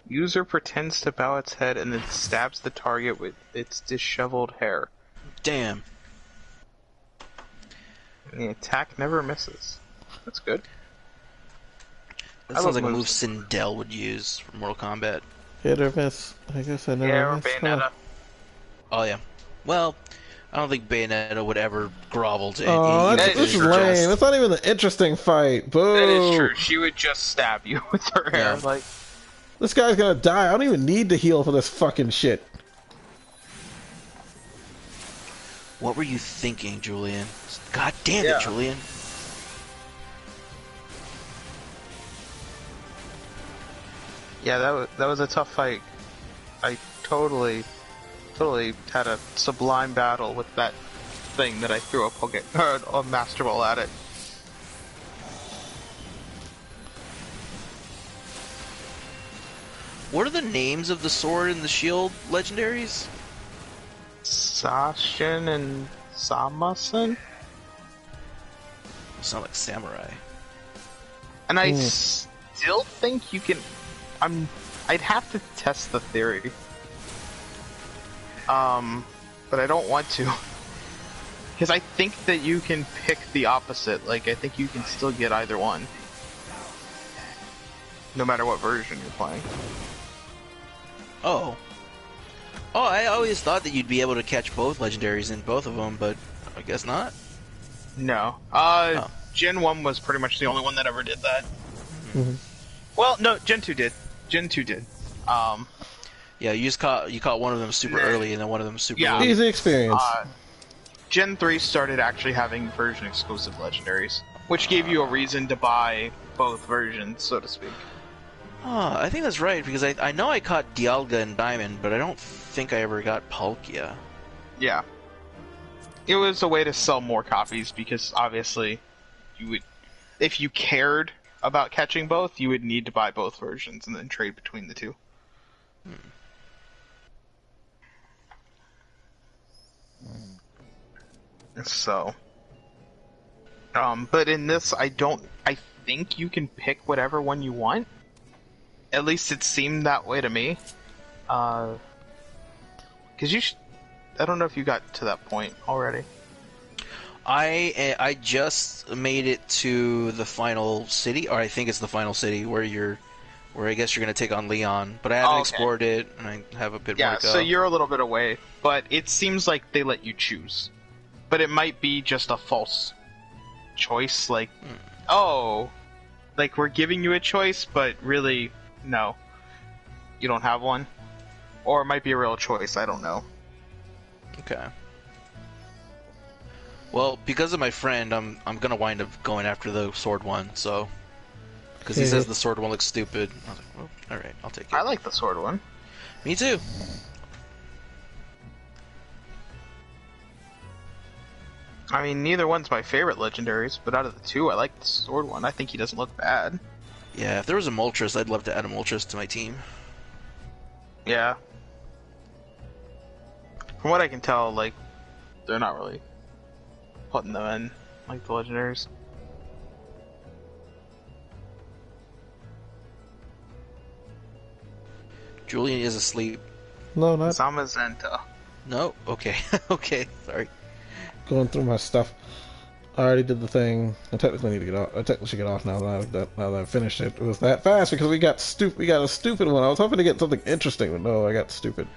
User pretends to bow its head and then stabs the target with its disheveled hair. Damn. And the attack never misses. That's good. That sounds like a move Sindel would use for Mortal Kombat. Hit or miss. I guess I never or missed. Bayonetta. Oh yeah. Well, I don't think Bayonetta would ever grovel to this is lame. It's not even an interesting fight. Boo. That is true. She would just stab you with her hair. Yeah. Like, this guy's gonna die. I don't even need to heal for this fucking shit. What were you thinking, Julian? God damn it, Julian. Yeah, that was a tough fight. I totally had a sublime battle with that thing that I threw a Master Ball at it. What are the names of the sword and the shield legendaries? Sashin and Samasen? Sound like samurai. And I still think you can... I'd have to test the theory. But I don't want to. Because I think that you can pick the opposite. Like, I think you can still get either one. No matter what version you're playing. Oh. Oh, I always thought that you'd be able to catch both legendaries in both of them, but I guess not. No. Gen 1 was pretty much the only one that ever did that. Mm-hmm. Well, no, Gen 2 did. Gen 2 did. Yeah, you caught one of them super early and then one of them super late. Easy experience. Gen 3 started actually having version exclusive legendaries, which gave you a reason to buy both versions, so to speak. Oh, I think that's right, because I know I caught Dialga and Diamond, but I don't think I ever got Palkia. Yeah. It was a way to sell more copies, because obviously, you would, if you cared about catching both, you would need to buy both versions and then trade between the two. So, but in this, I think you can pick whatever one you want. At least it seemed that way to me. Because I don't know if you got to that point already. I just made it to the final city, or I think it's the final city where I guess you're gonna take on Leon, but I haven't explored it, and I have a bit more to go. Yeah, so you're a little bit away, but it seems like they let you choose. But it might be just a false choice, like, like we're giving you a choice, but really, no, you don't have one. Or it might be a real choice, I don't know. Okay. Well, because of my friend, I'm gonna wind up going after the sword one, so... Because he says the sword one looks stupid. I was like, well, alright, I'll take it. I like the sword one. Me too. I mean, neither one's my favorite legendaries, but out of the two, I like the sword one. I think he doesn't look bad. Yeah, if there was a Moltres, I'd love to add a Moltres to my team. Yeah. From what I can tell, like, they're not really putting them in, like the legendaries. Julian is asleep. No, not Zamazenta. No? Okay. Okay, sorry. going through my stuff. I already did the thing. I technically need to get off. I technically should get off now that I've finished it. It was that fast because we got a stupid one. I was hoping to get something interesting, but no, I got stupid.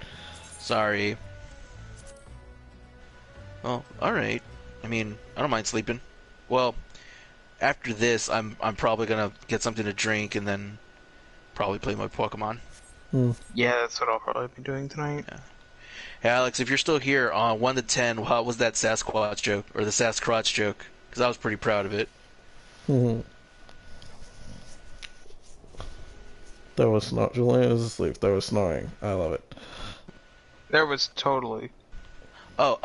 Sorry. Well, alright. I mean, I don't mind sleeping. Well, after this, I'm probably gonna get something to drink and then probably play my Pokemon. Yeah, that's what I'll probably be doing tonight. Yeah. Hey, Alex, if you're still here, on 1 to 10, how was that Sasquatch joke, or the Sasquatch joke? Because I was pretty proud of it. There was snoring. Julian is asleep. There was snoring. I love it. There was totally. Oh,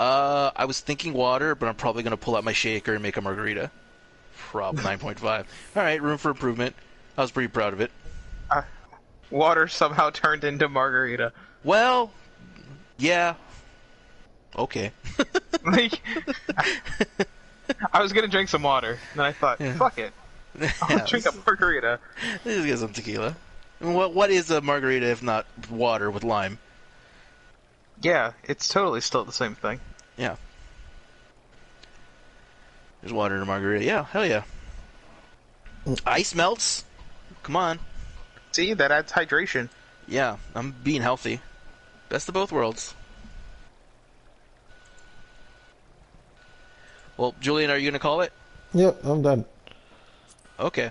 I was thinking water, but I'm probably going to pull out my shaker and make a margarita. Prob 9.5. Alright, room for improvement. I was pretty proud of it. Water somehow turned into margarita. Well, yeah. Okay. Like, I was gonna drink some water, and then I thought, fuck it. I'll drink a margarita. Let's get some tequila. What is a margarita if not water with lime? Yeah, it's totally still the same thing. Yeah. There's water in a margarita. Yeah, hell yeah. Ice melts. Come on. See, that adds hydration. Yeah, I'm being healthy. Best of both worlds. Well, Julian, are you going to call it? Yep, I'm done. Okay.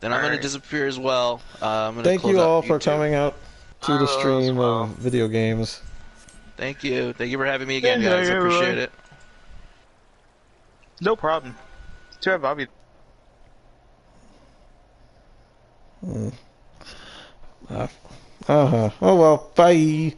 Then I'm going to disappear as well. Thank you all for coming out to the stream of video games. Thank you. Thank you for having me again, guys. I appreciate it. No problem. Too bad Bobby. Oh well. Bye.